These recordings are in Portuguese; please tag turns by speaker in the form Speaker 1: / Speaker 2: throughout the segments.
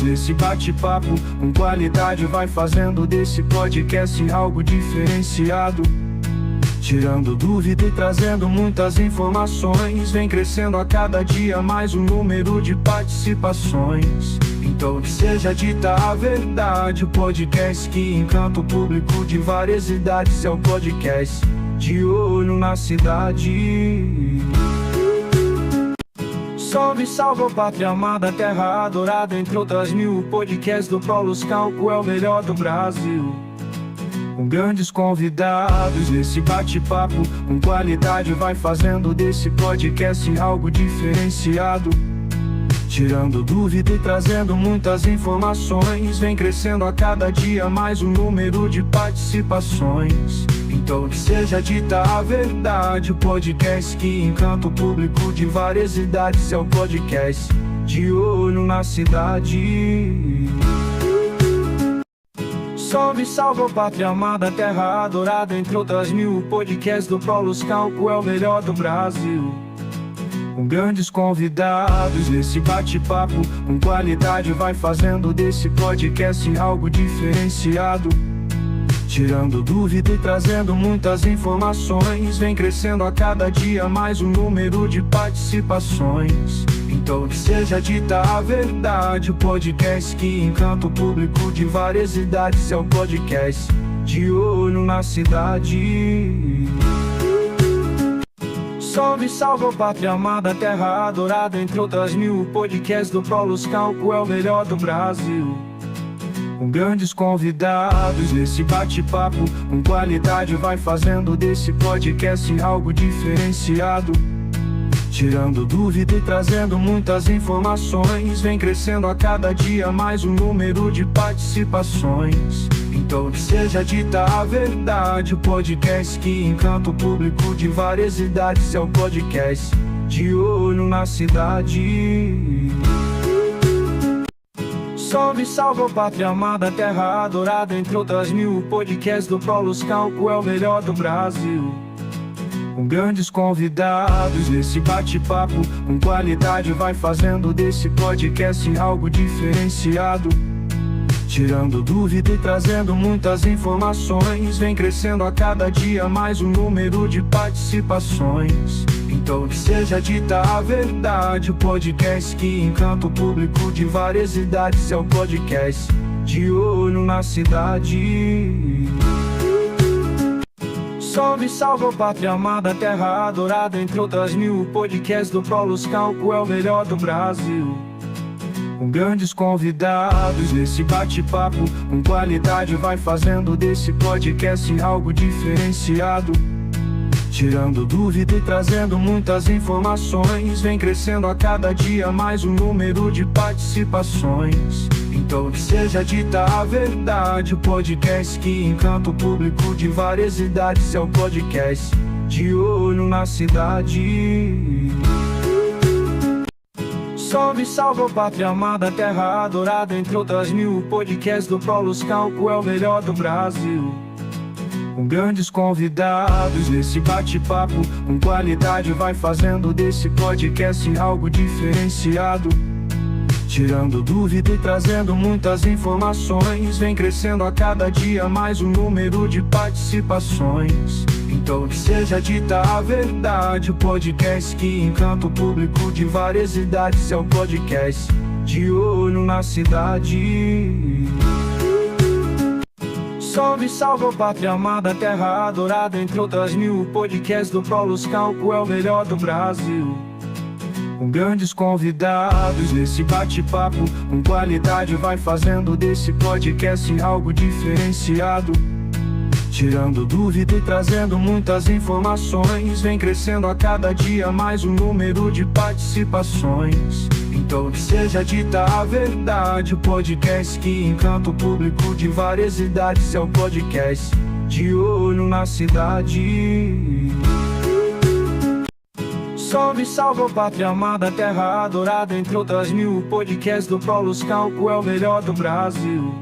Speaker 1: convidados nesse bate-papo com qualidade, vai fazendo desse podcast algo diferenciado, tirando dúvida e trazendo muitas informações. Vem crescendo a cada dia mais o número de participações. Então que seja dita a verdade, o podcast que encanta o público de várias idades. É o podcast de olho na cidade. Salve, salve, ó pátria amada, terra adorada, entre outras mil. O podcast do Paulos Calco é o melhor do Brasil, com grandes convidados nesse bate-papo com qualidade, vai fazendo desse podcast algo diferenciado, tirando dúvida e trazendo muitas informações. Vem crescendo a cada dia mais o número de participações. Então que seja dita a verdade, o podcast que encanta o público de várias idades. É o podcast de olho na cidade. Salve, salve, ó pátria amada, terra adorada, entre outras mil. O podcast do Paulos Calco é o melhor do Brasil, com grandes convidados nesse bate-papo com qualidade, vai fazendo desse podcast algo diferenciado, tirando dúvida e trazendo muitas informações. Vem crescendo a cada dia mais o número de participações. Então que seja dita a verdade, o podcast que encanta o público de várias idades. É o podcast de olho na cidade. Salve, salve, ó pátria amada, terra adorada, entre outras mil. O podcast do Paulos Calco é o melhor do Brasil, com grandes convidados nesse bate-papo com qualidade, vai fazendo desse podcast algo diferenciado, tirando dúvida e trazendo muitas informações. Vem crescendo a cada dia mais o número de participações. Então que seja dita a verdade, o podcast que encanta o público de várias idades. É o podcast de olho na cidade. Salve, salve, ó pátria amada, terra adorada, entre outras mil. O podcast do Paulos Calco é o melhor do Brasil, com grandes convidados nesse bate-papo com qualidade, vai fazendo desse podcast algo diferenciado, tirando dúvida e trazendo muitas informações. Vem crescendo a cada dia mais o número de participações. Então que seja dita a verdade, o podcast que encanta o público de várias idades. É o podcast de olho na cidade. Salve, salve, ó pátria amada, terra adorada, entre outras mil. O podcast do Paulos Calco é o melhor do Brasil, com grandes convidados nesse bate-papo com qualidade, vai fazendo desse podcast algo diferenciado, tirando dúvida e trazendo muitas informações. Vem crescendo a cada dia mais o número de participações. Então que seja dita a verdade, o podcast que encanta o público de várias idades. É o podcast de olho na cidade. Salve, salve, ó pátria amada, terra adorada, entre outras mil. O podcast do Paulos Calco é o melhor do Brasil, com grandes convidados nesse bate-papo com qualidade, vai fazendo desse podcast algo diferenciado, tirando dúvida e trazendo muitas informações. Vem crescendo a cada dia mais o número de participações. Então que seja dita a verdade, o podcast que encanta o público de várias idades. É o podcast de olho na cidade. Salve, salve, ó pátria amada, terra adorada, entre outras mil. O podcast do Paulos Calco é o melhor do Brasil, com grandes convidados nesse bate-papo com qualidade, vai fazendo desse podcast algo diferenciado, tirando dúvida e trazendo muitas informações. Vem crescendo a cada dia mais o número de participações. Então que seja dita a verdade, o podcast que encanta o público de várias idades. É o podcast de olho na cidade. Salve, salve, ó pátria amada, terra adorada, entre outras mil. O podcast do Paulos Calco é o melhor do Brasil,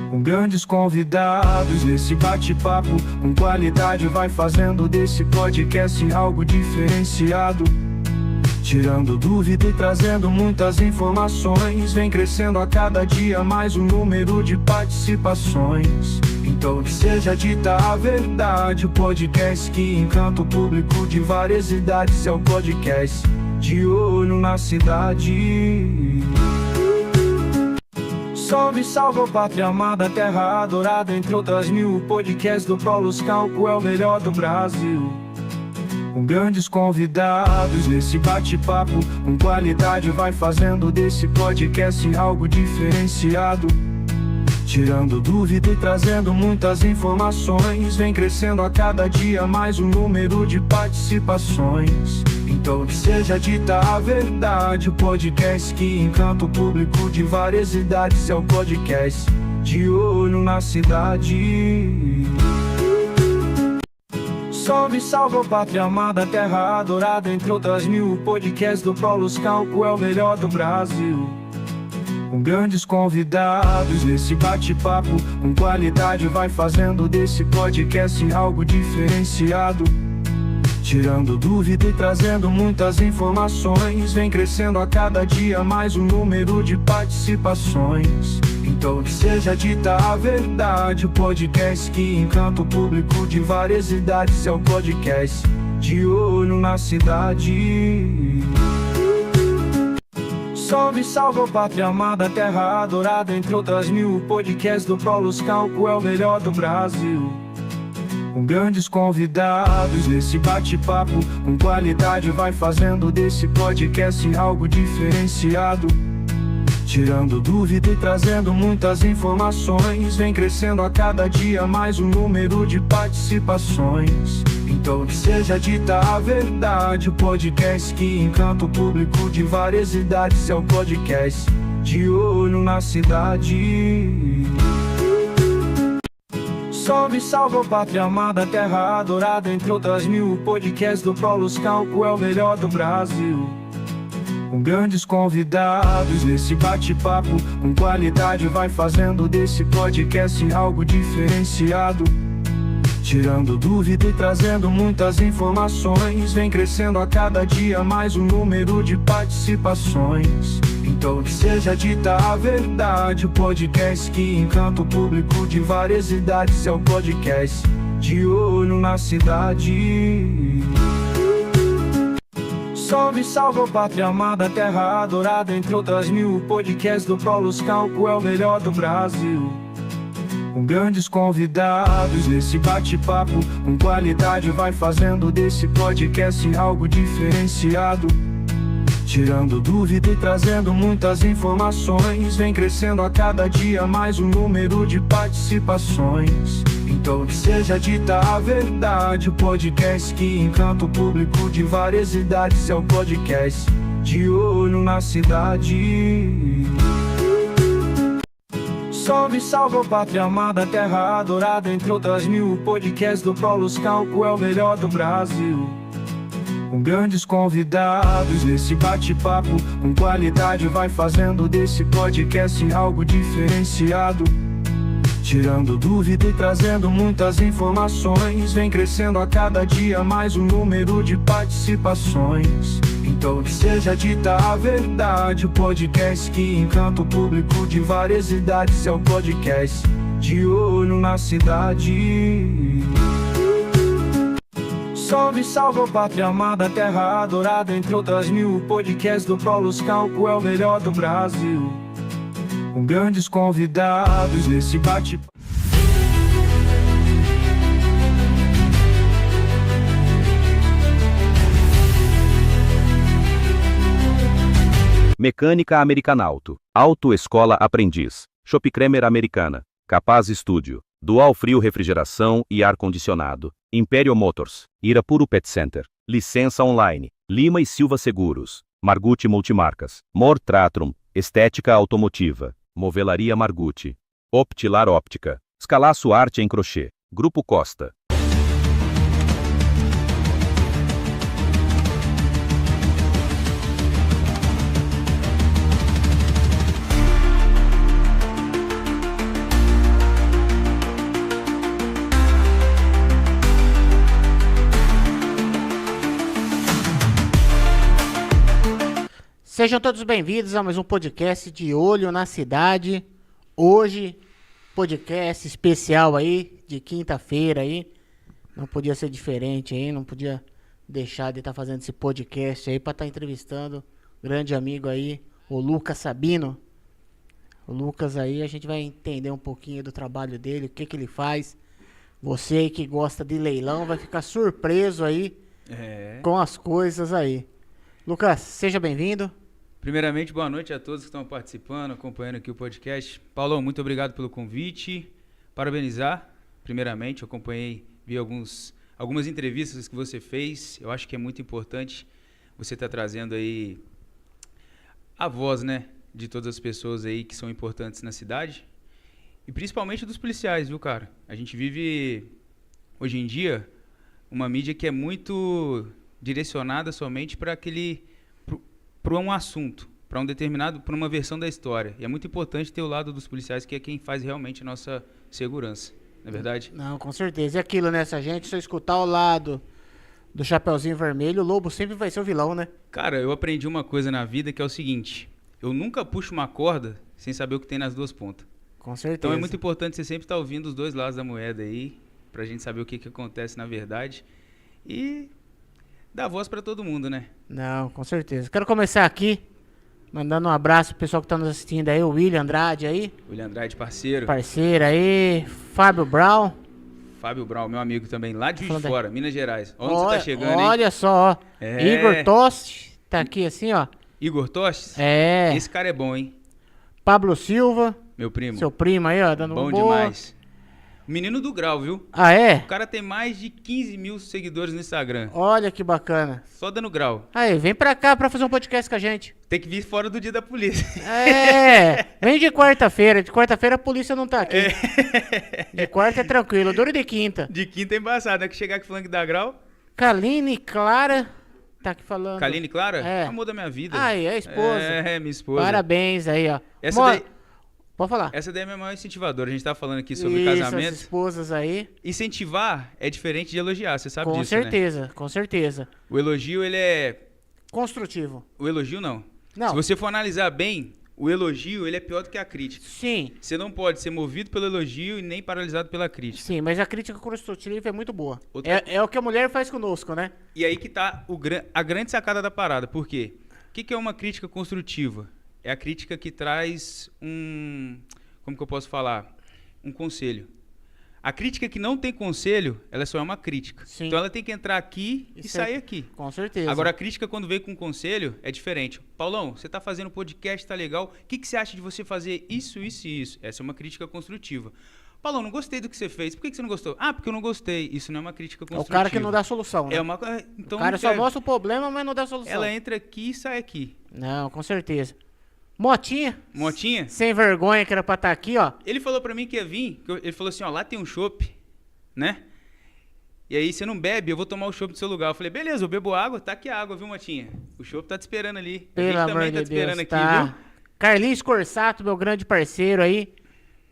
Speaker 1: com grandes convidados nesse bate-papo com qualidade, vai fazendo desse podcast algo diferenciado, tirando dúvida e trazendo muitas informações. Vem crescendo a cada dia mais o número de participações. Então que seja dita a verdade, o podcast que encanta o público de várias idades. É o podcast de olho na cidade. Salve, salve, pátria amada, terra adorada, entre outras mil. O podcast do Prolus Cálculo é o melhor do Brasil. Com grandes convidados nesse bate-papo, com qualidade, vai fazendo desse podcast algo diferenciado. Tirando dúvida e trazendo muitas informações. Vem crescendo a cada dia mais o número de participações. Então que seja dita a verdade, o podcast que encanta o público de várias idades. É o podcast de olho na cidade. Salve, salve, pátria amada, terra adorada, entre outras mil. O podcast do Prolus Cálculo é o melhor do Brasil. Com grandes convidados nesse bate-papo, com qualidade, vai fazendo desse podcast algo diferenciado. Tirando dúvida e trazendo muitas informações. Vem crescendo a cada dia mais o número de participações. Então que seja dita a verdade, o podcast que encanta o público de várias idades. É o podcast de olho na cidade. Salve, salve, pátria amada, terra adorada, entre outras mil. O podcast do Prolus Cálculo é o melhor do Brasil. Com grandes convidados nesse bate-papo, com qualidade, vai fazendo desse podcast algo diferenciado. Tirando dúvida e trazendo muitas informações. Vem crescendo a cada dia mais o número de participações. Então que seja dita a verdade, o podcast que encanta o público de várias idades. É o podcast de olho na cidade. Salve, salve, pátria amada, terra adorada, entre outras mil. O podcast do Prolus Cálculo é o melhor do Brasil. Com grandes convidados nesse bate-papo, com qualidade, vai fazendo desse podcast algo diferenciado. Tirando dúvida e trazendo muitas informações. Vem crescendo a cada dia mais o número de participações. Então que seja dita a verdade, o podcast que encanta o público de várias idades. É o podcast de olho na cidade. Salve, salve, pátria amada, terra adorada, entre outras mil. O podcast do Prolus Cálculo é o melhor do Brasil. Com grandes convidados nesse bate-papo, com qualidade, vai fazendo desse podcast algo diferenciado. Tirando dúvida e trazendo muitas informações. Vem crescendo a cada dia mais o número de participações. Então que seja dita a verdade, o podcast que encanta o público de várias idades. É o podcast de olho na cidade. Salve, salve, pátria amada, terra adorada, entre outras mil. O podcast do Prolus Cálculo é o melhor do Brasil. Com grandes convidados nesse bate-papo, com qualidade, vai fazendo desse podcast algo diferenciado. Tirando dúvida e trazendo muitas informações. Vem crescendo a cada dia mais o número de participações. Então que seja dita a verdade, o podcast que encanta o público de várias idades. É o podcast de olho na cidade. Salve, salve, pátria amada, terra adorada, entre outras mil. O podcast do Prolus Cálculo é o melhor do Brasil. Com grandes convidados nesse bate-papo.
Speaker 2: Mecânica Americanauto, Autoescola Aprendiz, Shopkramer Americana, Capaz Studio, Dual Frio Refrigeração e Ar-Condicionado, Imperial Motors, Irapuru Pet Center, Licença Online, Lima e Silva Seguros, Margutti Multimarcas, Mor Tratrum, Estética Automotiva, Movelaria Margutti, Optilar Óptica, Escalaço Arte em Crochê, Grupo Costa.
Speaker 3: Sejam todos bem-vindos a mais um podcast de Olho na Cidade. Hoje, podcast especial aí, de quinta-feira aí. Não podia ser diferente aí, não podia deixar de estar fazendo esse podcast aí para estar entrevistando um grande amigo aí, o Lucas Sabino. O Lucas aí, a gente vai entender um pouquinho do trabalho dele, o que que ele faz. Você aí que gosta de leilão vai ficar surpreso aí com as coisas aí. Lucas, seja bem-vindo.
Speaker 4: Primeiramente, boa noite a todos que estão participando, acompanhando aqui o podcast. Paulão, muito obrigado pelo convite. Parabenizar, primeiramente, eu acompanhei, vi algumas entrevistas que você fez. Eu acho que é muito importante você estar trazendo aí a voz, né, de todas as pessoas aí que são importantes na cidade. E principalmente dos policiais, viu, cara? A gente vive, hoje em dia, uma mídia que é muito direcionada somente para um assunto, para uma versão da história. E é muito importante ter o lado dos policiais, que é quem faz realmente a nossa segurança, não é verdade?
Speaker 3: Não, com certeza. E aquilo, né? Se a gente só escutar o lado do Chapeuzinho Vermelho, o lobo sempre vai ser o vilão, né?
Speaker 4: Cara, eu aprendi uma coisa na vida que é o seguinte: eu nunca puxo uma corda sem saber o que tem nas duas pontas.
Speaker 3: Com certeza.
Speaker 4: Então é muito importante você sempre estar ouvindo os dois lados da moeda aí, pra gente saber o que acontece na verdade e dar voz pra todo mundo, né?
Speaker 3: Não, com certeza. Quero começar aqui, mandando um abraço pro pessoal que tá nos assistindo aí, o William Andrade aí.
Speaker 4: William Andrade, parceiro.
Speaker 3: Parceiro aí, Fábio Brown.
Speaker 4: Fábio Brown, meu amigo também, lá de Juiz de
Speaker 3: Falando aí.
Speaker 4: Fora, Minas Gerais. Onde você tá chegando, hein?
Speaker 3: Olha só, ó.
Speaker 4: É.
Speaker 3: Igor Toste, tá aqui assim, ó.
Speaker 4: Igor Tostes?
Speaker 3: É.
Speaker 4: Esse cara é bom, hein?
Speaker 3: Pablo Silva,
Speaker 4: Meu primo.
Speaker 3: seu primo aí, ó, dando
Speaker 4: Bom
Speaker 3: boa.
Speaker 4: demais. Menino do grau, viu?
Speaker 3: Ah, é?
Speaker 4: O cara tem mais de 15 mil seguidores no Instagram.
Speaker 3: Olha que bacana.
Speaker 4: Só dando grau.
Speaker 3: Aí, vem pra cá pra fazer um podcast com a gente.
Speaker 4: Tem que vir fora do dia da polícia.
Speaker 3: É, vem de quarta-feira. De quarta-feira a polícia não tá aqui. De quarta é tranquilo, duro de quinta.
Speaker 4: De quinta é embaçado, né? Que chegar aqui falando que dá grau.
Speaker 3: Kaline Clara tá aqui falando.
Speaker 4: Kaline Clara?
Speaker 3: É.
Speaker 4: Amor da minha vida.
Speaker 3: Aí, é a esposa.
Speaker 4: É, minha esposa.
Speaker 3: Parabéns aí, ó.
Speaker 4: Essa
Speaker 3: Mo-
Speaker 4: daí-
Speaker 3: Pode falar.
Speaker 4: Essa daí é a minha maior incentivadora. A gente tá falando aqui sobre
Speaker 3: Isso,
Speaker 4: casamento.
Speaker 3: as esposas aí.
Speaker 4: Incentivar é diferente de elogiar, você sabe
Speaker 3: Com
Speaker 4: disso, né?
Speaker 3: certeza, com certeza.
Speaker 4: O elogio, ele é...
Speaker 3: Construtivo.
Speaker 4: O elogio, não.
Speaker 3: Não.
Speaker 4: Se você for analisar bem, o elogio, ele é pior do que a crítica.
Speaker 3: Sim,
Speaker 4: Você não pode ser movido pelo elogio e nem paralisado pela crítica.
Speaker 3: sim, mas a crítica construtiva é muito boa.
Speaker 4: Outra-
Speaker 3: É o que a mulher faz conosco, né?
Speaker 4: E aí que tá a grande sacada da parada. Por quê? O que é uma crítica construtiva? É a crítica que traz como que eu posso falar? Um conselho. A crítica que não tem conselho, ela só é uma crítica.
Speaker 3: Sim.
Speaker 4: Então ela tem que entrar aqui e
Speaker 3: Isso é-
Speaker 4: sair aqui.
Speaker 3: Com certeza.
Speaker 4: Agora, a crítica, quando veio com conselho, é diferente. Paulão, você tá fazendo podcast, tá legal. O que você acha de você fazer isso, isso e isso? Essa é uma crítica construtiva. Paulão, não gostei do que você fez. Por que você não gostou? Ah, porque eu não gostei. Isso não é uma crítica
Speaker 3: é o
Speaker 4: construtiva.
Speaker 3: cara que não dá solução, né?
Speaker 4: É uma... Então,
Speaker 3: O cara
Speaker 4: não
Speaker 3: só
Speaker 4: serve.
Speaker 3: mostra o problema, mas não dá solução.
Speaker 4: Ela entra aqui e sai aqui.
Speaker 3: Não, com certeza. Motinha,
Speaker 4: Motinha,
Speaker 3: sem vergonha, que era pra estar aqui, ó.
Speaker 4: ele falou pra mim que ia vir. Ele falou assim, ó, lá tem um chopp, né? E aí, você não bebe, eu vou tomar o chopp do seu lugar. Eu falei, beleza, eu bebo água, tá aqui a água, viu, Motinha? O chopp tá te esperando ali. A
Speaker 3: Pelo
Speaker 4: gente
Speaker 3: amor
Speaker 4: também
Speaker 3: de
Speaker 4: tá te esperando
Speaker 3: Deus,
Speaker 4: aqui,
Speaker 3: tá.
Speaker 4: viu?
Speaker 3: Carlinhos Corsato, meu grande parceiro aí.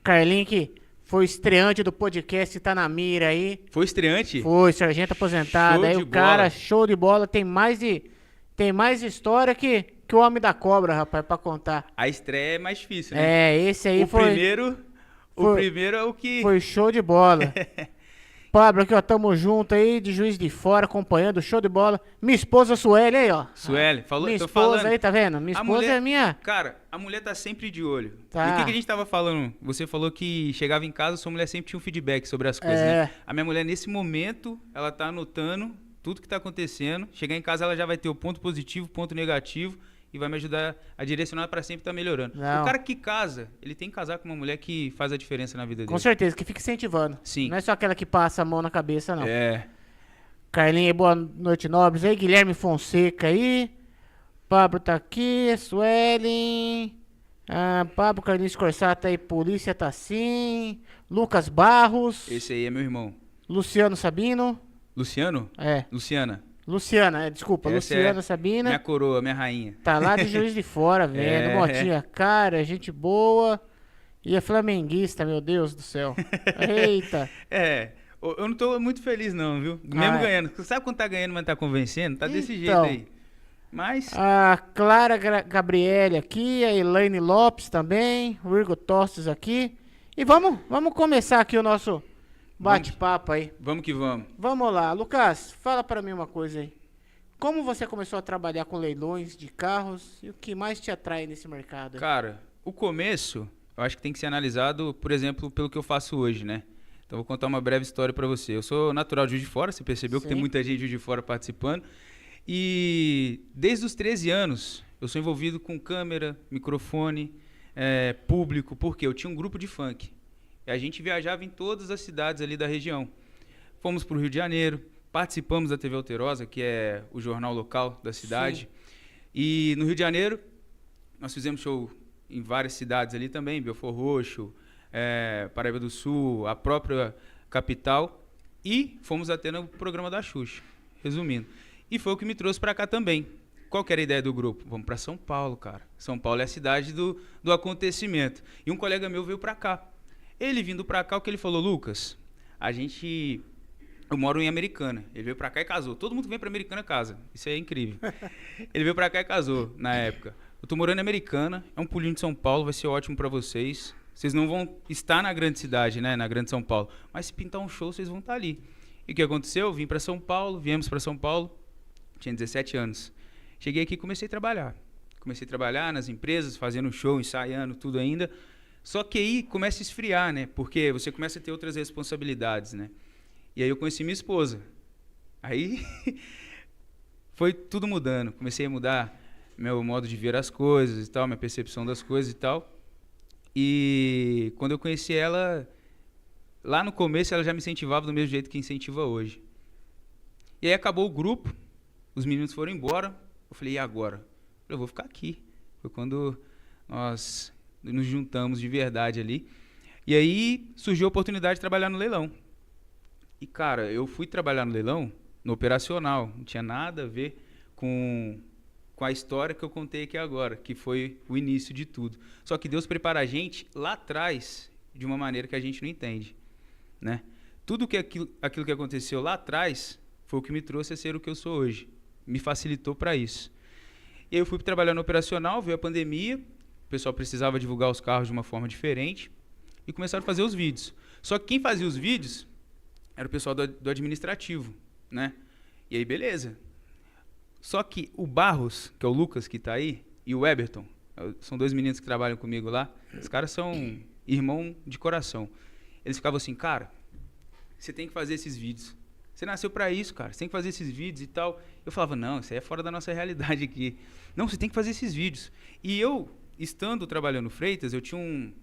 Speaker 3: Carlinhos que foi estreante do podcast, tá na mira aí.
Speaker 4: Foi estreante?
Speaker 3: Foi, sargento aposentado.
Speaker 4: Show
Speaker 3: Aí
Speaker 4: de
Speaker 3: o cara,
Speaker 4: bola.
Speaker 3: show de bola, tem mais história que o Homem da Cobra, rapaz, pra contar.
Speaker 4: A estreia é mais difícil, né?
Speaker 3: É, esse aí
Speaker 4: o
Speaker 3: foi,
Speaker 4: primeiro é o que...
Speaker 3: foi show de bola. Pablo, aqui, ó, tamo junto aí, de Juiz de Fora, acompanhando, show de bola. Minha esposa Sueli aí, ó.
Speaker 4: Sueli, falou,
Speaker 3: Minha
Speaker 4: tô
Speaker 3: esposa
Speaker 4: falando.
Speaker 3: aí, tá vendo? Minha
Speaker 4: A
Speaker 3: esposa
Speaker 4: mulher-
Speaker 3: é minha...
Speaker 4: Cara, a mulher tá sempre de olho.
Speaker 3: Tá.
Speaker 4: E o que a gente tava falando? Você falou que chegava em casa, sua mulher sempre tinha um feedback sobre as coisas,
Speaker 3: É.
Speaker 4: né? A minha mulher, nesse momento, ela tá anotando tudo que tá acontecendo. Chegar em casa, ela já vai ter o ponto positivo, ponto negativo e vai me ajudar a direcionar pra sempre estar melhorando.
Speaker 3: Não.
Speaker 4: O cara que casa, ele tem que casar com uma mulher que faz a diferença na vida dele.
Speaker 3: Com certeza, que fica incentivando.
Speaker 4: Sim.
Speaker 3: Não é só aquela que passa a mão na cabeça, não.
Speaker 4: É.
Speaker 3: Carlinhos, boa noite, nobres aí. Guilherme Fonseca aí. Pablo tá aqui. Suelen. Pablo Carlinhos Corsato aí. Polícia tá sim. Lucas Barros.
Speaker 4: Esse aí é meu irmão.
Speaker 3: Luciano Sabino.
Speaker 4: Luciano?
Speaker 3: É.
Speaker 4: Luciana.
Speaker 3: Luciana, desculpa.
Speaker 4: Essa
Speaker 3: Luciana
Speaker 4: é
Speaker 3: Sabina.
Speaker 4: Minha coroa, minha rainha.
Speaker 3: Tá lá de Juiz de Fora, vendo.
Speaker 4: É.
Speaker 3: Motinha, cara, gente boa. E é flamenguista, meu Deus do céu. Eita.
Speaker 4: É. Eu não tô muito feliz não, viu? Mesmo
Speaker 3: Ah, é.
Speaker 4: ganhando. Sabe quando tá ganhando, mas não tá convencendo? Tá desse jeito
Speaker 3: Então.
Speaker 4: aí. Mas,
Speaker 3: A Clara Gabriele aqui, a Elaine Lopes também, o Irgo Tostes aqui. E vamos começar aqui o nosso bate-papo aí.
Speaker 4: vamos que vamos.
Speaker 3: Vamos lá, Lucas, fala pra mim uma coisa aí. Como você começou a trabalhar com leilões de carros e o que mais te atrai nesse mercado?
Speaker 4: Cara, o começo, eu acho que tem que ser analisado, por exemplo, pelo que eu faço hoje, né? Então, vou contar uma breve história pra você. Eu sou natural de Juiz de Fora, você percebeu que tem
Speaker 3: Sim.
Speaker 4: muita gente de Juiz de Fora participando. E desde os 13 anos, eu sou envolvido com câmera, microfone, público, porque eu tinha um grupo de funk. E a gente viajava em todas as cidades ali da região. Fomos para o Rio de Janeiro, participamos da TV Alterosa, que é o jornal local da cidade.
Speaker 3: Sim.
Speaker 4: E no Rio de Janeiro, nós fizemos show em várias cidades ali também, Belford Roxo, Paraíba do Sul, a própria capital. E fomos até no programa da Xuxa, resumindo. E foi o que me trouxe para cá também. Qual que era a ideia do grupo? Vamos para São Paulo, cara. São Paulo é a cidade do acontecimento. E um colega meu veio para cá. Ele vindo para cá, o que ele falou? Lucas, eu moro em Americana. Ele veio para cá e casou. Todo mundo vem para Americana e casa. Isso é incrível. Ele veio para cá e casou, na época. Eu tô morando em Americana, é um pulinho de São Paulo, vai ser ótimo para vocês. Vocês não vão estar na grande cidade, né, na grande São Paulo. Mas se pintar um show, vocês vão estar ali. E o que aconteceu? Eu vim para São Paulo, viemos para São Paulo. Tinha 17 anos. Cheguei aqui e comecei a trabalhar. Comecei a trabalhar nas empresas, fazendo show, ensaiando, tudo ainda. Só que aí começa a esfriar, né? Porque você começa a ter outras responsabilidades, né? E aí eu conheci minha esposa. Aí foi tudo mudando. Comecei a mudar meu modo de ver as coisas e tal, minha percepção das coisas e tal. E quando eu conheci ela, lá no começo ela já me incentivava do mesmo jeito que incentiva hoje. E aí acabou o grupo. Os meninos foram embora, eu falei, e agora? Eu vou ficar aqui. Foi quando nós nos juntamos de verdade ali. E aí surgiu a oportunidade de trabalhar no leilão. E, cara, eu fui trabalhar no leilão, no operacional. Não tinha nada a ver com a história que eu contei aqui agora, que foi o início de tudo. Só que Deus prepara a gente lá atrás de uma maneira que a gente não entende, né? Tudo que aquilo que aconteceu lá atrás foi o que me trouxe a ser o que eu sou hoje. Me facilitou para isso. E aí eu fui trabalhar no operacional, veio a pandemia, o pessoal precisava divulgar os carros de uma forma diferente e começaram a fazer os vídeos. Só que quem fazia os vídeos era o pessoal do administrativo, né? E aí, beleza. Só que o Barros, que é o Lucas que está aí, e o Eberton, são dois meninos que trabalham comigo lá, os caras são irmão de coração. Eles ficavam assim, cara, você tem que fazer esses vídeos. Você nasceu pra isso, cara. Você tem que fazer esses vídeos e tal. Eu falava, não, isso aí é fora da nossa realidade aqui. Não, você tem que fazer esses vídeos. E eu, estando trabalhando no Freitas, eu tinha um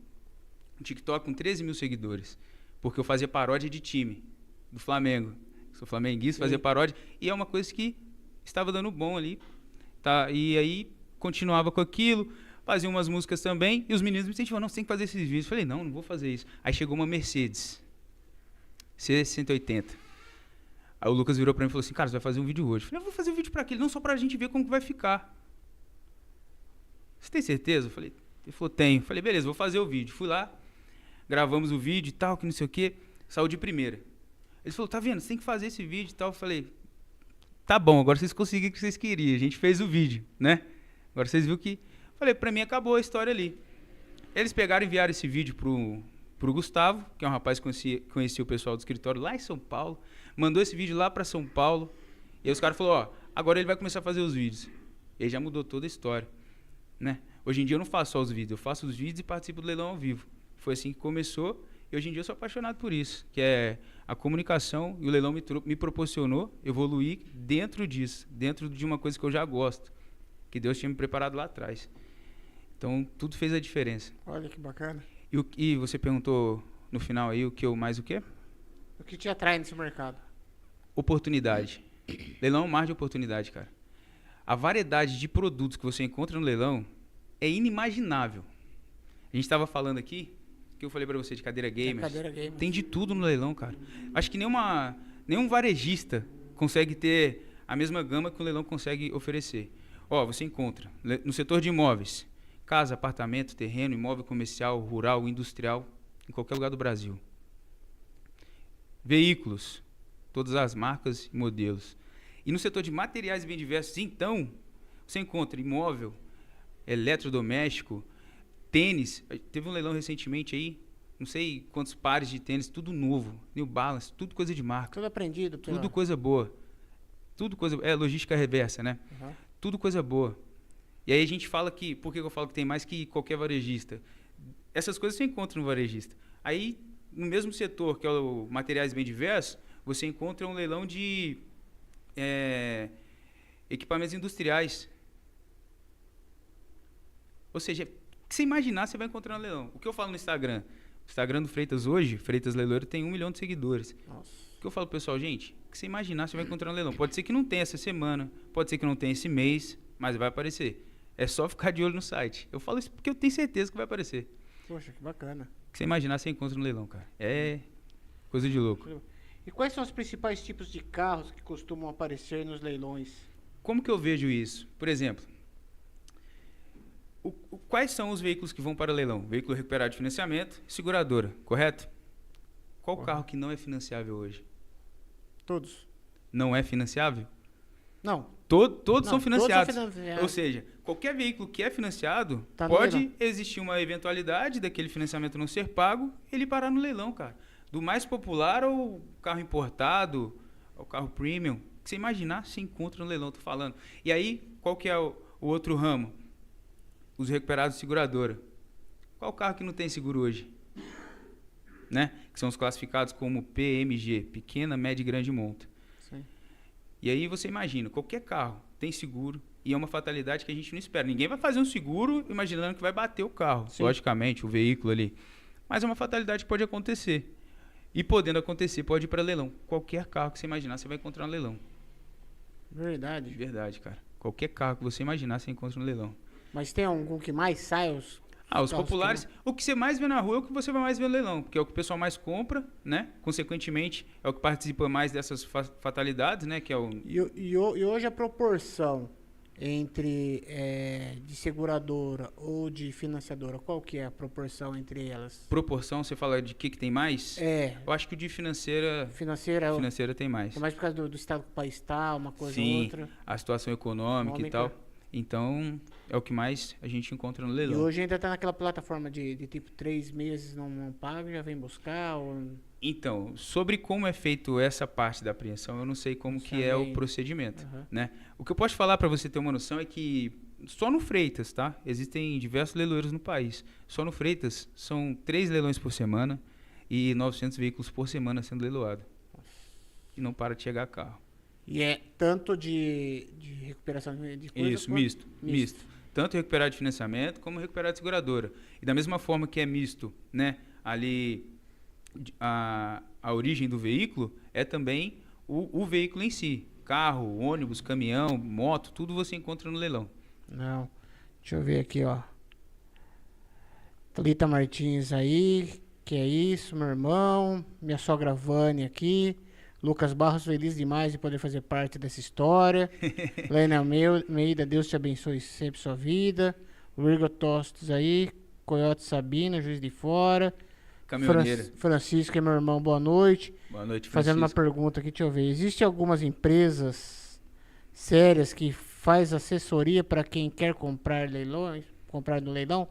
Speaker 4: TikTok com 13 mil seguidores. Porque eu fazia paródia de time, do Flamengo. Sou flamenguista, fazia paródia. E é uma coisa que estava dando bom ali. Tá? E aí, continuava com aquilo. Fazia umas músicas também. E os meninos me incentivavam, não, você tem que fazer esses vídeos. Eu falei, não vou fazer isso. Aí chegou uma Mercedes C180. Aí o Lucas virou pra mim e falou assim, cara, você vai fazer um vídeo hoje. Eu falei, eu vou fazer um vídeo pra quê? Não, só pra gente ver como que vai ficar. Você tem certeza? Ele falou, tenho. Eu falei, beleza, vou fazer o vídeo. Fui lá, gravamos o vídeo e tal, que não sei o quê. Saiu de primeira. Ele falou, tá vendo, você tem que fazer esse vídeo e tal. Eu falei, tá bom, agora vocês conseguiram o que vocês queriam. A gente fez o vídeo, né? Agora vocês viram que... Falei, pra mim acabou a história ali. Eles pegaram e enviaram esse vídeo pro Gustavo, que é um rapaz que conhecia o pessoal do escritório lá em São Paulo. Mandou esse vídeo lá pra São Paulo. E aí os caras falaram, ó, agora ele vai começar a fazer os vídeos. E aí já mudou toda a história, né? Hoje em dia eu não faço só os vídeos, eu faço os vídeos e participo do leilão ao vivo. Foi assim que começou e hoje em dia eu sou apaixonado por isso, que é a comunicação, e o leilão me proporcionou evoluir dentro disso, dentro de uma coisa que eu já gosto, que Deus tinha me preparado lá atrás. Então tudo fez a diferença.
Speaker 3: Olha que bacana.
Speaker 4: E você perguntou no final aí o quê?
Speaker 3: O que te atrai nesse mercado?
Speaker 4: Oportunidade. Leilão é um mar de oportunidade, cara. A variedade de produtos que você encontra no leilão é inimaginável. A gente estava falando aqui, que eu falei pra você de cadeira gamer. Tem de tudo no leilão, cara. Acho que nenhum varejista consegue ter a mesma gama que o leilão consegue oferecer. Ó, você encontra no setor de imóveis, casa, apartamento, terreno, imóvel comercial, rural, industrial, em qualquer lugar do Brasil. Veículos, todas as marcas e modelos. E no setor de materiais e bem diversos, então, Você encontra imóvel, eletrodoméstico, tênis. Teve um leilão recentemente aí, não sei quantos pares de tênis, tudo novo. New Balance, tudo coisa de marca.
Speaker 3: Tudo aprendido.
Speaker 4: Tudo coisa boa. Tudo coisa... É, logística reversa, né?
Speaker 3: Uhum.
Speaker 4: Tudo coisa boa. E aí a gente fala que... Por que eu falo que tem mais que qualquer varejista? Essas coisas você encontra no varejista. Aí, no mesmo setor, que é o materiais bem diversos, você encontra um leilão de equipamentos industriais. Ou seja, o que você imaginar, você vai encontrar no leilão. O que eu falo no Instagram? O Instagram do Freitas hoje, Freitas Leiloeiro, tem 1 milhão de seguidores.
Speaker 3: Nossa.
Speaker 4: O que eu falo pro pessoal, gente, o que você imaginar, você vai encontrar no leilão. Pode ser que não tenha essa semana, pode ser que não tenha esse mês, mas vai aparecer. É só ficar de olho no site. Eu falo isso porque eu tenho certeza que vai aparecer.
Speaker 3: Poxa, que bacana.
Speaker 4: O que você imaginar, você encontra no leilão, cara. É coisa de louco.
Speaker 3: E quais são os principais tipos de carros que costumam aparecer nos leilões?
Speaker 4: Como que eu vejo isso? Por exemplo, quais são os veículos que vão para o leilão? Veículo recuperado de financiamento, seguradora, correto? Qual carro que não é financiável hoje?
Speaker 3: Todos.
Speaker 4: Não é financiável?
Speaker 3: Não.
Speaker 4: Todos são financiados.
Speaker 3: Todos são financiados.
Speaker 4: Ou seja, qualquer veículo que é financiado,
Speaker 3: Tá no
Speaker 4: pode
Speaker 3: leilão.
Speaker 4: existir uma eventualidade daquele financiamento não ser pago, ele parar no leilão, cara. Do mais popular ao carro importado, ao carro premium, que você imaginar, se encontra no leilão, tô falando. E aí, qual que é o outro ramo? Os recuperados de seguradora. Qual carro que não tem seguro hoje? Né? Que são os classificados como PMG, pequena, média e grande monta.
Speaker 3: Sim.
Speaker 4: E aí você imagina, qualquer carro tem seguro e é uma fatalidade que a gente não espera. Ninguém vai fazer um seguro imaginando que vai bater o carro,
Speaker 3: Sim.
Speaker 4: logicamente, o veículo ali. Mas é uma fatalidade que pode acontecer. E podendo acontecer, pode ir para leilão. Qualquer carro que você imaginar, você vai encontrar no leilão.
Speaker 3: Verdade.
Speaker 4: De verdade, cara. Qualquer carro que você imaginar, você encontra no leilão.
Speaker 3: Mas tem algum que mais sai? Os
Speaker 4: Os
Speaker 3: carros
Speaker 4: populares, o que você mais vê na rua é o que você vai mais ver no leilão, porque é o que o pessoal mais compra, né? Consequentemente, é o que participa mais dessas fatalidades, né? Que é o...
Speaker 3: E hoje a proporção entre de seguradora ou de financiadora, qual que é a proporção entre elas?
Speaker 4: Proporção, você fala de que tem mais? Eu acho que o de financeira tem mais.
Speaker 3: É mais por causa do estado que o país está, uma coisa ou
Speaker 4: Sim,
Speaker 3: outra.
Speaker 4: a situação econômica e tal. Então, é o que mais a gente encontra no
Speaker 3: E
Speaker 4: leilão.
Speaker 3: hoje ainda está naquela plataforma de tipo 3 meses não paga, já vem buscar? Ou...
Speaker 4: Então, sobre como é feito essa parte da apreensão, eu não sei como que é o procedimento, né? O que eu posso falar para você ter uma noção é que só no Freitas, tá? Existem diversos leiloeiros no país. Só no Freitas são 3 leilões por semana e 900 veículos por semana sendo leiloado. E não para de chegar carro.
Speaker 3: E é tanto de recuperação de coisas?
Speaker 4: Isso, misto. Tanto recuperado de financiamento como recuperado de seguradora. E da mesma forma que é misto, né? Ali a origem do veículo é também o veículo em si. Carro, ônibus, caminhão, moto, tudo você encontra no leilão.
Speaker 3: Não. Deixa eu ver aqui, ó. Thalita Martins aí, que é isso, meu irmão. Minha sogra Vânia aqui. Lucas Barros, feliz demais de poder fazer parte dessa história. Lena Almeida, Deus te abençoe sempre sua vida. O Virgo Tostes aí. Coyote Sabina, Juiz de Fora.
Speaker 4: Caminhoneira.
Speaker 3: Francisco é meu irmão, boa noite.
Speaker 4: Boa noite, Francisco.
Speaker 3: Fazendo uma pergunta aqui, deixa eu ver. Existem algumas empresas sérias que faz assessoria para quem quer comprar no leilão?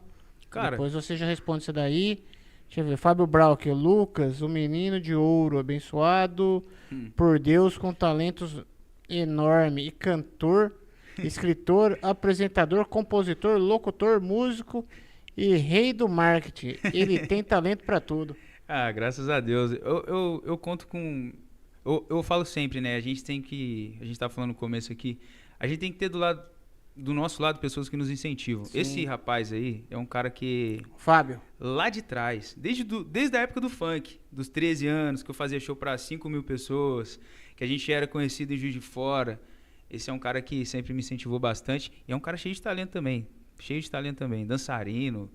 Speaker 4: Cara,
Speaker 3: depois você já responde isso daí. Deixa eu ver. Fábio Brauch, Lucas, o menino de ouro, abençoado por Deus, com talentos enorme. E cantor, escritor, apresentador, compositor, locutor, músico e rei do marketing. Ele tem talento para tudo.
Speaker 4: graças a Deus. Eu conto com... Eu falo sempre, né? A gente tá falando no começo aqui, a gente tem que ter do nosso lado pessoas que nos incentivam.
Speaker 3: Sim.
Speaker 4: Esse rapaz aí é um cara que...
Speaker 3: Fábio.
Speaker 4: Lá de trás, desde a época do funk, dos 13 anos, que eu fazia show para 5 mil pessoas, que a gente era conhecido em Juiz de Fora. Esse é um cara que sempre me incentivou bastante. E é um cara cheio de talento também. Dançarino.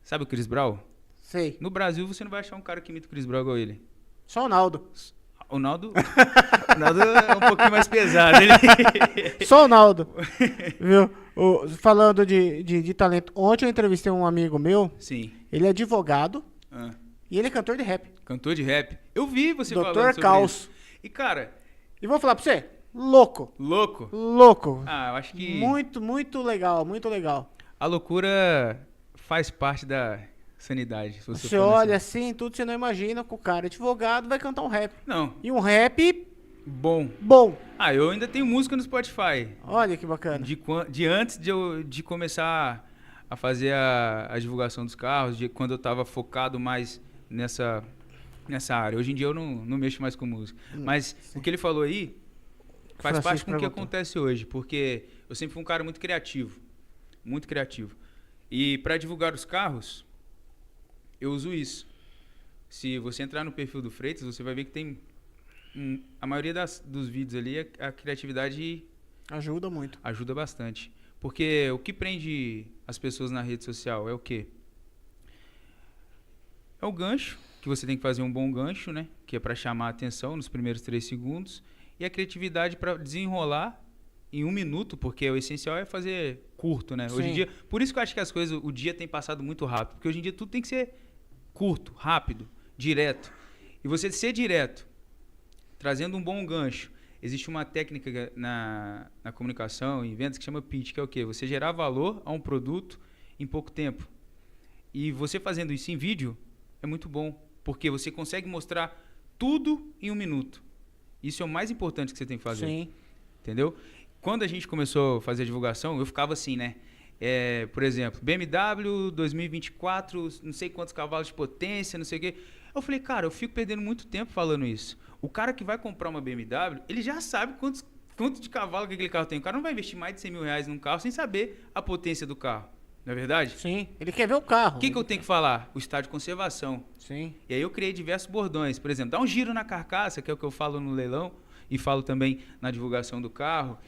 Speaker 4: Sabe o Chris Brown?
Speaker 3: Sei.
Speaker 4: No Brasil você não vai achar um cara que imita o Chris Brown igual ele.
Speaker 3: Só o Naldo.
Speaker 4: O Naldo é um pouquinho mais pesado.
Speaker 3: Só o Naldo. Viu? Falando de talento. Ontem eu entrevistei um amigo meu.
Speaker 4: Sim.
Speaker 3: Ele é advogado. E ele é cantor de rap.
Speaker 4: Cantor de rap. Eu vi você falando
Speaker 3: Dr.
Speaker 4: sobre
Speaker 3: Caos.
Speaker 4: isso. E, cara...
Speaker 3: E vou falar pra você. louco.
Speaker 4: Louco?
Speaker 3: Louco.
Speaker 4: Ah, eu acho que
Speaker 3: Muito, muito legal, muito legal.
Speaker 4: a loucura faz parte da sanidade. Se você
Speaker 3: Você
Speaker 4: for
Speaker 3: olha
Speaker 4: nessa-
Speaker 3: assim, tudo você não imagina que o cara advogado vai cantar um rap.
Speaker 4: Não,
Speaker 3: E um rap
Speaker 4: bom.
Speaker 3: bom.
Speaker 4: Ah, eu ainda tenho música no Spotify.
Speaker 3: Olha que bacana.
Speaker 4: De antes de começar a fazer a divulgação dos carros, de quando eu tava focado mais nessa área. Hoje em dia eu não mexo mais com música. Mas o que ele falou aí faz
Speaker 3: Francisco
Speaker 4: parte com o que
Speaker 3: perguntou.
Speaker 4: acontece hoje, porque eu sempre fui um cara muito criativo. Muito criativo. E para divulgar os carros, eu uso isso. Se você entrar no perfil do Freitas, você vai ver que tem a maioria dos vídeos ali, a criatividade
Speaker 3: Ajuda muito.
Speaker 4: ajuda bastante. Porque o que prende as pessoas na rede social é o quê? É o gancho, que você tem que fazer um bom gancho, né? Que é para chamar a atenção nos primeiros 3 segundos. E a criatividade para desenrolar em 1 minuto, porque o essencial é fazer curto, né? Hoje em
Speaker 3: Sim.
Speaker 4: dia, por isso que eu acho que as coisas, o dia tem passado muito rápido. Porque hoje em dia tudo tem que ser curto, rápido, direto. E você ser direto, trazendo um bom gancho. Existe uma técnica na comunicação, em vendas, que chama pitch, que é o quê? Você gerar valor a um produto em pouco tempo. E você fazendo isso em vídeo é muito bom, porque você consegue mostrar tudo em 1 minuto. Isso é o mais importante que você tem que fazer.
Speaker 3: Sim.
Speaker 4: Entendeu? Quando a gente começou a fazer a divulgação, eu ficava assim, né? Por exemplo, BMW 2024, não sei quantos cavalos de potência, não sei o quê. Eu falei, cara, eu fico perdendo muito tempo falando isso. O cara que vai comprar uma BMW, ele já sabe quanto de cavalo que aquele carro tem. O cara não vai investir mais de 100 mil reais num carro sem saber a potência do carro. Não é verdade?
Speaker 3: Sim. Ele quer ver o carro.
Speaker 4: O que eu tenho que falar? O estado de conservação.
Speaker 3: Sim.
Speaker 4: E aí eu criei diversos bordões. Por exemplo, dá um giro na carcaça, que é o que eu falo no leilão, e falo também na divulgação do carro.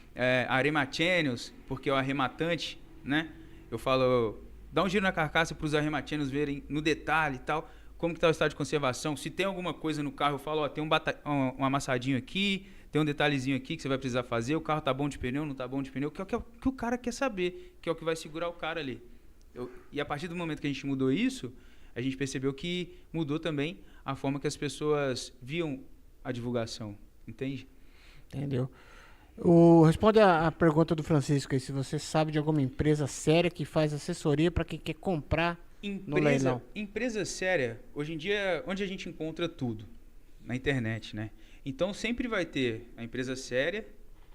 Speaker 4: Arrematênios, porque é o arrematante, né? Eu falo, dá um giro na carcaça para os arrematênios verem no detalhe e tal, como que está o estado de conservação. Se tem alguma coisa no carro, eu falo, ó, tem um amassadinho aqui, tem um detalhezinho aqui que você vai precisar fazer, o carro tá bom de pneu, não tá bom de pneu, que é o que o cara quer saber, que é o que vai segurar o cara ali. E a partir do momento que a gente mudou isso, a gente percebeu que mudou também a forma que as pessoas viam a divulgação, entende?
Speaker 3: Entendeu? Responde a pergunta do Francisco aí, se você sabe de alguma empresa séria que faz assessoria para quem quer comprar no leilão.
Speaker 4: Empresa séria, hoje em dia, é onde a gente encontra tudo? Na internet, né? Então sempre vai ter a empresa séria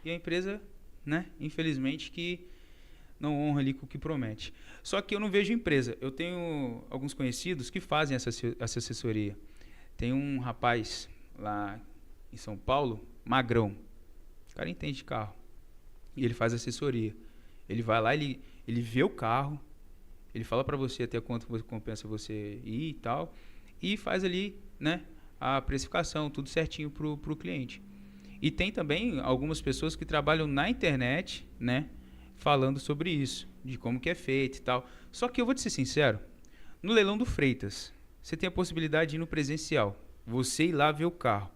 Speaker 4: e a empresa, né, infelizmente, que não honra ali com o que promete. Só que eu não vejo empresa. Eu tenho alguns conhecidos que fazem essa assessoria. Tem um rapaz lá em São Paulo, magrão. O cara entende de carro. E ele faz assessoria. Ele vai lá, ele vê o carro, ele fala para você até quanto compensa você ir e tal, e faz ali, né, a precificação, tudo certinho pro cliente. E tem também algumas pessoas que trabalham na internet, né, falando sobre isso, de como que é feito e tal. Só que eu vou te ser sincero, no leilão do Freitas, você tem a possibilidade de ir no presencial, você ir lá ver o carro.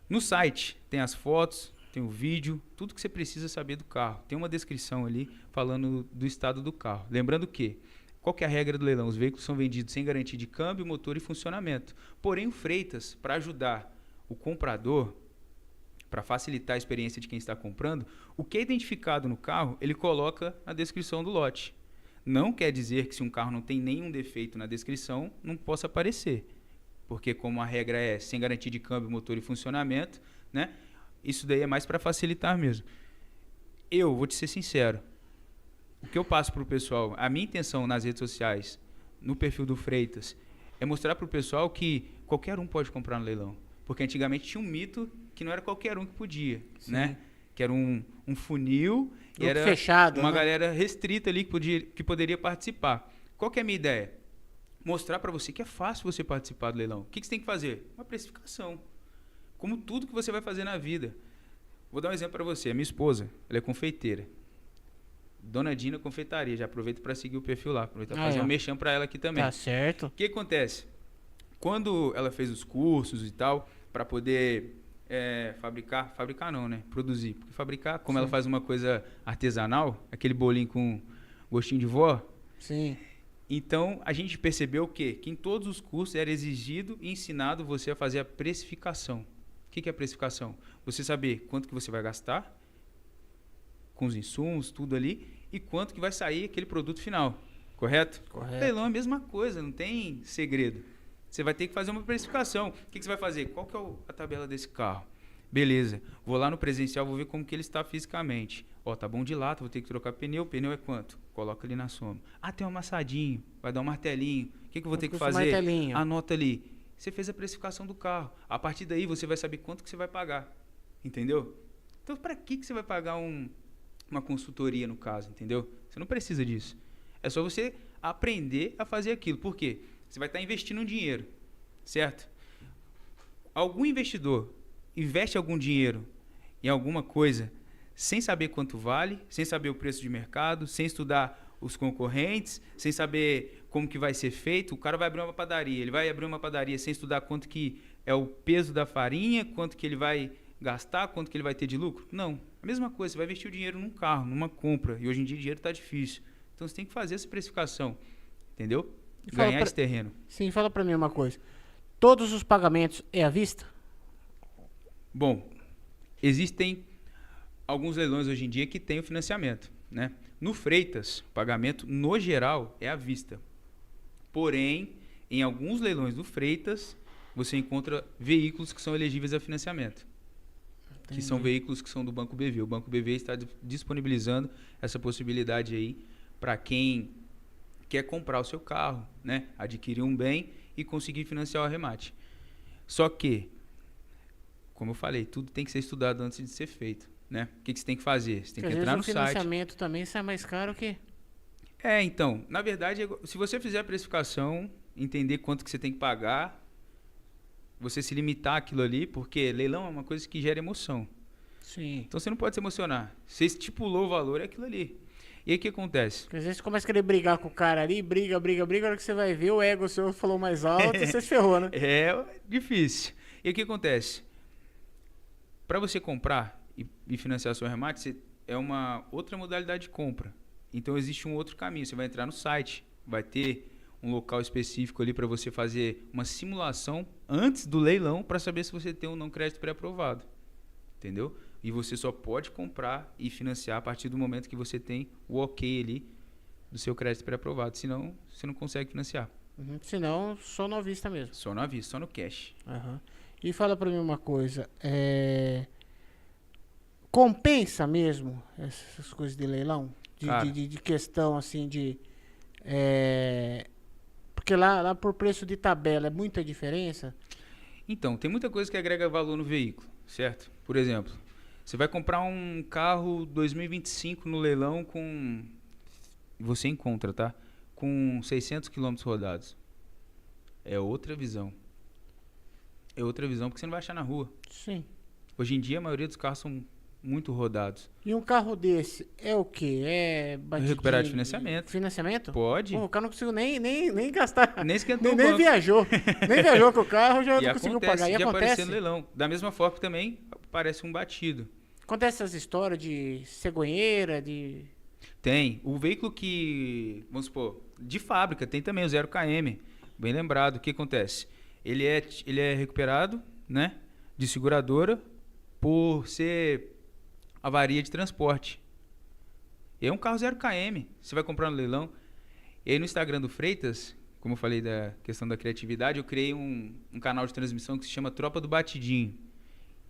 Speaker 4: No site tem as fotos, tem o vídeo, tudo que você precisa saber do carro. Tem uma descrição ali falando do estado do carro. Lembrando que, qual que é a regra do leilão? Os veículos são vendidos sem garantia de câmbio, motor e funcionamento. Porém, o Freitas, para ajudar o comprador, para facilitar a experiência de quem está comprando, o que é identificado no carro, ele coloca na descrição do lote. Não quer dizer que se um carro não tem nenhum defeito na descrição, não possa aparecer. Porque como a regra é sem garantia de câmbio, motor e funcionamento, né? Isso daí é mais para facilitar mesmo. Eu vou te ser sincero. O que eu passo para o pessoal, a minha intenção nas redes sociais, no perfil do Freitas, é mostrar para o pessoal que qualquer um pode comprar no leilão. Porque antigamente tinha um mito que não era qualquer um que podia, né? Que era um funil e era
Speaker 3: fechado,
Speaker 4: uma
Speaker 3: né?
Speaker 4: galera restrita ali que poderia participar. Qual que é a minha ideia? Mostrar para você que é fácil você participar do leilão. O que você tem que fazer? Uma precificação. Como tudo que você vai fazer na vida. Vou dar um exemplo para você. A minha esposa, ela é confeiteira. Dona Dina Confeitaria. Já aproveito para seguir o perfil lá. Aproveito para fazer um merchan para ela aqui também.
Speaker 3: Tá certo.
Speaker 4: O que acontece? Quando ela fez os cursos e tal, para poder fabricar não, né? Produzir. Porque fabricar, como ela faz uma coisa artesanal, aquele bolinho com gostinho de vó.
Speaker 3: Sim.
Speaker 4: Então, a gente percebeu o quê? Que em todos os cursos era exigido e ensinado você a fazer a precificação. O que é precificação? Você saber quanto que você vai gastar com os insumos, tudo ali, e quanto que vai sair aquele produto final, correto?
Speaker 3: Correto.
Speaker 4: Leilão é a mesma coisa, não tem segredo. Você vai ter que fazer uma precificação. O que você vai fazer? Qual que é a tabela desse carro? Beleza, vou lá no presencial, vou ver como que ele está fisicamente. Ó, tá bom de lata, vou ter que trocar pneu é quanto? Coloca ali na soma. Ah, tem um amassadinho, vai dar um martelinho. O que eu vou ter que fazer?
Speaker 3: Martelinho.
Speaker 4: Anota ali. Você fez a precificação do carro. A partir daí você vai saber quanto que você vai pagar. Entendeu? Então, para que você vai pagar uma consultoria no caso, entendeu? Você não precisa disso. É só você aprender a fazer aquilo. Por quê? Você vai estar investindo um dinheiro, certo? Algum investidor investe algum dinheiro em alguma coisa sem saber quanto vale, sem saber o preço de mercado, sem estudar os concorrentes, sem saber como que vai ser feito. O cara vai abrir uma padaria, ele vai abrir uma padaria sem estudar quanto que é o peso da farinha, quanto que ele vai gastar, quanto que ele vai ter de lucro. Não, a mesma coisa, você vai investir o dinheiro num carro, numa compra, e hoje em dia o dinheiro está difícil. Então você tem que fazer essa precificação, entendeu? Ganhar esse terreno.
Speaker 3: Sim, fala pra mim uma coisa. Todos os pagamentos é à vista?
Speaker 4: Bom, existem alguns leilões hoje em dia que têm o financiamento, né? No Freitas, o pagamento no geral é à vista. Porém, em alguns leilões do Freitas, você encontra veículos que são elegíveis a financiamento.
Speaker 3: Entendi.
Speaker 4: Que são veículos que são do Banco BV. O Banco BV está disponibilizando essa possibilidade aí para quem quer comprar o seu carro, né? Adquirir um bem e conseguir financiar o arremate. Só que, como eu falei, tudo tem que ser estudado antes de ser feito, né? O que você tem que fazer? Você tem que entrar no site.
Speaker 3: O financiamento também sai mais caro que...
Speaker 4: Então, na verdade, se você fizer a precificação, entender quanto que você tem que pagar, você se limitar àquilo ali, porque leilão é uma coisa que gera emoção.
Speaker 3: Sim.
Speaker 4: Então você não pode se emocionar. Você estipulou o valor, é aquilo ali. E aí o que acontece?
Speaker 3: Porque às vezes você começa a querer brigar com o cara ali, briga, a hora que você vai ver, o ego seu falou mais alto, você se ferrou, né?
Speaker 4: É difícil. E aí o que acontece? Para você comprar e financiar seu arremate, é uma outra modalidade de compra. Então existe um outro caminho. Você vai entrar no site, vai ter um local específico ali para você fazer uma simulação antes do leilão para saber se você tem ou não crédito pré-aprovado. Entendeu? E você só pode comprar e financiar a partir do momento que você tem o ok ali do seu crédito pré-aprovado. Senão, você não consegue financiar.
Speaker 3: Uhum. Senão, só no à vista mesmo.
Speaker 4: Só no aviso, só no cash.
Speaker 3: Uhum. E fala pra mim uma coisa, compensa mesmo essas coisas de leilão? De questão assim de... porque lá por preço de tabela é muita diferença?
Speaker 4: Então, tem muita coisa que agrega valor no veículo, certo? Por exemplo, você vai comprar um carro 2025 no leilão com... Você encontra, tá? Com 600 km rodados. É outra visão. É outra visão porque você não vai achar na rua.
Speaker 3: Sim.
Speaker 4: Hoje em dia, a maioria dos carros são muito rodados.
Speaker 3: E um carro desse é o quê? É batidinho,
Speaker 4: Recuperar de financiamento.
Speaker 3: Financiamento?
Speaker 4: Pode.
Speaker 3: Pô, o cara não conseguiu nem gastar.
Speaker 4: Nem esquentou
Speaker 3: nem
Speaker 4: o banco.
Speaker 3: viajou. Nem viajou com o carro, já
Speaker 4: E
Speaker 3: não conseguiu
Speaker 4: acontece
Speaker 3: pagar. E
Speaker 4: de aparecer
Speaker 3: acontece.
Speaker 4: no leilão. Da mesma forma que também aparece um batido.
Speaker 3: Acontece essas histórias de cegonheira, de...
Speaker 4: Tem. O veículo que, vamos supor, de fábrica, tem também o 0km. Bem lembrado. O que acontece? Ele é recuperado, né, de seguradora por ser avaria de transporte. E é um carro 0km. Você vai comprar no leilão. E aí no Instagram do Freitas, como eu falei da questão da criatividade, eu criei um canal de transmissão que se chama Tropa do Batidinho.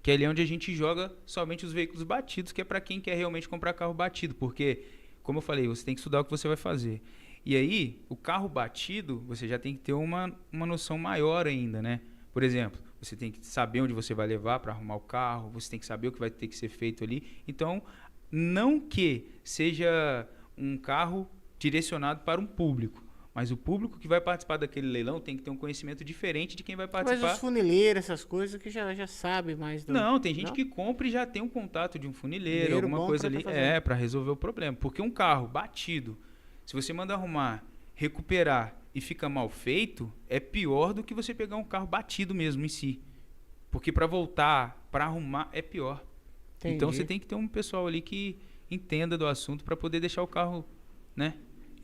Speaker 4: Que é ali onde a gente joga somente os veículos batidos, que é para quem quer realmente comprar carro batido. Porque, como eu falei, você tem que estudar o que você vai fazer. E aí, o carro batido, você já tem que ter uma noção maior ainda, né? Por exemplo, você tem que saber onde você vai levar para arrumar o carro, você tem que saber o que vai ter que ser feito ali. Então, não que seja um carro direcionado para um público, mas o público que vai participar daquele leilão tem que ter um conhecimento diferente de quem vai participar.
Speaker 3: Mas os funileiros, essas coisas que já sabe mais do...
Speaker 4: Não, tem gente que compra e já tem um contato de um funileiro, alguma coisa ali, para resolver o problema. Porque um carro batido, se você manda arrumar, recuperar e fica mal feito, é pior do que você pegar um carro batido mesmo em si. Porque para voltar, para arrumar, é pior.
Speaker 3: Entendi.
Speaker 4: Então você tem que ter um pessoal ali que entenda do assunto para poder deixar o carro, né?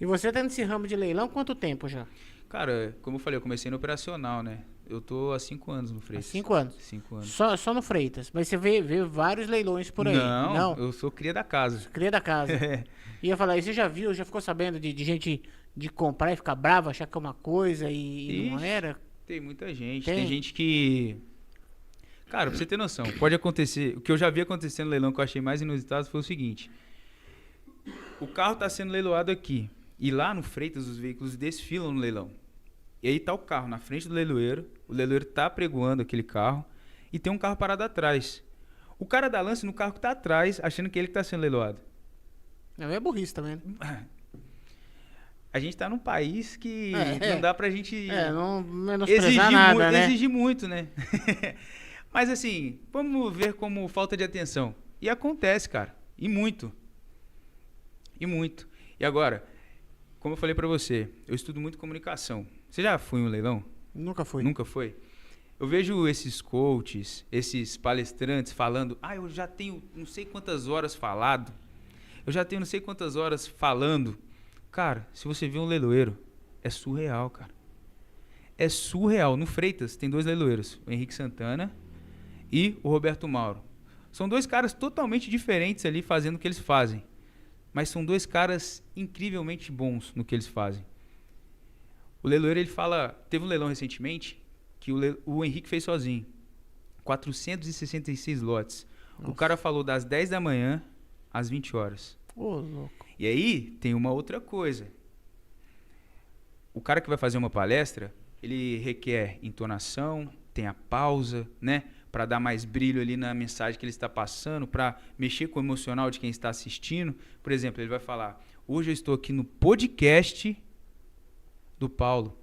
Speaker 3: E você tá nesse ramo de leilão quanto tempo já?
Speaker 4: Cara, como eu falei, eu comecei no operacional, né? Eu tô há 5 anos no
Speaker 3: Há
Speaker 4: Freitas.
Speaker 3: 5 anos.
Speaker 4: 5 anos.
Speaker 3: Só no Freitas. Mas você vê vários leilões por aí.
Speaker 4: Não, eu sou cria da casa.
Speaker 3: Cria da casa. Ia falar, e você já viu, já ficou sabendo de gente de comprar e ficar brava, achar que é uma coisa e não
Speaker 4: Ixi.
Speaker 3: era?
Speaker 4: Tem muita gente.
Speaker 3: Tem?
Speaker 4: Tem gente que... Cara, pra você ter noção, pode acontecer... O que eu já vi acontecendo no leilão que eu achei mais inusitado foi o seguinte. O carro tá sendo leiloado aqui. E lá no Freitas, os veículos desfilam no leilão. E aí tá o carro na frente do leiloeiro. O leiloeiro tá pregoando aquele carro. E tem um carro parado atrás. O cara dá lance no carro que tá atrás, achando que ele que tá sendo leiloado.
Speaker 3: Não, é burrice também, né?
Speaker 4: A gente tá num país que
Speaker 3: É.
Speaker 4: não dá pra gente...
Speaker 3: Não menosprezar nada, né?
Speaker 4: Exigir muito, né? Mas assim, vamos ver como falta de atenção. E acontece, cara. E muito. E muito. E agora, como eu falei pra você, eu estudo muito comunicação. Você já foi em um leilão?
Speaker 3: Nunca fui.
Speaker 4: Nunca foi? Eu vejo esses coaches, esses palestrantes falando, eu já tenho não sei quantas horas falado. Eu já tenho não sei quantas horas falando. Cara, se você vê um leiloeiro, é surreal, cara. É surreal. No Freitas tem 2 leiloeiros, o Henrique Santana e o Roberto Mauro. São 2 caras totalmente diferentes ali fazendo o que eles fazem. Mas são 2 caras incrivelmente bons no que eles fazem. O leiloeiro, ele fala... Teve um leilão recentemente que o Henrique fez sozinho. 466 lotes.
Speaker 3: Nossa.
Speaker 4: O cara falou das 10 da manhã às 20 horas.
Speaker 3: Ô, louco.
Speaker 4: E aí, tem uma outra coisa. O cara que vai fazer uma palestra, ele requer entonação, tem a pausa, né? Para dar mais brilho ali na mensagem que ele está passando, para mexer com o emocional de quem está assistindo. Por exemplo, ele vai falar, hoje eu estou aqui no podcast do Paulo,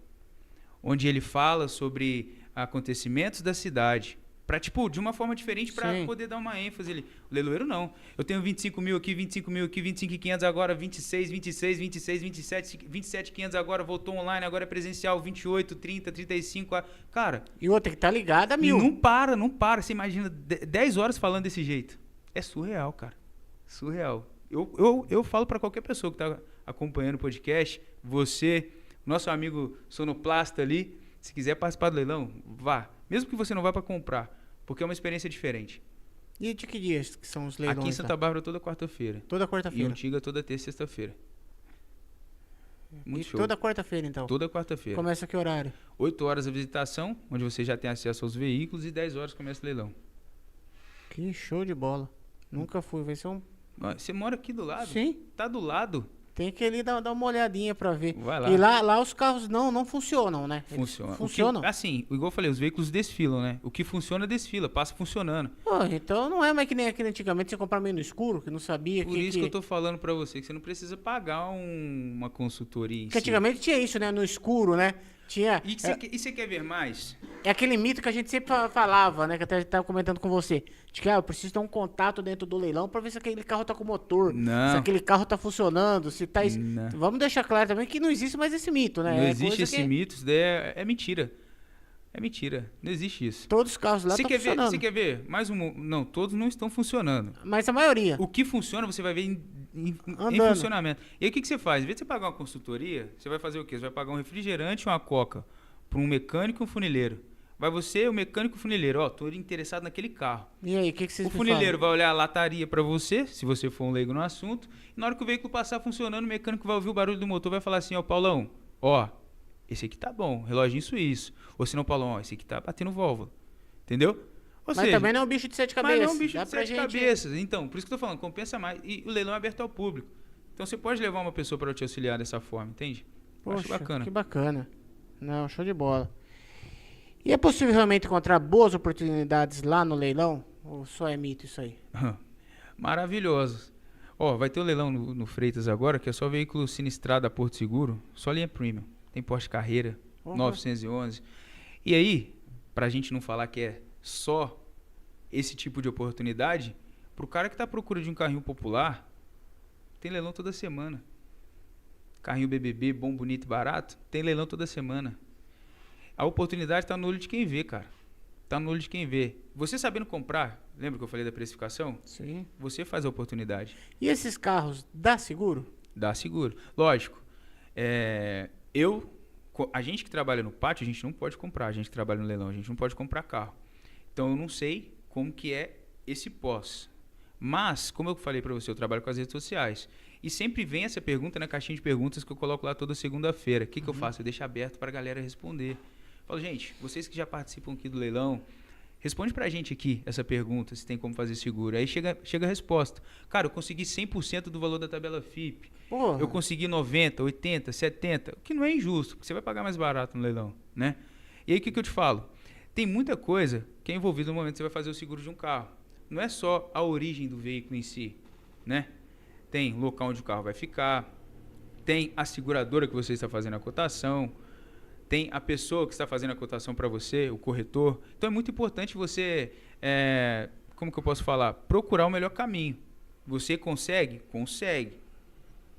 Speaker 4: onde ele fala sobre acontecimentos da cidade. Pra, de uma forma diferente, para
Speaker 3: Sim.
Speaker 4: poder dar uma ênfase ali. O leiloeiro não. Eu tenho 25 mil aqui, 25 mil aqui, 25.500 agora, 26, 26, 26, 27, 27.500 agora, voltou online, agora é presencial, 28, 30, 35. Cara...
Speaker 3: E outra que tá ligada a 1000.
Speaker 4: Não para. Você imagina 10 horas falando desse jeito. É surreal, cara. Surreal. Eu falo para qualquer pessoa que tá acompanhando o podcast, você, nosso amigo sonoplasta ali, se quiser participar do leilão, vá. Mesmo que você não vá para comprar, porque é uma experiência diferente.
Speaker 3: E de que dias que são os leilões?
Speaker 4: Aqui em Santa
Speaker 3: lá?
Speaker 4: Bárbara toda quarta-feira.
Speaker 3: Toda
Speaker 4: E
Speaker 3: quarta-feira.
Speaker 4: Antiga toda terça e sexta-feira. Muito
Speaker 3: E
Speaker 4: show.
Speaker 3: toda quarta-feira, então.
Speaker 4: Toda quarta-feira.
Speaker 3: Começa que horário?
Speaker 4: 8 horas a visitação, onde você já tem acesso aos veículos, e 10 horas começa o leilão.
Speaker 3: Que show de bola. Nunca fui, vai ser um...
Speaker 4: Você mora aqui do lado?
Speaker 3: Sim,
Speaker 4: Tá do lado.
Speaker 3: tem que ir dar uma olhadinha pra ver.
Speaker 4: Vai lá.
Speaker 3: E lá os carros não funcionam, né? Eles
Speaker 4: Funciona.
Speaker 3: Funcionam.
Speaker 4: Assim, igual eu falei, os veículos desfilam, né? O que funciona, desfila, passa funcionando.
Speaker 3: Pô, então não é mais que nem aqui antigamente, você comprava meio no escuro, que não sabia
Speaker 4: Por isso que eu tô falando pra você, que você não precisa pagar uma consultoria em
Speaker 3: Porque
Speaker 4: si.
Speaker 3: antigamente tinha isso, né? No escuro, né? Tinha...
Speaker 4: E você quer ver mais?
Speaker 3: É aquele mito que a gente sempre falava, né? Que até estava comentando com você. De que eu preciso ter um contato dentro do leilão pra ver se aquele carro tá com motor.
Speaker 4: Não.
Speaker 3: Se aquele carro tá funcionando, se tá...
Speaker 4: Não.
Speaker 3: Vamos deixar claro também que não existe mais esse mito, né?
Speaker 4: Não
Speaker 3: É
Speaker 4: existe
Speaker 3: coisa
Speaker 4: esse
Speaker 3: que
Speaker 4: mito, isso daí é mentira. É mentira. Não existe isso.
Speaker 3: Todos os carros lá
Speaker 4: Você
Speaker 3: estão
Speaker 4: quer ver?
Speaker 3: funcionando.
Speaker 4: Você quer ver? Mais um. Não, todos não estão funcionando.
Speaker 3: Mas a maioria.
Speaker 4: O que funciona, você vai ver em
Speaker 3: Andando.
Speaker 4: funcionamento. E aí o que você faz? Em vez de você pagar uma consultoria, você vai fazer o quê? Você vai pagar um refrigerante e uma coca para um mecânico e um funileiro. Vai você, o mecânico e o funileiro. Ó, tô interessado naquele carro.
Speaker 3: E aí, o que vocês
Speaker 4: O
Speaker 3: me
Speaker 4: funileiro
Speaker 3: falam?
Speaker 4: vai olhar a lataria para você, se você for um leigo no assunto. E na hora que o veículo passar funcionando, o mecânico vai ouvir o barulho do motor e vai falar assim, ó, Paulão, ó, esse aqui tá bom, reloginho suíço. Ou se não, Paulão, ó, esse aqui tá batendo válvula. Entendeu? Ou
Speaker 3: Mas
Speaker 4: seja,
Speaker 3: também não é um bicho de 7 cabeças.
Speaker 4: mas não é um bicho
Speaker 3: Dá
Speaker 4: de
Speaker 3: pra
Speaker 4: 7
Speaker 3: gente-
Speaker 4: cabeças. Então, por isso que eu tô falando, compensa mais. E o leilão é aberto ao público. Então você pode levar uma pessoa para te auxiliar dessa forma, entende? Eu acho
Speaker 3: Poxa,
Speaker 4: bacana.
Speaker 3: que bacana. Não, show de bola. E é possível realmente encontrar boas oportunidades lá no leilão? Ou só é mito isso aí?
Speaker 4: Maravilhosos. Ó, vai ter o leilão no Freitas agora, que é só veículo sinistrado a Porto Seguro, só linha premium. Tem Porsche Carreira,
Speaker 3: Opa.
Speaker 4: 911. E aí, pra gente não falar que é só esse tipo de oportunidade, pro cara que tá à procura de um carrinho popular, tem leilão toda semana. Carrinho BBB, bom, bonito e barato, tem leilão toda semana. A oportunidade tá no olho de quem vê, cara. Tá no olho de quem vê. Você sabendo comprar, lembra que eu falei da precificação?
Speaker 3: Sim.
Speaker 4: Você faz a oportunidade.
Speaker 3: E esses carros, dá seguro?
Speaker 4: Dá seguro. Lógico. Eu, A gente que trabalha no pátio, a gente não pode comprar. A gente que trabalha no leilão, a gente não pode comprar carro. Então eu não sei como que é esse pós. Mas, como eu falei para você, eu trabalho com as redes sociais. E sempre vem essa pergunta na caixinha de perguntas que eu coloco lá toda segunda-feira. O que eu faço? Eu deixo aberto para a galera responder. Falo, gente, vocês que já participam aqui do leilão, responde pra gente aqui essa pergunta, se tem como fazer seguro. Aí chega a resposta. Cara, eu consegui 100% do valor da tabela FIP.
Speaker 3: Porra.
Speaker 4: Eu consegui 90, 80, 70, o que não é injusto, porque você vai pagar mais barato no leilão, né? E aí o que eu te falo? Tem muita coisa que é envolvida no momento que você vai fazer o seguro de um carro. Não é só a origem do veículo em si, né? Tem local onde o carro vai ficar, tem a seguradora que você está fazendo a cotação, tem a pessoa que está fazendo a cotação para você, o corretor. Então é muito importante você, como que eu posso falar? Procurar o melhor caminho. Você consegue? Consegue.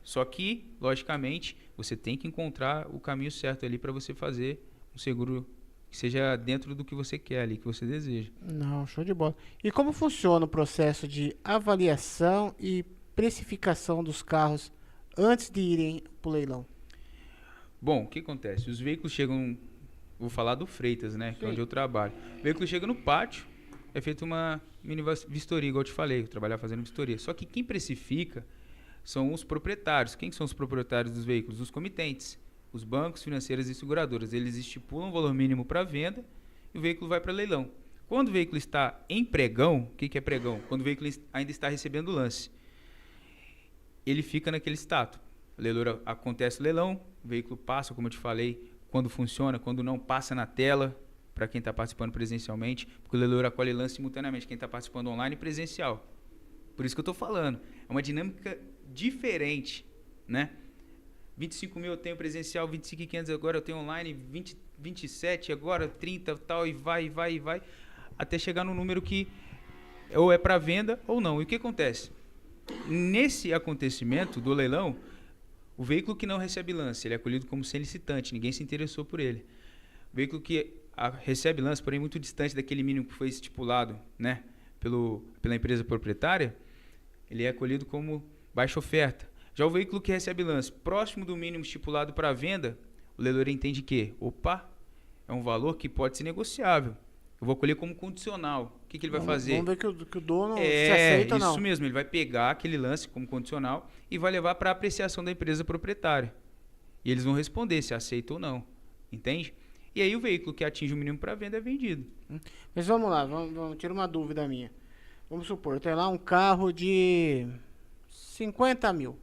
Speaker 4: Só que, logicamente, você tem que encontrar o caminho certo ali para você fazer um seguro que seja dentro do que você quer ali, que você deseja.
Speaker 3: Não, show de bola. E como funciona o processo de avaliação e precificação dos carros antes de irem para o leilão?
Speaker 4: Bom, o que acontece? Os veículos chegam, vou falar do Freitas, né, que é onde eu trabalho. O veículo chega no pátio, é feita uma mini vistoria, igual eu te falei, eu trabalhar fazendo vistoria. Só que quem precifica são os proprietários. Quem são os proprietários dos veículos? Os comitentes, os bancos, financeiras e seguradoras. Eles estipulam o valor mínimo para venda e o veículo vai para leilão. Quando o veículo está em pregão, o que é pregão? Quando o veículo ainda está recebendo o lance, ele fica naquele status. Acontece o leilão, o veículo passa, como eu te falei, quando funciona, quando não, passa na tela para quem está participando presencialmente, porque o leiloeiro acolhe lance simultaneamente, quem está participando online e presencial. Por isso que eu estou falando, é uma dinâmica diferente, né? 25 mil eu tenho presencial, 25.500 agora eu tenho online, 27 agora, 30 tal, e vai, até chegar no número que ou é para venda ou não. E o que acontece? Nesse acontecimento do leilão, o veículo que não recebe lance, ele é acolhido como sem licitante, ninguém se interessou por ele. O veículo que recebe lance, porém muito distante daquele mínimo que foi estipulado, né, pela empresa proprietária, ele é acolhido como baixa oferta. Já o veículo que recebe lance próximo do mínimo estipulado para venda, o leiloeiro entende que, é um valor que pode ser negociável. Eu vou acolher como condicional. O que ele vai fazer?
Speaker 3: Vamos ver que o dono se aceita ou não.
Speaker 4: Isso mesmo, ele vai pegar aquele lance como condicional e vai levar para a apreciação da empresa proprietária. E eles vão responder se aceita ou não. Entende? E aí o veículo que atinge o mínimo para venda é vendido.
Speaker 3: Mas vamos lá, vamos tirar uma dúvida minha. Vamos supor, tem lá um carro de 50 mil.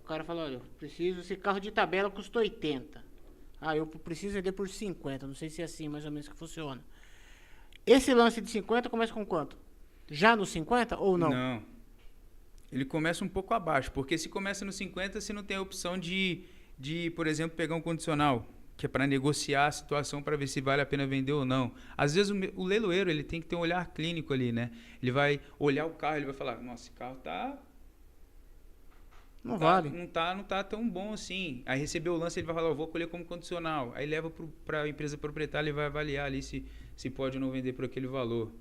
Speaker 3: O cara fala, olha, eu preciso, esse carro de tabela custa 80. Eu preciso vender por 50. Não sei se é assim mais ou menos que funciona. Esse lance de 50 começa com quanto? Já no 50 ou não?
Speaker 4: Não. Ele começa um pouco abaixo, porque se começa no 50, você não tem a opção de por exemplo, pegar um condicional, que é para negociar a situação para ver se vale a pena vender ou não. Às vezes o leiloeiro ele tem que ter um olhar clínico ali, né? Ele vai olhar o carro, ele vai falar, nossa, esse carro
Speaker 3: não vale.
Speaker 4: Não tá tão bom assim. Aí recebeu o lance, ele vai falar, eu vou colher como condicional. Aí leva para a empresa proprietária e vai avaliar ali se pode ou não vender por aquele valor.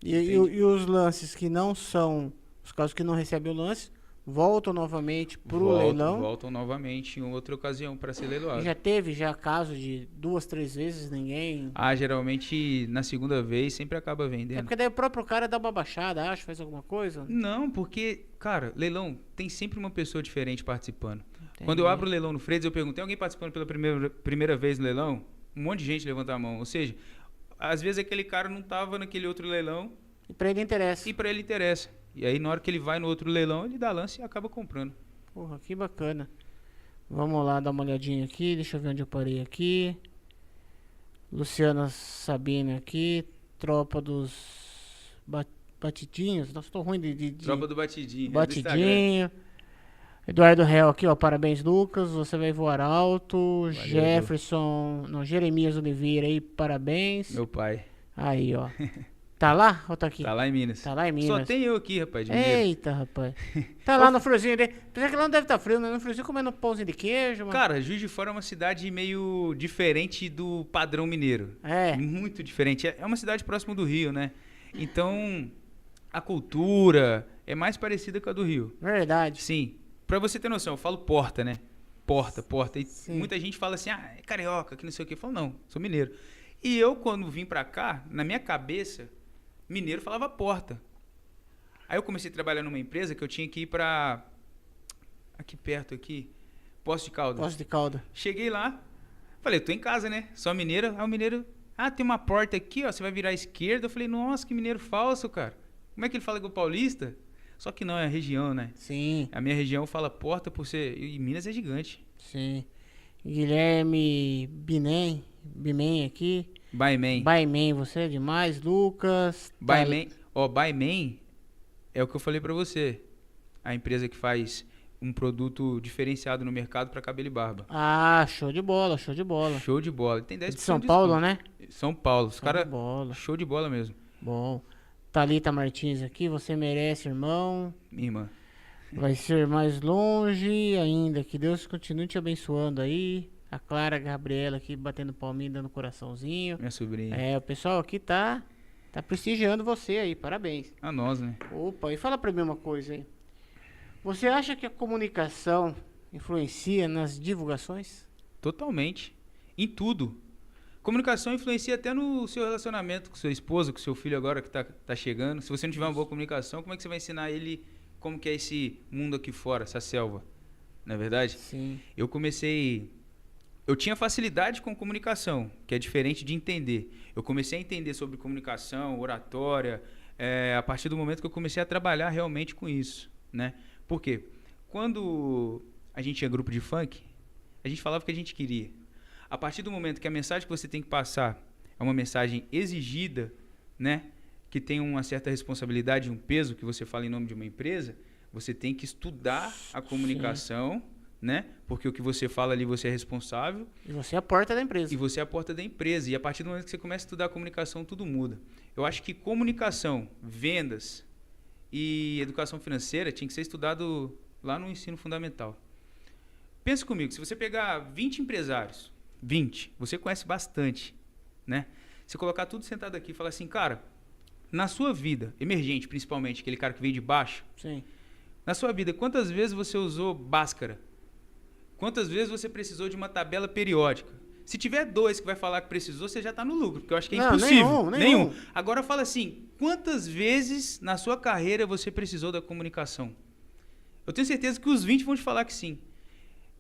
Speaker 3: E os lances que não são, os casos que não recebem o lance, voltam novamente pro leilão?
Speaker 4: Voltam novamente em outra ocasião para ser leiloado.
Speaker 3: Já teve caso de 2, 3 vezes ninguém...
Speaker 4: Geralmente na segunda vez sempre acaba vendendo.
Speaker 3: É porque daí o próprio cara dá uma baixada, faz alguma coisa?
Speaker 4: Não, porque, cara, leilão tem sempre uma pessoa diferente participando.
Speaker 3: Entendi.
Speaker 4: Quando eu abro o leilão no Freitas, eu pergunto, tem alguém participando pela primeira vez no leilão? Um monte de gente levanta a mão. Ou seja, às vezes aquele cara não estava naquele outro leilão.
Speaker 3: E pra ele interessa.
Speaker 4: E aí, na hora que ele vai no outro leilão, ele dá lance e acaba comprando.
Speaker 3: Porra, que bacana. Vamos lá dar uma olhadinha aqui. Deixa eu ver onde eu parei aqui. Luciana Sabina aqui. Tropa dos Batidinhos. Nossa, tô ruim de...
Speaker 4: Tropa do Batidinho.
Speaker 3: Batidinho. Eduardo Real aqui, ó. Parabéns, Lucas. Você vai voar alto.
Speaker 4: Valeu,
Speaker 3: Jefferson... Não, Jeremias Oliveira aí. Parabéns.
Speaker 4: Meu pai.
Speaker 3: Aí, ó. Tá lá ou tá aqui?
Speaker 4: Tá lá em Minas.
Speaker 3: Tá lá em Minas.
Speaker 4: Só tem eu aqui, rapaz, de mineiro.
Speaker 3: Eita, rapaz. Tá lá no friozinho dele. Apesar que lá não deve estar frio, né? No friozinho comendo um pãozinho de queijo, mano.
Speaker 4: Cara, Juiz de Fora é uma cidade meio diferente do padrão mineiro.
Speaker 3: É.
Speaker 4: Muito diferente. É uma cidade próxima do Rio, né? Então, a cultura é mais parecida com a do Rio.
Speaker 3: Verdade.
Speaker 4: Sim. Pra você ter noção, eu falo Porta, né? Porta. E
Speaker 3: Sim.
Speaker 4: muita gente fala assim, ah, é carioca, que não sei o quê. Eu falo, não, sou mineiro. E eu, quando vim pra cá, na minha cabeça, mineiro falava porta. Aí eu comecei a trabalhar numa empresa que eu tinha que ir pra... Aqui perto, Poços de Caldas.
Speaker 3: Poços de Calda.
Speaker 4: Cheguei lá, falei, tô em casa, né? Só mineiro. Aí o mineiro, tem uma porta aqui, ó, você vai virar à esquerda. Eu falei, nossa, que mineiro falso, cara. Como é que ele fala igual paulista? Só que não, é a região, né?
Speaker 3: Sim,
Speaker 4: A minha região fala porta por ser... E Minas é gigante.
Speaker 3: sim. Guilherme Bimen aqui.
Speaker 4: Baiman.
Speaker 3: Baimen, você é demais. Lucas.
Speaker 4: Baiman. Ó, Baiman é o que eu falei pra você. A empresa que faz um produto diferenciado no mercado pra cabelo e barba.
Speaker 3: Ah, show de bola, show de bola.
Speaker 4: Show de bola. Tem 10%
Speaker 3: De São
Speaker 4: de
Speaker 3: Paulo,
Speaker 4: desconto.
Speaker 3: né?
Speaker 4: São Paulo. Os
Speaker 3: Show
Speaker 4: caras...
Speaker 3: de bola.
Speaker 4: Show de bola mesmo.
Speaker 3: Bom. Thalita Martins aqui, você merece, irmão.
Speaker 4: Minha irmã.
Speaker 3: Vai ser mais longe ainda. Que Deus continue te abençoando aí. A Clara Gabriela aqui batendo palminho, dando coraçãozinho.
Speaker 4: Minha sobrinha.
Speaker 3: É, o pessoal aqui tá prestigiando você aí. Parabéns.
Speaker 4: A nós, né?
Speaker 3: Opa, e fala pra mim uma coisa aí. Você acha que a comunicação influencia nas divulgações?
Speaker 4: Totalmente. Em tudo. Comunicação influencia até no seu relacionamento com sua esposa, com seu filho agora que tá chegando. Se você não tiver uma boa comunicação, como é que você vai ensinar ele como que é esse mundo aqui fora, essa selva? Não é verdade?
Speaker 3: Sim.
Speaker 4: Eu tinha facilidade com comunicação, que é diferente de entender. Eu comecei a entender sobre comunicação, oratória, a partir do momento que eu comecei a trabalhar realmente com isso, né? Por quê? Quando a gente tinha grupo de funk, a gente falava o que a gente queria. A partir do momento que a mensagem que você tem que passar é uma mensagem exigida, né? Que tem uma certa responsabilidade, um peso que você fala em nome de uma empresa, você tem que estudar a comunicação, né? Porque o que você fala ali, você é responsável.
Speaker 3: E você é a porta da empresa.
Speaker 4: E você é a porta da empresa. E a partir do momento que você começa a estudar a comunicação, tudo muda. Eu acho que comunicação, vendas e educação financeira tinha que ser estudado lá no ensino fundamental. Pensa comigo, se você pegar 20 empresários, 20, você conhece bastante, né? Você colocar tudo sentado aqui e falar assim, cara, na sua vida, emergente principalmente, aquele cara que veio de baixo,
Speaker 3: Sim.
Speaker 4: na sua vida, quantas vezes você usou Bhaskara? Quantas vezes você precisou de uma tabela periódica? Se tiver 2 que vai falar que precisou, você já está no lucro, porque eu acho que é
Speaker 3: Não,
Speaker 4: impossível.
Speaker 3: nenhum.
Speaker 4: Agora fala assim, quantas vezes na sua carreira você precisou da comunicação? Eu tenho certeza que os 20 vão te falar que sim.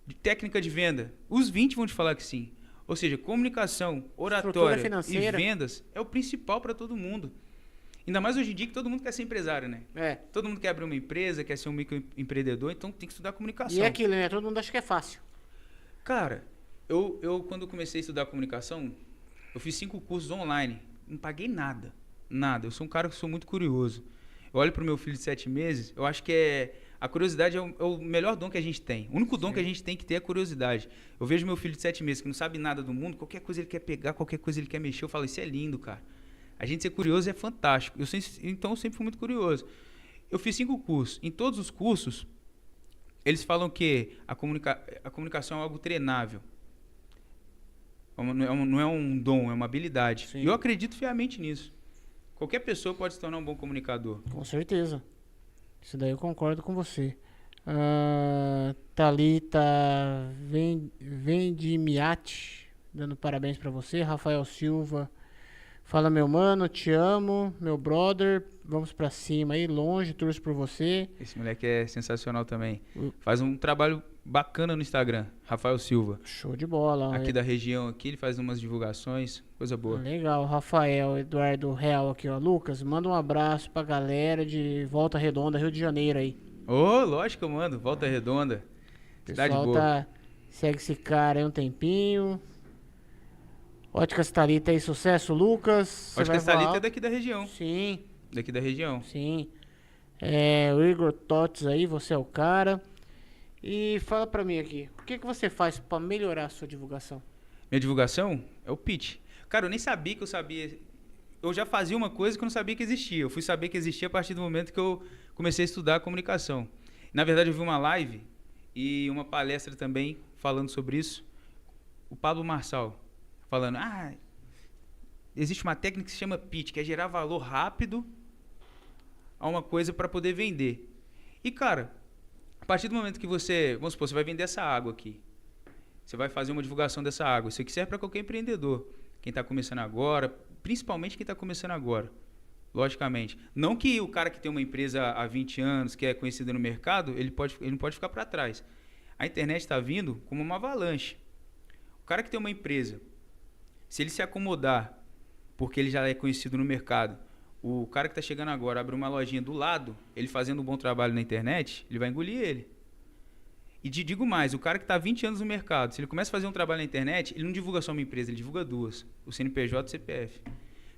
Speaker 4: De técnica de venda, os 20 vão te falar que sim. Ou seja, comunicação, oratória e vendas é o principal para todo mundo. Ainda mais hoje em dia que todo mundo quer ser empresário, né?
Speaker 3: É.
Speaker 4: Todo mundo quer abrir uma empresa, quer ser um microempreendedor, então tem que estudar comunicação.
Speaker 3: E é aquilo, né? Todo mundo acha que é fácil.
Speaker 4: Cara, eu quando comecei a estudar comunicação, eu fiz 5 cursos online. Não paguei nada. Nada. Eu sou um cara que sou muito curioso. Eu olho pro meu filho de 7 meses, eu acho que a curiosidade é o melhor dom que a gente tem. O único dom que a gente tem que ter é a curiosidade. Eu vejo meu filho de 7 meses que não sabe nada do mundo, qualquer coisa ele quer pegar, qualquer coisa ele quer mexer, eu falo, isso é lindo, cara. A gente ser curioso é fantástico. Então eu sempre fui muito curioso. Eu fiz 5 cursos. Em todos os cursos, eles falam que a comunicação é algo treinável. Não é um dom, é uma habilidade.
Speaker 3: Sim.
Speaker 4: E eu acredito fielmente nisso. Qualquer pessoa pode se tornar um bom comunicador.
Speaker 3: Com certeza. Isso daí eu concordo com você. Thalita Vendimiati, dando parabéns pra você. Rafael Silva, fala meu mano, te amo, meu brother, vamos pra cima aí, longe, torço por você.
Speaker 4: Esse moleque é sensacional também. Faz um trabalho bacana no Instagram, Rafael Silva.
Speaker 3: Show de bola.
Speaker 4: Aqui da região aqui, ele faz umas divulgações, coisa boa.
Speaker 3: Legal, Rafael Eduardo Real aqui, ó. Lucas, manda um abraço pra galera de Volta Redonda, Rio de Janeiro aí.
Speaker 4: Ô, lógico que eu mando, Volta Redonda. Cidade
Speaker 3: Pessoal
Speaker 4: boa.
Speaker 3: segue esse cara aí um tempinho. Óticas Thalita aí, sucesso, Lucas. Você
Speaker 4: Acho que
Speaker 3: vai
Speaker 4: essa Thalita
Speaker 3: voar?
Speaker 4: é daqui da região.
Speaker 3: Sim,
Speaker 4: Daqui da região.
Speaker 3: sim. O Igor Tots aí, você é o cara. E fala pra mim aqui, o que você faz pra melhorar a sua divulgação?
Speaker 4: Minha divulgação é o pitch. Cara, eu nem sabia que eu sabia. Eu já fazia uma coisa que eu não sabia que existia. Eu fui saber que existia a partir do momento que eu comecei a estudar a comunicação. Na verdade, eu vi uma live e uma palestra também falando sobre isso. O Pablo Marçal falando, existe uma técnica que se chama pitch, que é gerar valor rápido a uma coisa para poder vender. E, cara, a partir do momento que você, vamos supor, você vai vender essa água aqui. você vai fazer uma divulgação dessa água. Isso aqui serve para qualquer empreendedor. Quem está começando agora, principalmente quem está começando agora, logicamente. Não que o cara que tem uma empresa há 20 anos, que é conhecido no mercado, ele não pode ficar para trás. A internet está vindo como uma avalanche. O cara que tem uma empresa, se ele se acomodar, porque ele já é conhecido no mercado, o cara que está chegando agora abre uma lojinha do lado, ele fazendo um bom trabalho na internet, ele vai engolir ele. E digo mais, o cara que está há 20 anos no mercado, se ele começa a fazer um trabalho na internet, ele não divulga só uma empresa, ele divulga duas. O CNPJ e o CPF.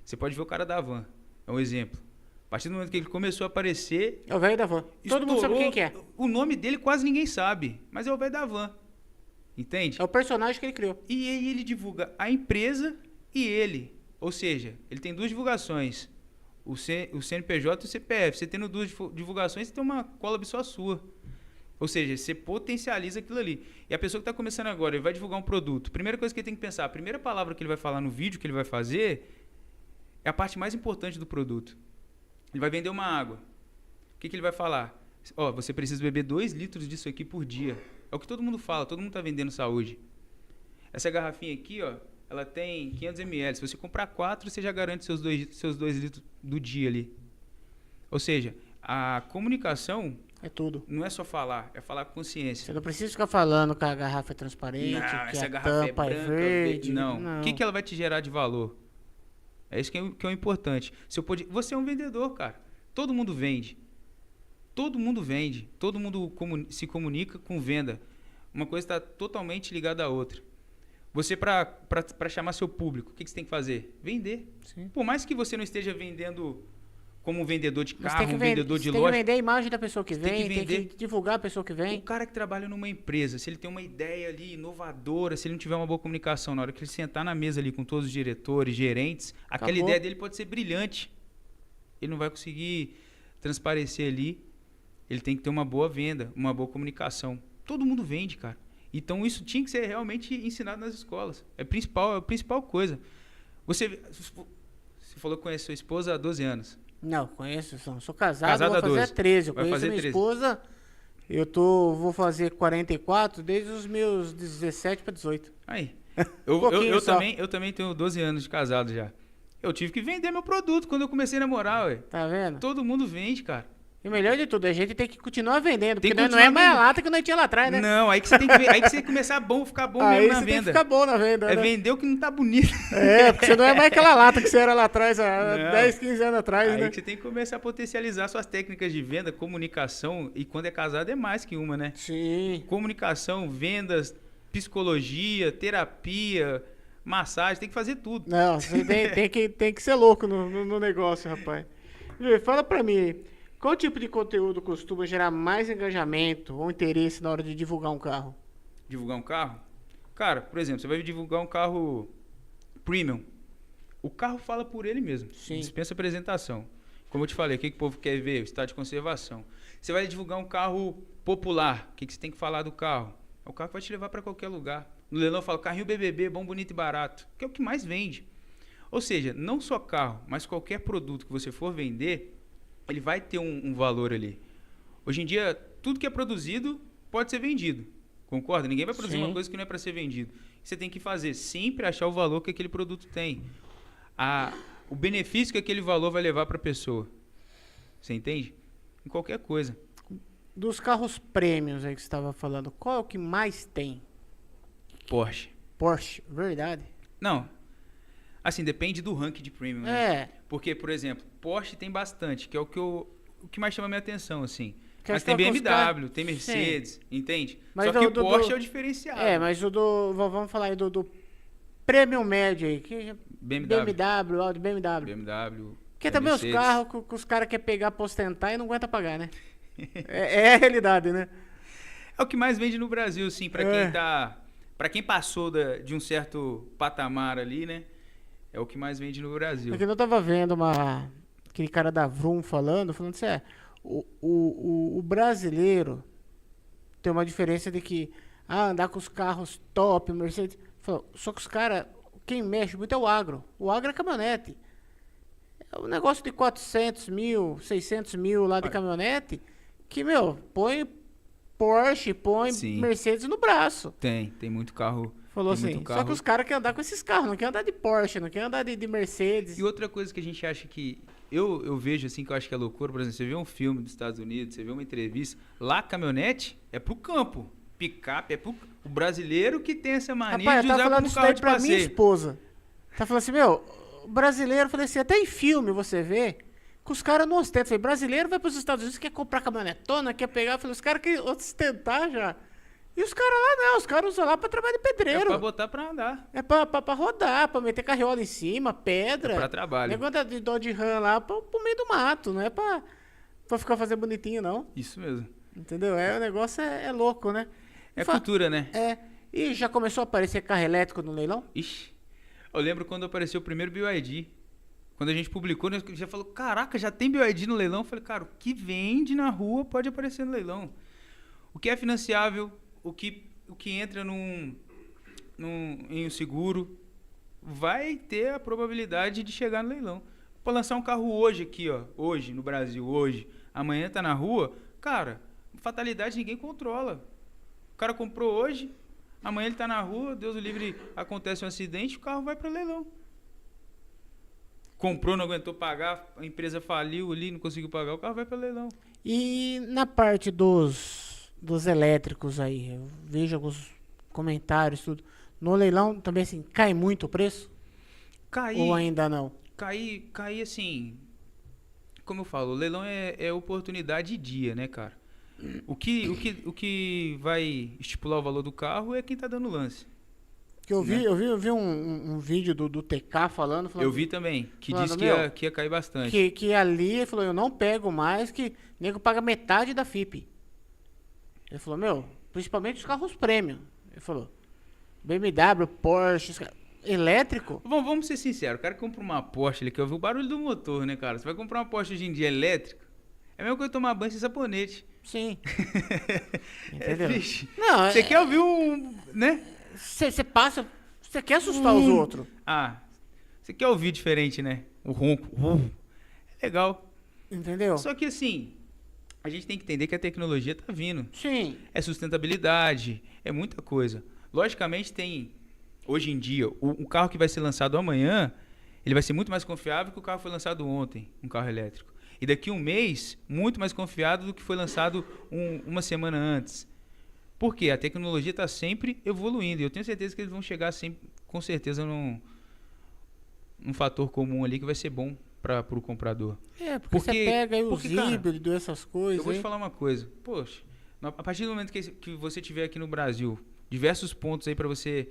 Speaker 4: Você pode ver o cara da van, é um exemplo. A partir do momento que ele começou a aparecer...
Speaker 3: É o velho da van. Todo mundo sabe quem que é.
Speaker 4: O nome dele quase ninguém sabe, mas é o velho da van. Entende?
Speaker 3: É o personagem que ele criou.
Speaker 4: E aí ele divulga a empresa e ele. Ou seja, ele tem duas divulgações. O CNPJ e o CPF. Você tendo duas divulgações, você tem uma cola só sua. Ou seja, você potencializa aquilo ali. E a pessoa que está começando agora, ele vai divulgar um produto. Primeira coisa que ele tem que pensar, a primeira palavra que ele vai falar no vídeo que ele vai fazer é a parte mais importante do produto. Ele vai vender uma água. O que ele vai falar? Ó, você precisa beber 2 litros disso aqui por dia. É o que todo mundo fala, todo mundo está vendendo saúde. Essa garrafinha aqui, ó, ela tem 500 ml. Se você comprar 4, você já garante seus 2 litros do dia ali. Ou seja, a comunicação...
Speaker 3: É tudo.
Speaker 4: Não é só falar, é falar com consciência.
Speaker 3: Você não precisa ficar falando que a garrafa é transparente,
Speaker 4: Não,
Speaker 3: que
Speaker 4: essa
Speaker 3: a
Speaker 4: garrafa
Speaker 3: tampa
Speaker 4: é branca,
Speaker 3: verde.
Speaker 4: Não. O que ela vai te gerar de valor? É isso que é o importante. Você é um vendedor, cara. Todo mundo vende. Todo mundo vende. Todo mundo se comunica com venda. Uma coisa está totalmente ligada à outra. Você, para chamar seu público, o que você tem que fazer? Vender.
Speaker 3: Sim.
Speaker 4: Por mais que você não esteja vendendo como um vendedor de
Speaker 3: Você
Speaker 4: carro, um vendedor de
Speaker 3: tem
Speaker 4: loja.
Speaker 3: que vender a imagem da pessoa que vem,
Speaker 4: tem
Speaker 3: tem que divulgar a pessoa que vem.
Speaker 4: O cara que trabalha numa empresa, se ele tem uma ideia ali inovadora, se ele não tiver uma boa comunicação, na hora que ele sentar na mesa ali com todos os diretores, gerentes, aquela
Speaker 3: Acabou.
Speaker 4: ideia dele pode ser brilhante. Ele não vai conseguir transparecer ali. Ele tem que ter uma boa venda, uma boa comunicação. Todo mundo vende, cara. Então isso tinha que ser realmente ensinado nas escolas. É a principal coisa. Você falou que conhece sua esposa há 12 anos.
Speaker 3: Não, conheço, sou casado,
Speaker 4: Casado
Speaker 3: vou
Speaker 4: há
Speaker 3: fazer
Speaker 4: 12.
Speaker 3: 13. Eu
Speaker 4: Vai
Speaker 3: conheço
Speaker 4: fazer
Speaker 3: minha
Speaker 4: 13.
Speaker 3: esposa, vou fazer 44 desde os meus 17 para 18.
Speaker 4: Aí.
Speaker 3: Pouquinho só.
Speaker 4: Eu também tenho 12 anos de casado já. Eu tive que vender meu produto quando eu comecei a namorar, ué.
Speaker 3: Tá vendo?
Speaker 4: Todo mundo vende, cara.
Speaker 3: E o melhor de tudo, a gente tem que continuar vendendo,
Speaker 4: Tem
Speaker 3: porque
Speaker 4: que
Speaker 3: não é
Speaker 4: continuar
Speaker 3: mais a
Speaker 4: vendendo.
Speaker 3: lata que nós tinha lá atrás, né?
Speaker 4: Não, aí que você tem que ver, aí que você começar ficar bom
Speaker 3: Aí
Speaker 4: mesmo na
Speaker 3: você tem que
Speaker 4: venda.
Speaker 3: ficar bom na venda,
Speaker 4: É
Speaker 3: né?
Speaker 4: vender o que não tá bonito.
Speaker 3: É, porque você não é mais aquela lata que você era lá atrás, há
Speaker 4: Não.
Speaker 3: 10, 15 anos atrás,
Speaker 4: Aí
Speaker 3: né?
Speaker 4: que você tem que começar a potencializar suas técnicas de venda, comunicação, e quando é casado é mais que uma, né?
Speaker 3: Sim.
Speaker 4: Comunicação, vendas, psicologia, terapia, massagem, tem que fazer tudo.
Speaker 3: Não, você tem que ser louco no negócio, rapaz. Vê, fala pra mim aí, qual tipo de conteúdo costuma gerar mais engajamento ou interesse na hora de divulgar um carro?
Speaker 4: Divulgar um carro? Cara, por exemplo, você vai divulgar um carro premium. O carro fala por ele mesmo.
Speaker 3: Sim.
Speaker 4: Dispensa apresentação. Como eu te falei, o que o povo quer ver? O estado de conservação. Você vai divulgar um carro popular. O que você tem que falar do carro? É o carro que vai te levar para qualquer lugar. No leilão fala carrinho BBB, bom, bonito e barato. Que é o que mais vende. Ou seja, não só carro, mas qualquer produto que você for vender, ele vai ter um valor ali. Hoje em dia, tudo que é produzido pode ser vendido. Concorda? Ninguém vai produzir
Speaker 3: Sim.
Speaker 4: uma coisa que não é para ser vendido. Você tem que fazer sempre achar o valor que aquele produto tem. O benefício que aquele valor vai levar para a pessoa. Você entende? Em qualquer coisa.
Speaker 3: Dos carros prêmios aí que você estava falando, qual é o que mais tem?
Speaker 4: Porsche.
Speaker 3: Porsche, verdade.
Speaker 4: Não. Assim, depende do ranking de premium, né?
Speaker 3: É,
Speaker 4: Porque, por exemplo, Porsche tem bastante, que é o que mais chama a minha atenção, assim.
Speaker 3: Que
Speaker 4: Mas
Speaker 3: acho
Speaker 4: tem
Speaker 3: que é o que os caras-
Speaker 4: BMW, tem Mercedes, entende?
Speaker 3: Mas
Speaker 4: Só que
Speaker 3: do-
Speaker 4: o Porsche
Speaker 3: do-
Speaker 4: é o diferenciado.
Speaker 3: mas vamos falar aí do premium médio aí, que BMW, Audi, BMW.
Speaker 4: BMW.
Speaker 3: Que também os
Speaker 4: Mercedes.
Speaker 3: carros que os caras querem pegar, apostentar e não aguenta pagar, né? é a realidade, né?
Speaker 4: É o que mais vende no Brasil, sim, pra
Speaker 3: É.
Speaker 4: quem tá. Para quem passou de um certo patamar ali, né? É o que mais vende no Brasil.
Speaker 3: Porque eu tava vendo aquele cara da Vroom falando assim, o brasileiro tem uma diferença de que andar com os carros top, Mercedes, falou, só que os caras, quem mexe muito é o agro. O agro é caminhonete. É um negócio de 400 mil, 600 mil lá de
Speaker 4: Olha.
Speaker 3: caminhonete, que, meu, põe Porsche, põe
Speaker 4: Sim.
Speaker 3: Mercedes no braço.
Speaker 4: Tem muito carro.
Speaker 3: Falou
Speaker 4: tem muito
Speaker 3: assim. Só
Speaker 4: carro.
Speaker 3: que os caras querem andar com esses carros, não querem andar de Porsche, não querem andar de Mercedes.
Speaker 4: E outra coisa que a gente acha que... Eu vejo assim, que eu acho que é loucura, por exemplo, você vê um filme dos Estados Unidos, você vê uma entrevista, lá a caminhonete é pro campo, picape é pro... O brasileiro que tem essa mania
Speaker 3: Rapaz,
Speaker 4: de
Speaker 3: eu tava
Speaker 4: usar
Speaker 3: falando
Speaker 4: como
Speaker 3: isso
Speaker 4: carro
Speaker 3: daí
Speaker 4: de
Speaker 3: pra minha
Speaker 4: passeio.
Speaker 3: esposa. Tá falando assim, meu, o brasileiro, eu falei assim, até em filme você vê que os caras não ostentam. Eu falei, brasileiro vai pros Estados Unidos, quer comprar caminhonetona, quer pegar. Eu falei, os caras querem ostentar já. E os caras lá não, os caras usam lá pra trabalhar de
Speaker 4: É
Speaker 3: pedreiro.
Speaker 4: pra botar pra andar,
Speaker 3: É pra rodar, pra meter carriola em cima, pedra.
Speaker 4: é pra trabalho.
Speaker 3: Negócio de Dodge Ram lá pro meio do mato, não é pra ficar fazendo bonitinho, não.
Speaker 4: Isso mesmo.
Speaker 3: Entendeu? O negócio é louco, né?
Speaker 4: É cultura, né?
Speaker 3: É. E já começou a aparecer carro elétrico no leilão?
Speaker 4: Ixi, eu lembro quando apareceu o primeiro BYD. Quando a gente publicou, né, já falou, caraca, já tem BYD no leilão? Eu falei, cara, o que vende na rua pode aparecer no leilão. O que é financiável, o que entra em um seguro, vai ter a probabilidade de chegar no leilão. Para lançar um carro hoje aqui, ó, hoje no Brasil, hoje, amanhã tá na rua, cara, fatalidade ninguém controla. O cara comprou hoje, amanhã ele tá na rua, Deus o livre, acontece um acidente, o carro vai para leilão. Comprou, não aguentou pagar, a empresa faliu ali, não conseguiu pagar, o carro vai para leilão.
Speaker 3: E na parte dos elétricos aí, eu vejo alguns comentários, tudo. No leilão também, assim, cai muito o preço? Ou ainda não?
Speaker 4: Cair assim, como eu falo, o leilão é oportunidade de dia, né, cara? O que vai estipular o valor do carro é quem tá dando lance.
Speaker 3: Que eu vi um vídeo do TK falando
Speaker 4: Eu vi também, que
Speaker 3: falando,
Speaker 4: disse
Speaker 3: meu,
Speaker 4: que ia cair bastante.
Speaker 3: que ali, ele falou, eu não pego mais, que o nego paga metade da FIP. Ele falou, meu, principalmente os carros premium. Ele falou, BMW, Porsche, elétrico?
Speaker 4: Vamos ser sinceros, o cara que compra uma Porsche, ele quer ouvir o barulho do motor, né, cara? Você vai comprar uma Porsche hoje em dia elétrica, é a mesma coisa que tomar banho sem sabonete.
Speaker 3: Sim.
Speaker 4: É
Speaker 3: Entendeu?
Speaker 4: triste.
Speaker 3: Não,
Speaker 4: Você quer ouvir um, né?
Speaker 3: Você passa, você quer assustar os outros.
Speaker 4: Ah, você quer ouvir diferente, né? O ronco. É legal.
Speaker 3: Entendeu?
Speaker 4: Só que assim, a gente tem que entender que a tecnologia tá vindo.
Speaker 3: Sim.
Speaker 4: É sustentabilidade, é muita coisa. Logicamente tem, hoje em dia, o carro que vai ser lançado amanhã, ele vai ser muito mais confiável que o carro que foi lançado ontem, um carro elétrico. E daqui a um mês, muito mais confiável do que foi lançado uma semana antes. Por quê? A tecnologia está sempre evoluindo. E eu tenho certeza que eles vão chegar sempre, com certeza num fator comum ali que vai ser bom para o comprador.
Speaker 3: É, porque você pega aí os
Speaker 4: cara,
Speaker 3: híbridos, essas coisas.
Speaker 4: eu vou te
Speaker 3: aí.
Speaker 4: falar uma coisa. Poxa, a partir do momento que você tiver aqui no Brasil, diversos pontos aí para você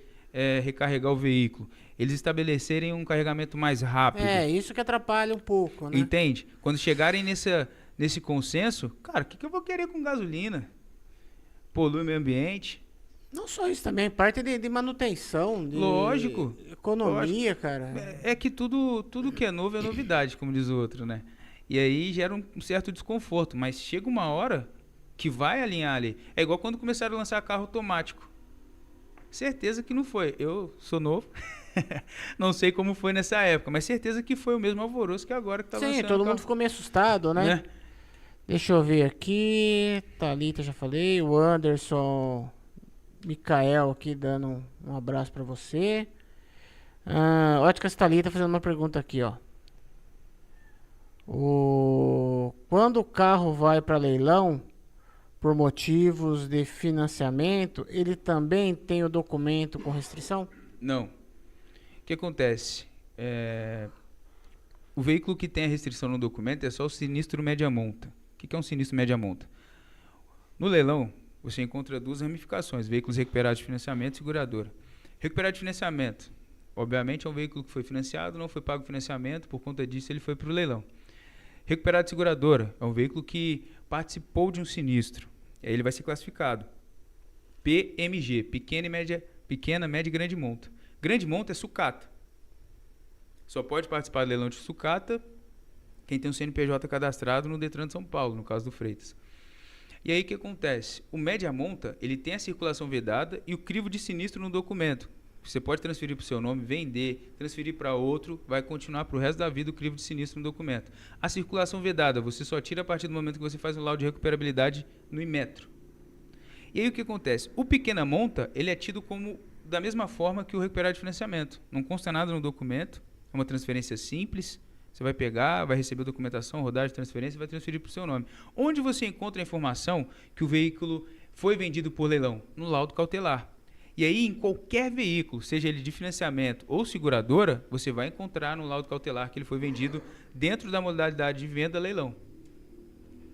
Speaker 4: recarregar o veículo, eles estabelecerem um carregamento mais rápido.
Speaker 3: É, isso que atrapalha um pouco, né?
Speaker 4: Entende? Quando chegarem nesse consenso, cara, o que eu vou querer com gasolina? Polui o meio ambiente.
Speaker 3: Não só isso também, parte de manutenção, de
Speaker 4: Lógico.
Speaker 3: economia, cara.
Speaker 4: É que tudo que é novo é novidade, como diz o outro, né? E aí gera um certo desconforto, mas chega uma hora que vai alinhar ali. É igual quando começaram a lançar carro automático. Certeza que não foi. Eu sou novo, não sei como foi nessa época, mas certeza que foi o mesmo alvoroço que agora que tá lançando.
Speaker 3: Sim, todo mundo
Speaker 4: carro,
Speaker 3: ficou meio assustado, né?
Speaker 4: né?
Speaker 3: Deixa eu ver aqui. Thalita, já falei. O Anderson Micael aqui dando um abraço pra você. Óticas Thalita fazendo uma pergunta aqui, ó. Quando o carro vai para leilão por motivos de financiamento, ele também tem o documento com restrição?
Speaker 4: Não. O que acontece? O veículo que tem a restrição no documento é só o sinistro média-monta. O que é um sinistro média-monta? No leilão, você encontra duas ramificações: veículos recuperados de financiamento e seguradora. Recuperado de financiamento, obviamente, é um veículo que foi financiado, não foi pago o financiamento, por conta disso ele foi para o leilão. Recuperado de seguradora é um veículo que participou de um sinistro. Aí ele vai ser classificado PMG, pequena, média e grande monta. Grande monta é sucata. Só pode participar do leilão de sucata quem tem um CNPJ cadastrado no Detran de São Paulo, no caso do Freitas. E aí o que acontece? O média monta, ele tem a circulação vedada e o crivo de sinistro no documento. Você pode transferir para o seu nome, vender, transferir para outro, vai continuar para o resto da vida o crivo de sinistro no documento. A circulação vedada, você só tira a partir do momento que você faz o laudo de recuperabilidade no Inmetro. E aí o que acontece? O pequena monta, ele é tido como da mesma forma que o recuperar de financiamento. Não consta nada no documento, é uma transferência simples. Você vai pegar, vai receber a documentação, rodar de transferência e vai transferir para o seu nome. Onde você encontra a informação que o veículo foi vendido por leilão? No laudo cautelar. E aí, em qualquer veículo, seja ele de financiamento ou seguradora, você vai encontrar no laudo cautelar que ele foi vendido dentro da modalidade de venda leilão.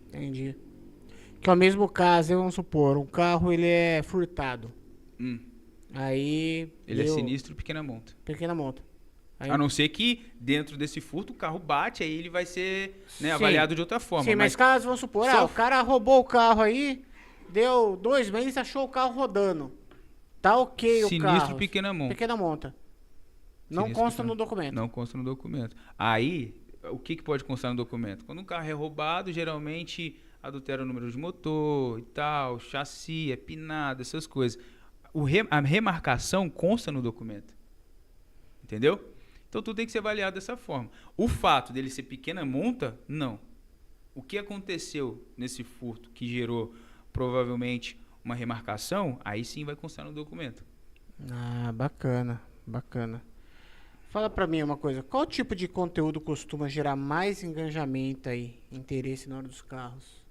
Speaker 3: Entendi. Que é o mesmo caso, vamos supor, um carro ele é furtado. Aí.
Speaker 4: Ele é sinistro, pequena monta.
Speaker 3: Pequena monta. Aí,
Speaker 4: a não ser que dentro desse furto o carro bate, aí ele vai ser, né, avaliado de outra forma.
Speaker 3: Sim, mas caso, vamos supor, o cara roubou o carro aí, deu 2 meses, achou o carro rodando. Tá ok o carro.
Speaker 4: Sinistro, pequena monta.
Speaker 3: Pequena monta. Não
Speaker 4: Sinistro,
Speaker 3: consta no documento.
Speaker 4: Não consta no documento. Aí, o que pode constar no documento? Quando um carro é roubado, geralmente adultera o número de motor e tal, chassi, é pinado, essas coisas. A remarcação consta no documento. Entendeu? Então tudo tem que ser avaliado dessa forma. O fato dele ser pequena monta, não. O que aconteceu nesse furto que gerou provavelmente uma remarcação, aí sim vai constar no documento.
Speaker 3: Ah, bacana, bacana. Fala pra mim uma coisa, qual tipo de conteúdo costuma gerar mais engajamento aí, interesse na hora dos carros?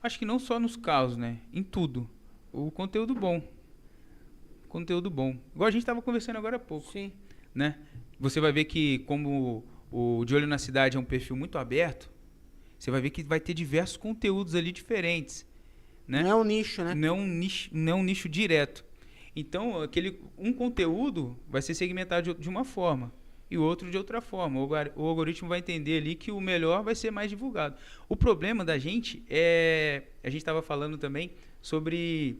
Speaker 4: Acho que não só nos carros, né? Em tudo. O conteúdo bom. Conteúdo bom. Igual a gente estava conversando agora há pouco.
Speaker 3: Sim.
Speaker 4: Né? Você vai ver que como o De Olho na Cidade é um perfil muito aberto, você vai ver que vai ter diversos conteúdos ali diferentes. Né?
Speaker 3: Não é um nicho, né?
Speaker 4: Não é um nicho direto. Então, um conteúdo vai ser segmentado de uma forma e o outro de outra forma. O algoritmo vai entender ali que o melhor vai ser mais divulgado. O problema da gente é... A gente estava falando também sobre...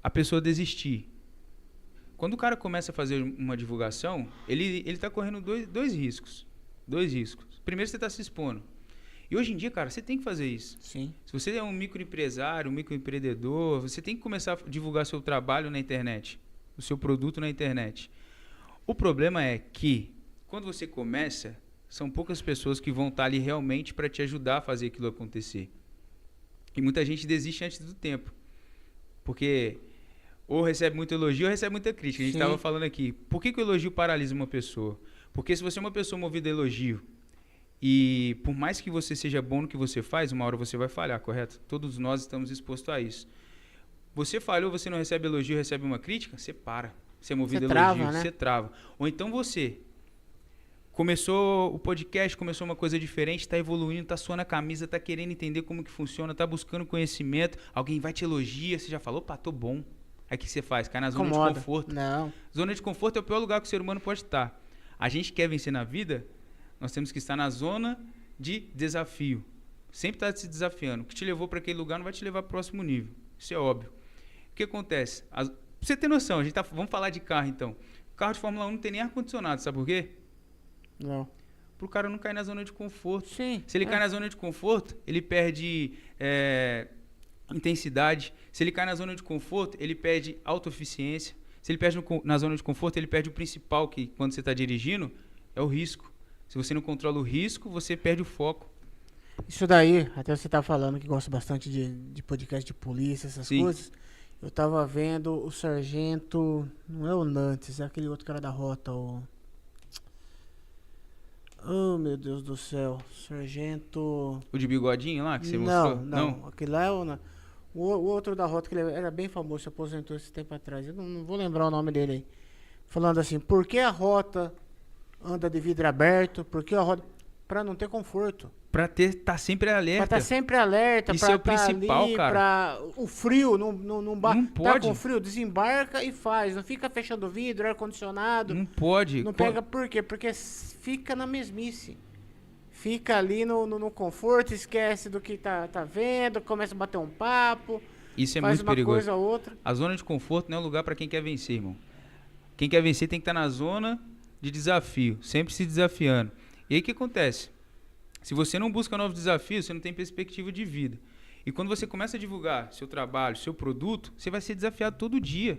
Speaker 4: a pessoa desistir. Quando o cara começa a fazer uma divulgação, ele está correndo dois riscos. Primeiro, você está se expondo. E hoje em dia, cara, você tem que fazer isso.
Speaker 3: Sim.
Speaker 4: Se você é um microempresário, um microempreendedor, você tem que começar a divulgar seu trabalho na internet, o seu produto na internet. O problema é que, quando você começa, são poucas pessoas que vão estar ali realmente para te ajudar a fazer aquilo acontecer. E muita gente desiste antes do tempo. Porque ou recebe muito elogio ou recebe muita crítica. A gente estava falando aqui. Por que o elogio paralisa uma pessoa? Porque se você é uma pessoa movida a elogio, e por mais que você seja bom no que você faz, uma hora você vai falhar, correto? Todos nós estamos expostos a isso. Você falhou, você não recebe elogio, recebe uma crítica, você para. Você é movido a elogio,
Speaker 3: né?
Speaker 4: Você trava. Ou então você começou o podcast, começou uma coisa diferente, está evoluindo, está suando a camisa, está querendo entender como que funciona, está buscando conhecimento, alguém vai te elogiar, você já falou, opa, tô bom. Aí o que você faz? Cai na zona de conforto.
Speaker 3: Não.
Speaker 4: Zona de conforto é o pior lugar que o ser humano pode estar. A gente quer vencer na vida, nós temos que estar na zona de desafio. Sempre está se desafiando. O que te levou para aquele lugar não vai te levar para o próximo nível. Isso é óbvio. O que acontece? Pra você ter noção, vamos falar de carro então. O carro de Fórmula 1 não tem nem ar-condicionado, sabe por quê?
Speaker 3: Não.
Speaker 4: Pro cara não cair na zona de conforto.
Speaker 3: Sim.
Speaker 4: Se ele cai na zona de conforto, ele perde intensidade. Se ele cai na zona de conforto, ele perde autoeficiência. Se ele perde na zona de conforto, ele perde o principal, que quando você está dirigindo, é o risco. Se você não controla o risco, você perde o foco.
Speaker 3: Isso daí, até você tá falando que gosta bastante de podcast de polícia, essas coisas. Eu tava vendo o sargento, não é o Nantes, é aquele outro cara da rota, o... Oh, meu Deus do céu, sargento...
Speaker 4: O de bigodinho lá, que você mostrou?
Speaker 3: Não, aquele lá é o outro da rota, que ele era bem famoso, se aposentou esse tempo atrás. Eu não vou lembrar o nome dele aí. Falando assim, por que a rota anda de vidro aberto? Por que a roda... Pra não ter conforto.
Speaker 4: Pra tá sempre alerta.
Speaker 3: Pra tá sempre alerta.
Speaker 4: Isso
Speaker 3: pra
Speaker 4: é o principal,
Speaker 3: ali,
Speaker 4: cara.
Speaker 3: Pra o frio, não
Speaker 4: pode.
Speaker 3: Tá com frio, desembarca e faz. Não fica fechando o vidro, ar-condicionado.
Speaker 4: Não pode.
Speaker 3: Não pega por quê? Porque fica na mesmice. Fica ali no conforto, esquece do que tá vendo, começa a bater um papo.
Speaker 4: Isso é
Speaker 3: faz
Speaker 4: muito
Speaker 3: uma
Speaker 4: perigoso.
Speaker 3: coisa ou outra.
Speaker 4: A zona de conforto não é um lugar pra quem quer vencer, irmão. Quem quer vencer tem que estar na zona de desafio, sempre se desafiando. E aí o que acontece? Se você não busca novos desafios, você não tem perspectiva de vida. E quando você começa a divulgar seu trabalho, seu produto, você vai ser desafiado todo dia.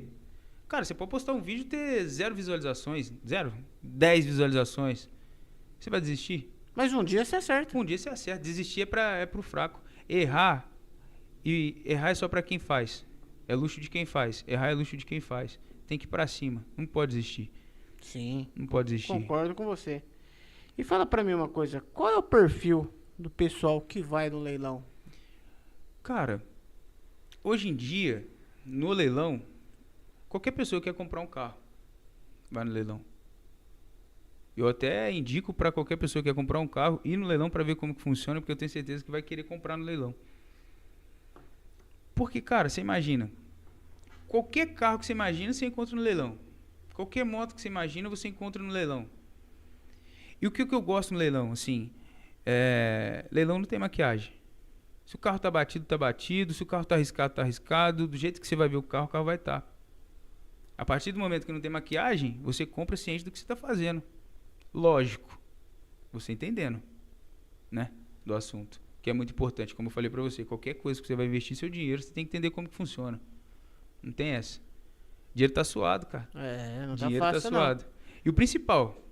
Speaker 4: Cara, você pode postar um vídeo e ter 0 visualizações, 10 visualizações. Você vai desistir?
Speaker 3: Mas um dia você acerta.
Speaker 4: Um dia você acerta. Desistir é pro fraco. Errar, e errar é só pra quem faz. É luxo de quem faz. Errar é luxo de quem faz. Tem que ir pra cima. Não pode desistir.
Speaker 3: Sim.
Speaker 4: Não pode desistir.
Speaker 3: Concordo com você. E fala pra mim uma coisa, qual é o perfil do pessoal que vai no leilão?
Speaker 4: Cara, hoje em dia, no leilão, qualquer pessoa que quer comprar um carro vai no leilão. Eu até indico pra qualquer pessoa que quer comprar um carro ir no leilão pra ver como que funciona, porque eu tenho certeza que vai querer comprar no leilão. Porque, cara, você imagina, qualquer carro que você imagina, você encontra no leilão. Qualquer moto que você imagina, você encontra no leilão. E o que eu gosto no leilão, assim, leilão não tem maquiagem. Se o carro tá batido, tá batido. Se o carro tá arriscado, tá arriscado. Do jeito que você vai ver o carro vai estar. A partir do momento que não tem maquiagem, você compra ciente do que você tá fazendo. Lógico. Você entendendo, né? Do assunto. Que é muito importante, como eu falei pra você. Qualquer coisa que você vai investir seu dinheiro, você tem que entender como que funciona. Não tem essa. Dinheiro tá suado, cara.
Speaker 3: Não
Speaker 4: Dinheiro
Speaker 3: tá fácil
Speaker 4: tá suado. E o principal,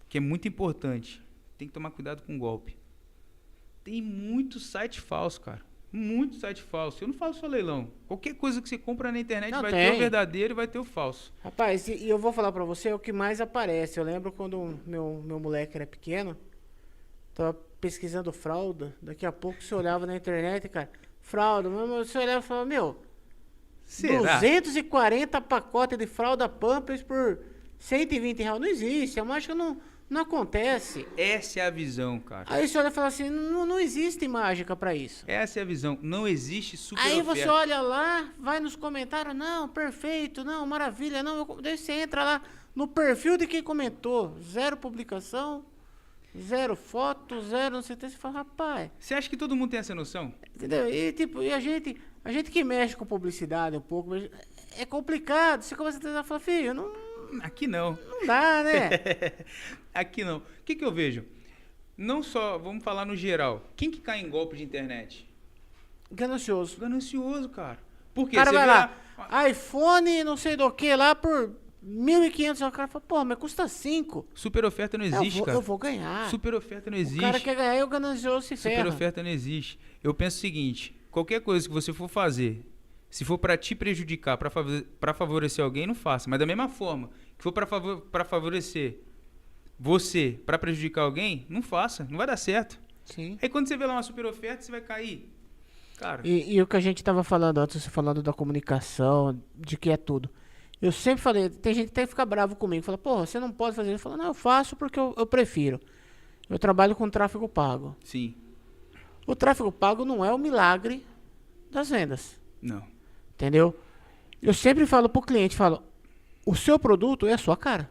Speaker 4: que é muito importante, tem que tomar cuidado com o golpe. Tem muito site falso, cara. Muito site falso. Eu não falo só leilão. Qualquer coisa que você compra na internet vai ter o verdadeiro e vai ter o falso.
Speaker 3: Rapaz, e eu vou falar pra você, é o que mais aparece. Eu lembro quando meu moleque era pequeno, tava pesquisando fralda. Daqui a pouco você olhava na internet, cara, fralda. Você olhava e falava, meu,
Speaker 4: será?
Speaker 3: 240 pacotes de fralda Pampers por R$120. Não existe, a mágica não acontece.
Speaker 4: Essa é a visão, cara.
Speaker 3: Aí você olha e fala assim, não existe mágica pra isso.
Speaker 4: Essa é a visão. Não existe super
Speaker 3: Aí
Speaker 4: oferta.
Speaker 3: você olha lá, vai nos comentários, não, perfeito, não, maravilha, não. Daí você entra lá no perfil de quem comentou, 0 publicação, 0 foto, 0 não sei o que, você fala, rapaz.
Speaker 4: Você acha que todo mundo tem essa noção?
Speaker 3: Entendeu? E tipo, a gente que mexe com publicidade um pouco, é complicado. Você começa a tentar falar, filho,
Speaker 4: Aqui não.
Speaker 3: não dá, né?
Speaker 4: Aqui não. O que eu vejo? Não só, vamos falar no geral. Quem que cai em golpe de internet?
Speaker 3: Ganancioso.
Speaker 4: Ganancioso, cara. Por quê?
Speaker 3: O cara
Speaker 4: Você
Speaker 3: vai
Speaker 4: vê
Speaker 3: lá, iPhone, não sei do que, lá por 1.500. O cara fala, pô, mas custa 5.
Speaker 4: Super oferta não existe, cara.
Speaker 3: Eu vou ganhar.
Speaker 4: Super oferta não existe.
Speaker 3: O cara quer ganhar e o ganancioso se ferra.
Speaker 4: Super oferta não existe. Eu penso o seguinte, qualquer coisa que você for fazer, se for pra te prejudicar, pra favorecer alguém, não faça. Mas da mesma forma, que for pra favorecer você, pra prejudicar alguém, não faça. Não vai dar certo.
Speaker 3: Sim.
Speaker 4: Aí quando você vê lá uma super oferta, você vai cair. Cara,
Speaker 3: E o que a gente tava falando antes, você falando da comunicação, de que é tudo. Eu sempre falei, tem gente que até fica bravo comigo, fala, porra, você não pode fazer isso. Eu falo, não, eu faço porque eu prefiro. Eu trabalho com tráfego pago.
Speaker 4: sim.
Speaker 3: O tráfego pago não é o milagre das vendas.
Speaker 4: Não.
Speaker 3: Entendeu? Eu sempre falo pro cliente, falo, o seu produto é a sua cara.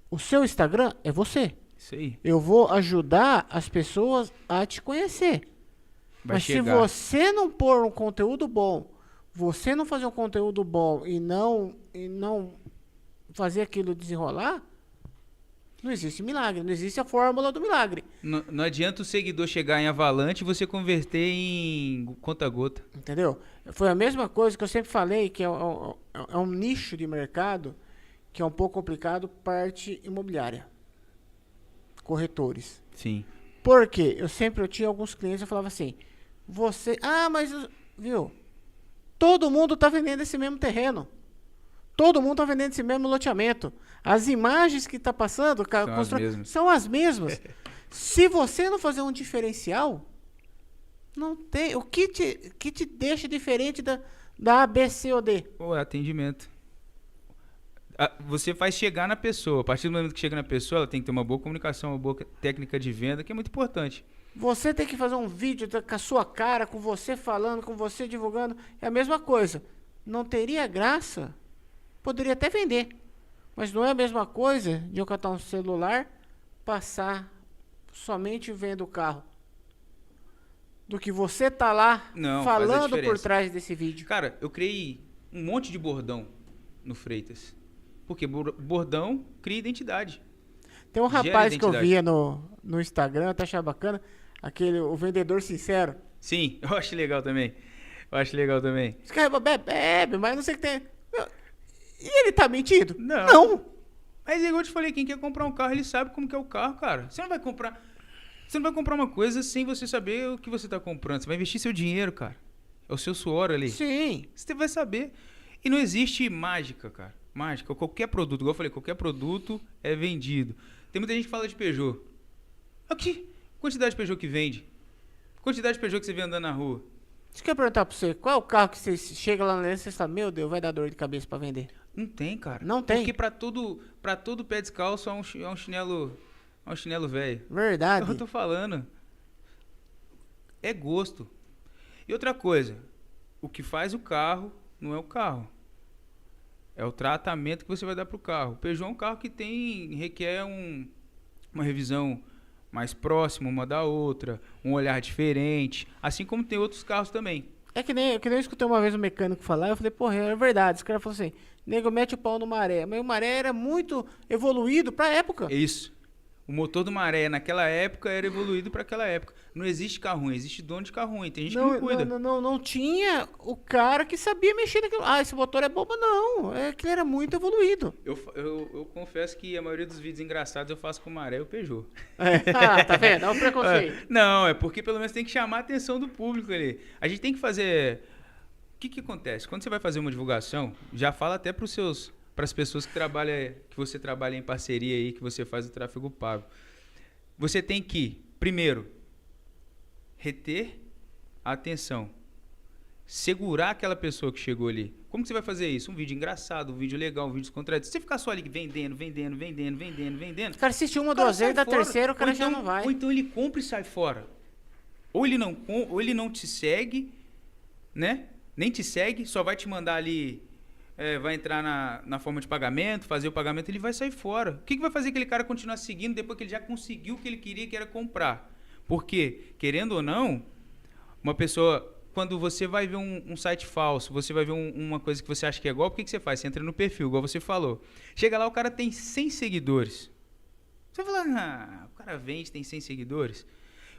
Speaker 3: O seu Instagram é você.
Speaker 4: Isso aí.
Speaker 3: Eu vou ajudar as pessoas a te conhecer.
Speaker 4: Vai
Speaker 3: Mas
Speaker 4: chegar.
Speaker 3: se você não pôr um conteúdo bom, você não fazer um conteúdo bom e não fazer aquilo desenrolar, não existe milagre, não existe a fórmula do milagre.
Speaker 4: Não adianta o seguidor chegar em avalanche e você converter em conta-gota.
Speaker 3: Entendeu? Foi a mesma coisa que eu sempre falei, que é um nicho de mercado que é um pouco complicado, parte imobiliária. Corretores.
Speaker 4: Sim.
Speaker 3: Por quê? Eu tinha alguns clientes, eu falava assim, mas, viu, todo mundo tá vendendo esse mesmo terreno. Todo mundo tá vendendo esse mesmo loteamento. As imagens que tá passando são as mesmas. Se você não fazer um diferencial, não tem. O que te deixa diferente da A, B, C ou D?
Speaker 4: Ou é atendimento. Você faz chegar na pessoa. A partir do momento que chega na pessoa, ela tem que ter uma boa comunicação, uma boa técnica de venda, que é muito importante.
Speaker 3: Você tem que fazer um vídeo com a sua cara, com você falando, com você divulgando. É a mesma coisa. Não teria graça. Poderia até vender. Mas não é a mesma coisa de eu catar um celular, passar somente vendo o carro. Do que você tá lá falando por trás desse vídeo.
Speaker 4: Cara, eu criei um monte de bordão no Freitas. Porque bordão cria identidade.
Speaker 3: Tem um rapaz que eu via no Instagram, até achava bacana, o vendedor sincero.
Speaker 4: Sim, eu acho legal também.
Speaker 3: Esse cara bebe, mas não sei o que tem. E ele tá mentindo?
Speaker 4: Não. Mas igual eu te falei, quem quer comprar um carro, ele sabe como que é o carro, cara. Você não vai comprar... Você não vai comprar uma coisa sem você saber o que você tá comprando. Você vai investir seu dinheiro, cara. É o seu suor ali.
Speaker 3: Sim.
Speaker 4: Você vai saber. E não existe mágica, cara. Mágica. Qualquer produto, igual eu falei, qualquer produto é vendido. Tem muita gente que fala de Peugeot. Aqui, quantidade de Peugeot que vende. Quantidade de Peugeot que você vê andando na rua.
Speaker 3: Isso que eu ia perguntar pra você. Qual é o carro que você chega lá na e você fala, meu Deus, vai dar dor de cabeça pra vender?
Speaker 4: Não tem, cara.
Speaker 3: Não tem?
Speaker 4: Porque pra todo pé descalço é um chinelo velho.
Speaker 3: Verdade.
Speaker 4: Eu tô falando. É gosto. E outra coisa, o que faz o carro não é o carro. É o tratamento que você vai dar pro carro. O Peugeot é um carro que requer uma revisão mais próxima uma da outra, um olhar diferente, assim como tem outros carros também.
Speaker 3: É que nem eu escutei uma vez um mecânico falar, eu falei, porra, é verdade. Esse cara falou assim, nego mete o pau no Maré. Mas o Maré era muito evoluído pra época.
Speaker 4: É isso. O motor do Maré naquela época era evoluído para aquela época. Não existe carro ruim, existe dono de carro ruim. Tem gente que não cuida.
Speaker 3: Não tinha o cara que sabia mexer naquilo. Ah, esse motor é bobo, não. É que ele era muito evoluído.
Speaker 4: Eu confesso que a maioria dos vídeos engraçados eu faço com o Maré e o Peugeot.
Speaker 3: Ah, tá vendo? É um preconceito.
Speaker 4: Não, é porque pelo menos tem que chamar a atenção do público ali. A gente tem que fazer... O que acontece? Quando você vai fazer uma divulgação, já fala até para as pessoas que você trabalha em parceria aí, que você faz o tráfego pago. Você tem que, primeiro, reter a atenção. Segurar aquela pessoa que chegou ali. Como que você vai fazer isso? Um vídeo engraçado, um vídeo legal, um vídeo descontraído. Se você ficar só ali vendendo.
Speaker 3: O cara assiste uma, duas vezes, da terceira o cara já não vai.
Speaker 4: Ou então ele compra e sai fora. Ou ele não te segue, né? Nem te segue, só vai te mandar ali... vai entrar na forma de pagamento, fazer o pagamento, ele vai sair fora. O que vai fazer aquele cara continuar seguindo depois que ele já conseguiu o que ele queria, que era comprar? Porque, querendo ou não, uma pessoa... Quando você vai ver um site falso, você vai ver uma coisa que você acha que é igual, o que você faz? Você entra no perfil, igual você falou. Chega lá, o cara tem 100 seguidores. Você vai falar, o cara vende, tem 100 seguidores.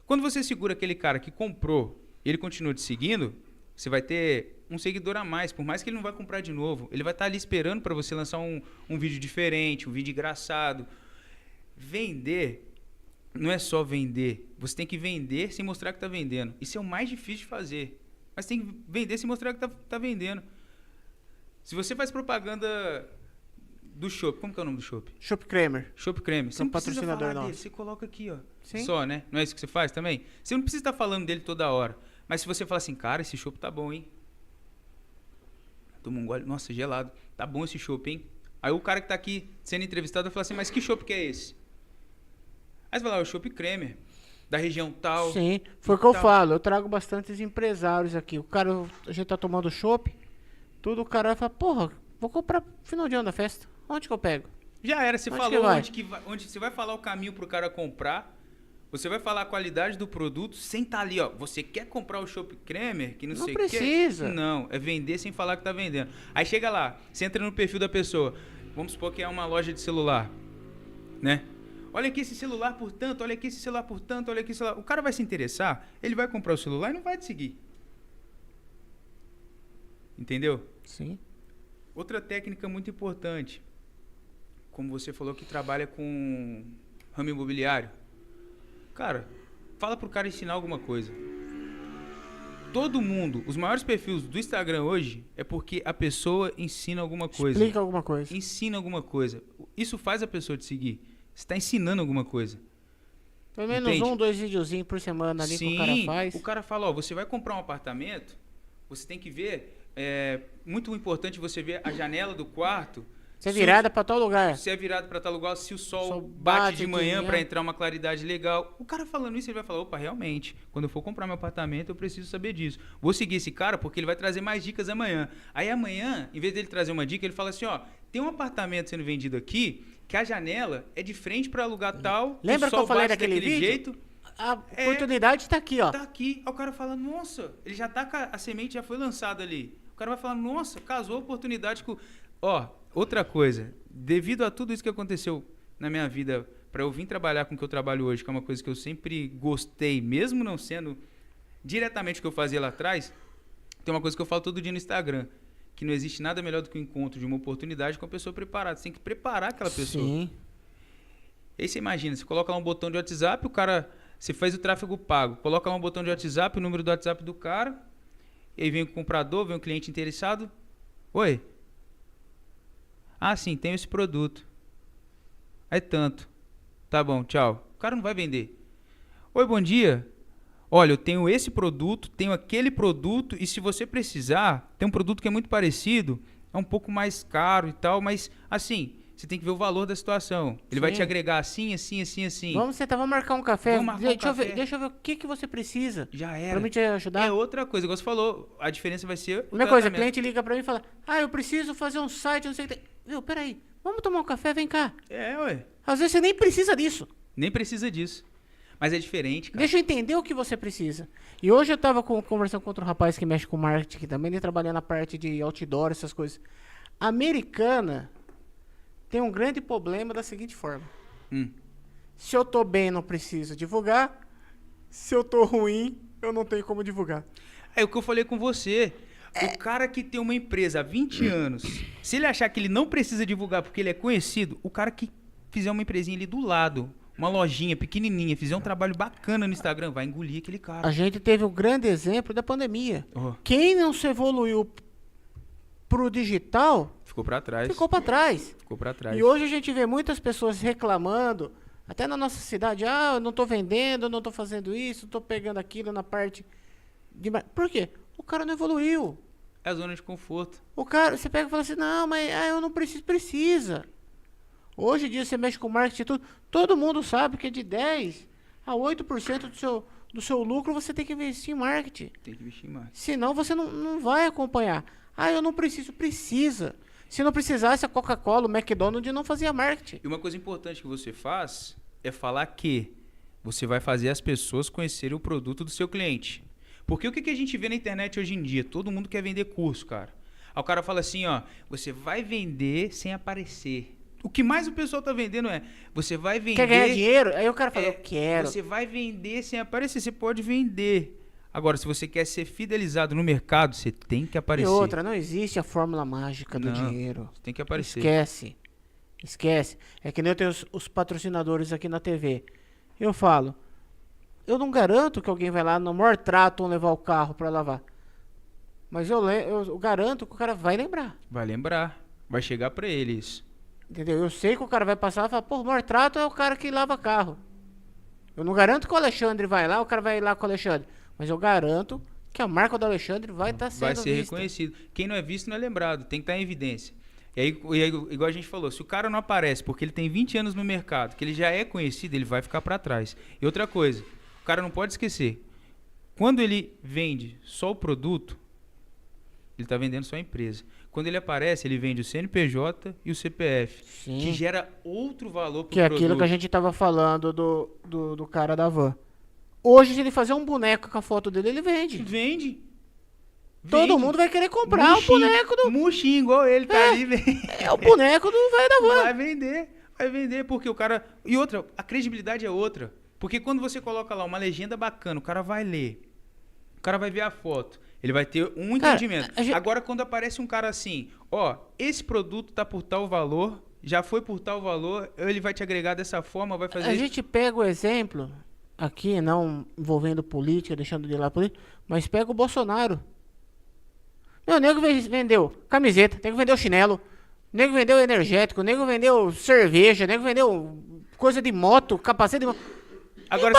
Speaker 4: Quando você segura aquele cara que comprou e ele continua te seguindo, você vai ter um seguidor a mais, por mais que ele não vai comprar de novo. Ele vai estar ali esperando para você lançar um vídeo diferente, um vídeo engraçado. Vender não é só vender. Você tem que vender sem mostrar que está vendendo. Isso é o mais difícil de fazer. Mas tem que vender sem mostrar que está vendendo. Se você faz propaganda do Chopp, como que é o nome do Chopp?
Speaker 3: Chopp Kramer.
Speaker 4: Chopp Kramer. Você não precisa falar dele, você coloca aqui, ó. Sim. Só, né? Não é isso que você faz também? Você não precisa estar falando dele toda hora. Mas se você falar assim, cara, esse chopp tá bom, hein? Toma um gole, nossa, gelado. Tá bom esse chopp, hein? Aí o cara que tá aqui sendo entrevistado vai falar assim, mas que chopp que é esse? Aí você vai lá, é o Chopp Kramer, da região tal.
Speaker 3: Sim, foi o que eu falo. Eu trago bastantes empresários aqui. O cara, a gente tá tomando chopp, tudo, o cara vai falar, porra, vou comprar final de ano da festa. Onde que eu pego?
Speaker 4: Já era, você falou onde você vai falar o caminho pro cara comprar. Você vai falar a qualidade do produto sem estar ali, ó. Você quer comprar o Chopp Kramer, que não sei o que.
Speaker 3: Não precisa.
Speaker 4: Não, é vender sem falar que tá vendendo. Aí chega lá, você entra no perfil da pessoa. Vamos supor que é uma loja de celular, né? Olha aqui esse celular por tanto, olha aqui esse celular por tanto, olha aqui esse celular. O cara vai se interessar, ele vai comprar o celular e não vai te seguir. Entendeu?
Speaker 3: Sim.
Speaker 4: Outra técnica muito importante, como você falou que trabalha com ramo imobiliário. Cara, fala pro cara ensinar alguma coisa. Todo mundo, os maiores perfis do Instagram hoje é porque a pessoa ensina alguma coisa.
Speaker 3: Explica alguma coisa.
Speaker 4: Ensina alguma coisa. Isso faz a pessoa te seguir. Você está ensinando alguma coisa.
Speaker 3: Pelo menos
Speaker 4: entende?
Speaker 3: 1, 2 videozinhos por semana ali que o cara faz.
Speaker 4: O cara fala, ó, você vai comprar um apartamento, você tem que ver, muito importante você ver a janela do quarto.
Speaker 3: Você é virada para tal lugar.
Speaker 4: Se é virado para tal lugar, se o sol bate de manhã para entrar uma claridade legal. O cara falando isso, ele vai falar, opa, realmente, quando eu for comprar meu apartamento, eu preciso saber disso. Vou seguir esse cara porque ele vai trazer mais dicas amanhã. Aí amanhã, em vez dele trazer uma dica, ele fala assim, ó, tem um apartamento sendo vendido aqui, que a janela é de frente para lugar tal.
Speaker 3: Lembra que eu falei daquele vídeo?
Speaker 4: Jeito,
Speaker 3: a oportunidade está aqui, ó.
Speaker 4: Tá aqui. Aí o cara fala, nossa, ele já tá, a semente já foi lançada ali. O cara vai falar, nossa, casou a oportunidade com... Ó, outra coisa, devido a tudo isso que aconteceu na minha vida, para eu vir trabalhar com o que eu trabalho hoje, que é uma coisa que eu sempre gostei, mesmo não sendo diretamente o que eu fazia lá atrás, tem uma coisa que eu falo todo dia no Instagram, que não existe nada melhor do que o encontro de uma oportunidade com a pessoa preparada. Você tem que preparar aquela pessoa.
Speaker 3: Sim.
Speaker 4: E aí você imagina, você coloca lá um botão de WhatsApp, o cara Você faz o tráfego pago, coloca lá um botão de WhatsApp, o número do WhatsApp do cara, e aí vem o comprador, vem o cliente interessado. Oi. Ah, sim, tenho esse produto. É tanto. Tá bom, tchau. O cara não vai vender. Oi, bom dia. Olha, eu tenho esse produto, tenho aquele produto, e se você precisar, tem um produto que é muito parecido, é um pouco mais caro e tal, mas assim, você tem que ver o valor da situação. Ele vai te agregar assim, assim, assim, assim.
Speaker 3: Vamos sentar, vamos marcar um café.
Speaker 4: Vamos marcar um café.
Speaker 3: Deixa eu ver o que você precisa.
Speaker 4: Já era.
Speaker 3: Pra mim te ajudar.
Speaker 4: É outra coisa, igual você falou, a diferença vai ser o
Speaker 3: Primeira coisa, o
Speaker 4: tratamento.
Speaker 3: cliente liga pra mim e fala, eu preciso fazer um site, não sei o que tem. Viu, peraí, vamos tomar um café, vem cá.
Speaker 4: É, ué.
Speaker 3: Às vezes você nem precisa disso.
Speaker 4: Nem precisa disso. Mas é diferente, cara.
Speaker 3: Deixa eu entender o que você precisa. E hoje eu tava conversando com outro rapaz que mexe com marketing aqui também, ele trabalha na parte de outdoor, essas coisas. A Americana tem um grande problema da seguinte forma. Se eu tô bem, não preciso divulgar. Se eu tô ruim, eu não tenho como divulgar.
Speaker 4: É o que eu falei com você. O cara que tem uma empresa há 20 anos, se ele achar que ele não precisa divulgar porque ele é conhecido, o cara que fizer uma empresinha ali do lado, uma lojinha pequenininha, fizer um trabalho bacana no Instagram, vai engolir aquele cara.
Speaker 3: A gente teve um grande exemplo da pandemia.
Speaker 4: Oh.
Speaker 3: Quem não se evoluiu pro digital,
Speaker 4: Ficou pra trás.
Speaker 3: ficou para trás.
Speaker 4: Ficou pra trás.
Speaker 3: E hoje a gente vê muitas pessoas reclamando, até na nossa cidade, eu não tô vendendo, eu não tô fazendo isso, tô pegando aquilo na parte de... Por quê? O cara não evoluiu.
Speaker 4: É a zona de conforto.
Speaker 3: O cara, você pega e fala assim, não, mas eu não preciso, precisa. Hoje em dia você mexe com marketing e tudo, todo mundo sabe que é de 10 a 8% do seu lucro você tem que investir em marketing.
Speaker 4: Tem que investir mais.
Speaker 3: Senão você não vai acompanhar. Eu não preciso, precisa. Se não precisasse, a Coca-Cola, o McDonald's não fazia marketing.
Speaker 4: E uma coisa importante que você faz é falar que você vai fazer as pessoas conhecerem o produto do seu cliente. Porque o que a gente vê na internet hoje em dia? Todo mundo quer vender curso, cara. Aí o cara fala assim, você vai vender sem aparecer. O que mais o pessoal tá vendendo você vai vender...
Speaker 3: Quer ganhar dinheiro? Aí o cara fala, eu quero.
Speaker 4: Você vai vender sem aparecer, você pode vender. Agora, se você quer ser fidelizado no mercado, você tem que aparecer.
Speaker 3: E outra, não existe a fórmula mágica do dinheiro.
Speaker 4: Você tem que aparecer.
Speaker 3: Esquece. É que nem eu tenho os patrocinadores aqui na TV. Eu falo, eu não garanto que alguém vai lá no maior trato levar o carro para lavar. Mas eu garanto que o cara vai lembrar.
Speaker 4: Vai lembrar. Vai chegar para ele isso.
Speaker 3: Entendeu? Eu sei que o cara vai passar e falar, o maior trato é o cara que lava carro. Eu não garanto que o Alexandre vai lá, o cara vai lá com o Alexandre. Mas eu garanto que a marca do Alexandre vai estar sendo vista.
Speaker 4: Vai ser reconhecido. Quem não é visto não é lembrado, tem que estar em evidência. E aí, igual a gente falou, se o cara não aparece porque ele tem 20 anos no mercado, que ele já é conhecido, ele vai ficar para trás. E outra coisa, o cara não pode esquecer, quando ele vende só o produto, ele está vendendo só a empresa. Quando ele aparece, ele vende o CNPJ e o CPF,
Speaker 3: Sim.
Speaker 4: Que gera outro valor para o
Speaker 3: que é aquilo que a gente estava falando do cara da van. Hoje, se ele fazer um boneco com a foto dele, ele vende.
Speaker 4: Vende.
Speaker 3: Todo mundo vai querer comprar o boneco do...
Speaker 4: Murchinho, igual ele, tá ali, vende.
Speaker 3: É o boneco do velho da van.
Speaker 4: Vai vender, porque o cara... E outra, a credibilidade é outra. Porque quando você coloca lá uma legenda bacana, o cara vai ler. O cara vai ver a foto. Ele vai ter um entendimento. Agora, quando aparece um cara assim, esse produto tá por tal valor, já foi por tal valor, ele vai te agregar dessa forma, vai fazer...
Speaker 3: A gente pega o exemplo, aqui, não envolvendo política, deixando de lado política, mas pega o Bolsonaro. Meu, o nego vendeu camiseta, o nego vendeu chinelo, o nego vendeu energético, o nego vendeu cerveja, o nego vendeu coisa de moto, capacete de moto.
Speaker 4: Agora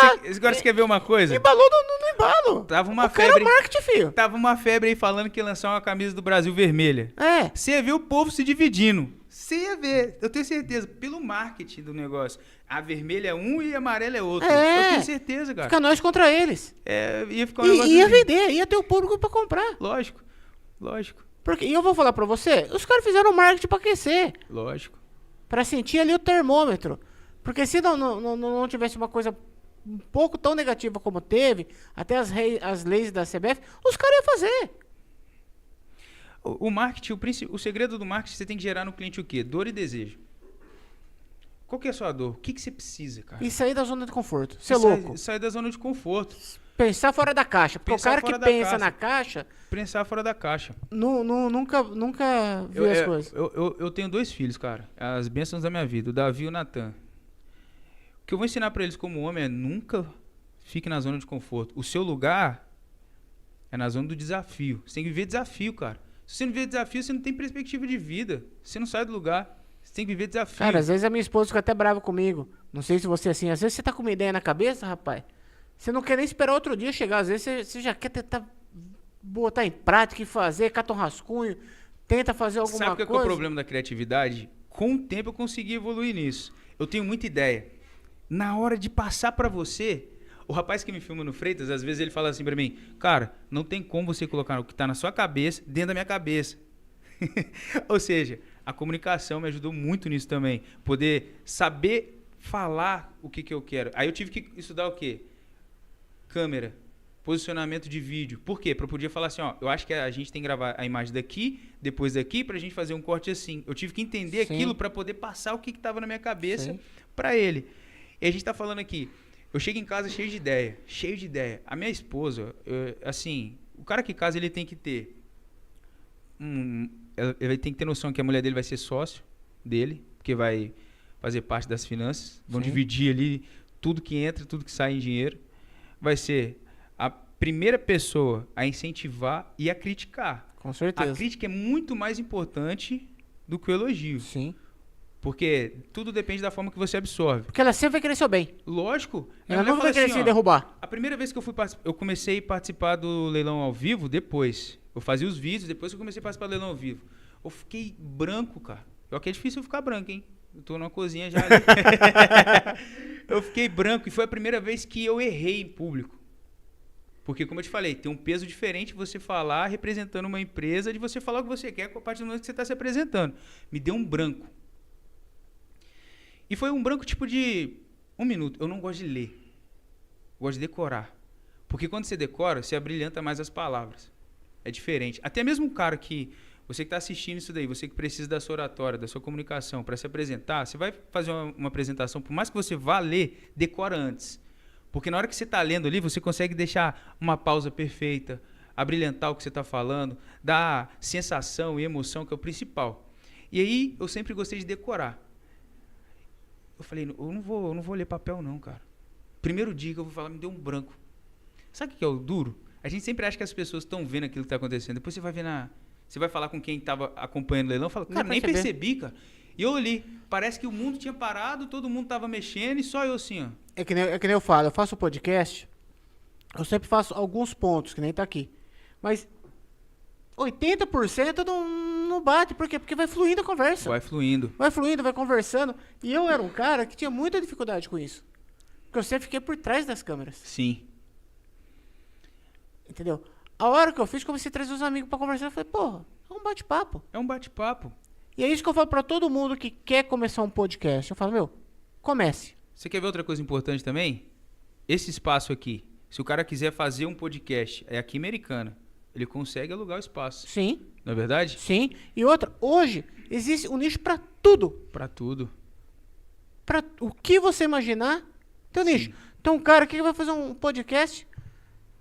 Speaker 4: você quer ver uma coisa?
Speaker 3: Embalou no embalo.
Speaker 4: Tava uma
Speaker 3: febre.
Speaker 4: febre.
Speaker 3: Cara, marketing, filho.
Speaker 4: Tava uma febre aí falando que ia lançar uma camisa do Brasil vermelha. Você ia ver o povo se dividindo. Você ia ver, eu tenho certeza, pelo marketing do negócio. A vermelha é um e a amarela é outro. Eu tenho certeza, cara.
Speaker 3: Fica nós contra eles.
Speaker 4: Ia ficar um negócio
Speaker 3: ia
Speaker 4: assim.
Speaker 3: vender, ia ter o público pra comprar.
Speaker 4: Lógico.
Speaker 3: Porque, e eu vou falar pra você, os caras fizeram marketing pra aquecer.
Speaker 4: Lógico.
Speaker 3: Pra sentir ali o termômetro. Porque se não tivesse uma coisa um pouco tão negativa como teve, até as leis da CBF, os caras iam fazer.
Speaker 4: O marketing, o segredo do marketing, você tem que gerar no cliente o quê? Dor e desejo. Qual que é a sua dor? O que você precisa, cara?
Speaker 3: E sair da zona de conforto. Ser louco.
Speaker 4: Sair da zona de conforto.
Speaker 3: Pensar fora da caixa. Porque o cara que pensa na caixa...
Speaker 4: Pensar fora da caixa.
Speaker 3: Nunca viu as coisas.
Speaker 4: Eu tenho 2 filhos, cara. As bênçãos da minha vida. O Davi e o Natan. O que eu vou ensinar pra eles como homem é nunca fique na zona de conforto. O seu lugar é na zona do desafio. Você tem que viver desafio, cara. Se você não viver desafio, você não tem perspectiva de vida. Você não sai do lugar. Você tem que viver desafio.
Speaker 3: Cara, às vezes a minha esposa fica até brava comigo. Não sei se você é assim. Às vezes você tá com uma ideia na cabeça, rapaz. Você não quer nem esperar outro dia chegar. Às vezes você já quer tentar botar em prática e fazer, cata um rascunho, tenta fazer alguma coisa.
Speaker 4: Sabe qual é o problema da criatividade? Com o tempo eu consegui evoluir nisso. Eu tenho muita ideia. Na hora de passar pra você, o rapaz que me filma no Freitas, às vezes ele fala assim pra mim, cara, não tem como você colocar o que tá na sua cabeça dentro da minha cabeça. Ou seja, a comunicação me ajudou muito nisso também. Poder saber falar o que eu quero. Aí eu tive que estudar o quê? Câmera, posicionamento de vídeo. Por quê? Para eu poder falar assim, ó, eu acho que a gente tem que gravar a imagem daqui, depois daqui, pra gente fazer um corte assim. Eu tive que entender aquilo para poder passar o que tava na minha cabeça para ele. E a gente tá falando aqui, eu chego em casa cheio de ideia. A minha esposa, assim, o cara que casa, ele tem que ter ele tem que ter noção que a mulher dele vai ser sócio dele, porque vai fazer parte das finanças, vão dividir ali tudo que entra, tudo que sai em dinheiro. Vai ser a primeira pessoa a incentivar e a criticar.
Speaker 3: Com certeza.
Speaker 4: A crítica é muito mais importante do que o elogio.
Speaker 3: Sim.
Speaker 4: Porque tudo depende da forma que você absorve.
Speaker 3: Porque ela sempre vai querer seu bem.
Speaker 4: Lógico.
Speaker 3: Ela não vai querer se derrubar.
Speaker 4: A primeira vez que eu comecei a participar do leilão ao vivo, depois. Eu fazia os vídeos, depois que eu comecei a participar do leilão ao vivo. Eu fiquei branco, cara. Que é difícil eu ficar branco, hein? Eu tô numa cozinha já ali. Eu fiquei branco e foi a primeira vez que eu errei em público. Porque, como eu te falei, tem um peso diferente você falar representando uma empresa de você falar o que você quer a partir do momento que você está se apresentando. Me deu um branco. E foi um branco tipo de 1 minuto. Eu não gosto de ler. Eu gosto de decorar. Porque quando você decora, você abrilhanta mais as palavras. É diferente. Até mesmo um cara que... Você que está assistindo isso daí, você que precisa da sua oratória, da sua comunicação para se apresentar, você vai fazer uma apresentação, por mais que você vá ler, decora antes. Porque na hora que você está lendo ali, você consegue deixar uma pausa perfeita, abrilhantar o que você está falando, dar sensação e emoção, que é o principal. E aí, eu sempre gostei de decorar. Eu falei, eu não vou ler papel não, cara. Primeiro dia que eu vou falar, me deu um branco. Sabe o que é o duro? A gente sempre acha que as pessoas estão vendo aquilo que está acontecendo. Depois você vai ver Você vai falar com quem estava acompanhando o leilão, fala, cara, nem percebi, cara. E eu ali, parece que o mundo tinha parado, todo mundo tava mexendo e só eu assim, ó.
Speaker 3: É que nem eu falo, eu faço o podcast, eu sempre faço alguns pontos, que nem tá aqui. Mas 80% não bate, por quê? Porque vai fluindo a conversa.
Speaker 4: Vai fluindo.
Speaker 3: Vai fluindo, vai conversando. E eu era um cara que tinha muita dificuldade com isso. Porque eu sempre fiquei por trás das câmeras.
Speaker 4: Sim.
Speaker 3: Entendeu? A hora que eu fiz, comecei a trazer os amigos pra conversar. Eu falei, porra, é um bate-papo.
Speaker 4: É um bate-papo.
Speaker 3: E é isso que eu falo pra todo mundo que quer começar um podcast. Eu falo, comece.
Speaker 4: Você quer ver outra coisa importante também? Esse espaço aqui. Se o cara quiser fazer um podcast, é aqui em Americana, ele consegue alugar o espaço.
Speaker 3: Sim.
Speaker 4: Não é verdade?
Speaker 3: Sim. E outra, hoje, existe um nicho pra tudo.
Speaker 4: Pra tudo.
Speaker 3: Pra o que você imaginar, tem um nicho. Tem um cara aqui que vai fazer um podcast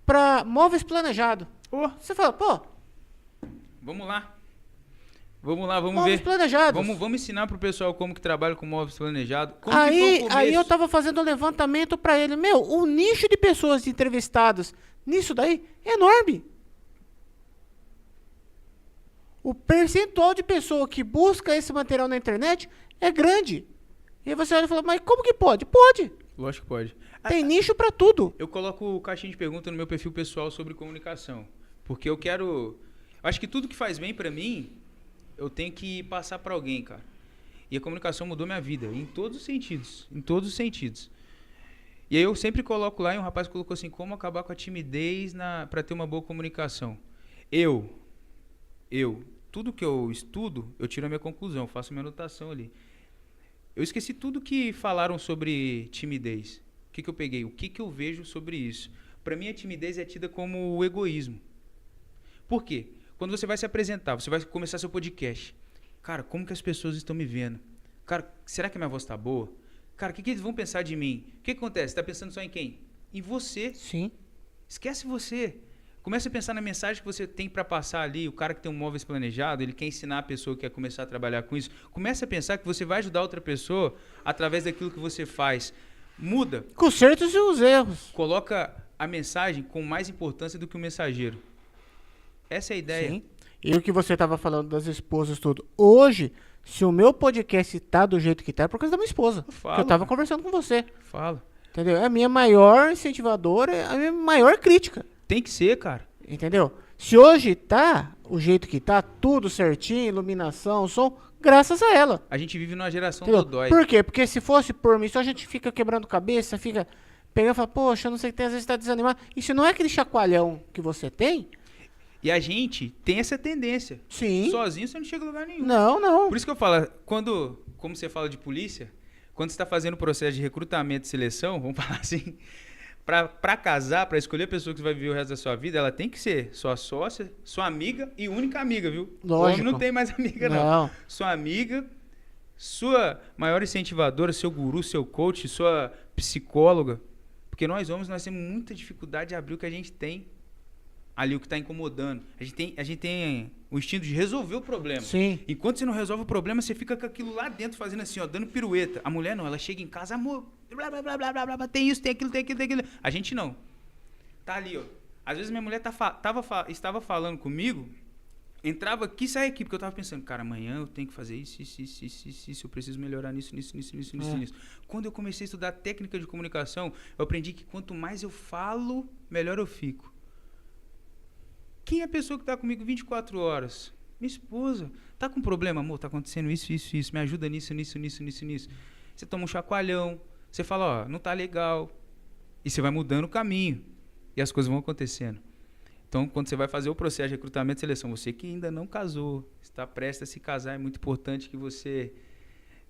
Speaker 3: pra móveis planejados. Você fala, pô...
Speaker 4: Vamos lá. Vamos lá, vamos
Speaker 3: móveis
Speaker 4: ver.
Speaker 3: Planejados.
Speaker 4: Vamos ensinar pro pessoal como que trabalha com móveis planejados.
Speaker 3: Aí eu tava fazendo um levantamento pra ele. O nicho de pessoas entrevistadas nisso daí é enorme. O percentual de pessoa que busca esse material na internet é grande. E aí você olha e fala, mas como que pode? Pode.
Speaker 4: Lógico que pode.
Speaker 3: Tem nicho pra tudo.
Speaker 4: Eu coloco caixinha de pergunta no meu perfil pessoal sobre comunicação. Porque eu acho que tudo que faz bem pra mim, eu tenho que passar pra alguém, cara. E a comunicação mudou minha vida, em todos os sentidos. Em todos os sentidos. E aí eu sempre coloco lá, e um rapaz colocou assim, como acabar com a timidez pra ter uma boa comunicação. Tudo que eu estudo, eu tiro a minha conclusão, faço minha anotação ali. Eu esqueci tudo que falaram sobre timidez. O que eu peguei? O que eu vejo sobre isso? Para mim, a timidez é tida como o egoísmo. Por quê? Quando você vai se apresentar, você vai começar seu podcast. Cara, como que as pessoas estão me vendo? Cara, será que a minha voz tá boa? Cara, o que eles vão pensar de mim? O que acontece? Você tá pensando só em quem? Em você.
Speaker 3: Sim.
Speaker 4: Esquece você. Comece a pensar na mensagem que você tem para passar ali. O cara que tem um móveis planejado, ele quer ensinar a pessoa que quer começar a trabalhar com isso. Comece a pensar que você vai ajudar outra pessoa através daquilo que você faz. Muda.
Speaker 3: Consertos e os erros.
Speaker 4: Coloca a mensagem com mais importância do que o mensageiro. Essa é a ideia.
Speaker 3: Sim. E o que você tava falando das esposas, tudo. Hoje, se o meu podcast tá do jeito que tá, é por causa da minha esposa.
Speaker 4: Fala,
Speaker 3: Que eu tava
Speaker 4: cara.
Speaker 3: conversando com você.
Speaker 4: Fala.
Speaker 3: Entendeu? É a minha maior incentivadora, é a minha maior crítica.
Speaker 4: Tem que ser, cara.
Speaker 3: Entendeu? Se hoje tá o jeito que tá, tudo certinho, iluminação, som, graças a ela.
Speaker 4: A gente vive numa geração
Speaker 3: Entendeu?
Speaker 4: dodói.
Speaker 3: Por quê? Porque se fosse por mim, só a gente fica quebrando cabeça, fica pegando e fala, poxa, eu não sei o que tem, às vezes tá desanimado. E se não é aquele chacoalhão que você tem,
Speaker 4: E a gente tem essa tendência.
Speaker 3: sim.
Speaker 4: Sozinho você não chega a lugar nenhum.
Speaker 3: Não.
Speaker 4: Por isso que eu falo, como você fala de polícia, quando você está fazendo o processo de recrutamento e seleção, vamos falar assim, para casar, para escolher a pessoa que vai viver o resto da sua vida, ela tem que ser sua sócia, sua amiga e única amiga, viu?
Speaker 3: Lógico.
Speaker 4: Homem não tem mais amiga, não. Sua amiga, sua maior incentivadora, seu guru, seu coach, sua psicóloga. Porque nós homens, nós temos muita dificuldade de abrir o que a gente tem ali, o que está incomodando. A gente tem o instinto de resolver o problema.
Speaker 3: Sim.
Speaker 4: Enquanto você não resolve o problema, você fica com aquilo lá dentro, fazendo assim, ó, dando pirueta. A mulher não, ela chega em casa, amor, blá, blá, blá, blá, blá, blá, tem isso, tem aquilo, tem aquilo, tem aquilo. A gente não. Tá ali, ó. Às vezes minha mulher estava falando comigo, entrava aqui e saía aqui, porque eu tava pensando, cara, amanhã eu tenho que fazer isso, eu preciso melhorar nisso. Quando eu comecei a estudar técnica de comunicação, eu aprendi que quanto mais eu falo, melhor eu fico. Quem é a pessoa que está comigo 24 horas? Minha esposa. Tá com problema, amor? Tá acontecendo isso. Me ajuda nisso. Você toma um chacoalhão. Você fala, ó, não tá legal. E você vai mudando o caminho. E as coisas vão acontecendo. Então, quando você vai fazer o processo de recrutamento e seleção, você que ainda não casou, está prestes a se casar, é muito importante que você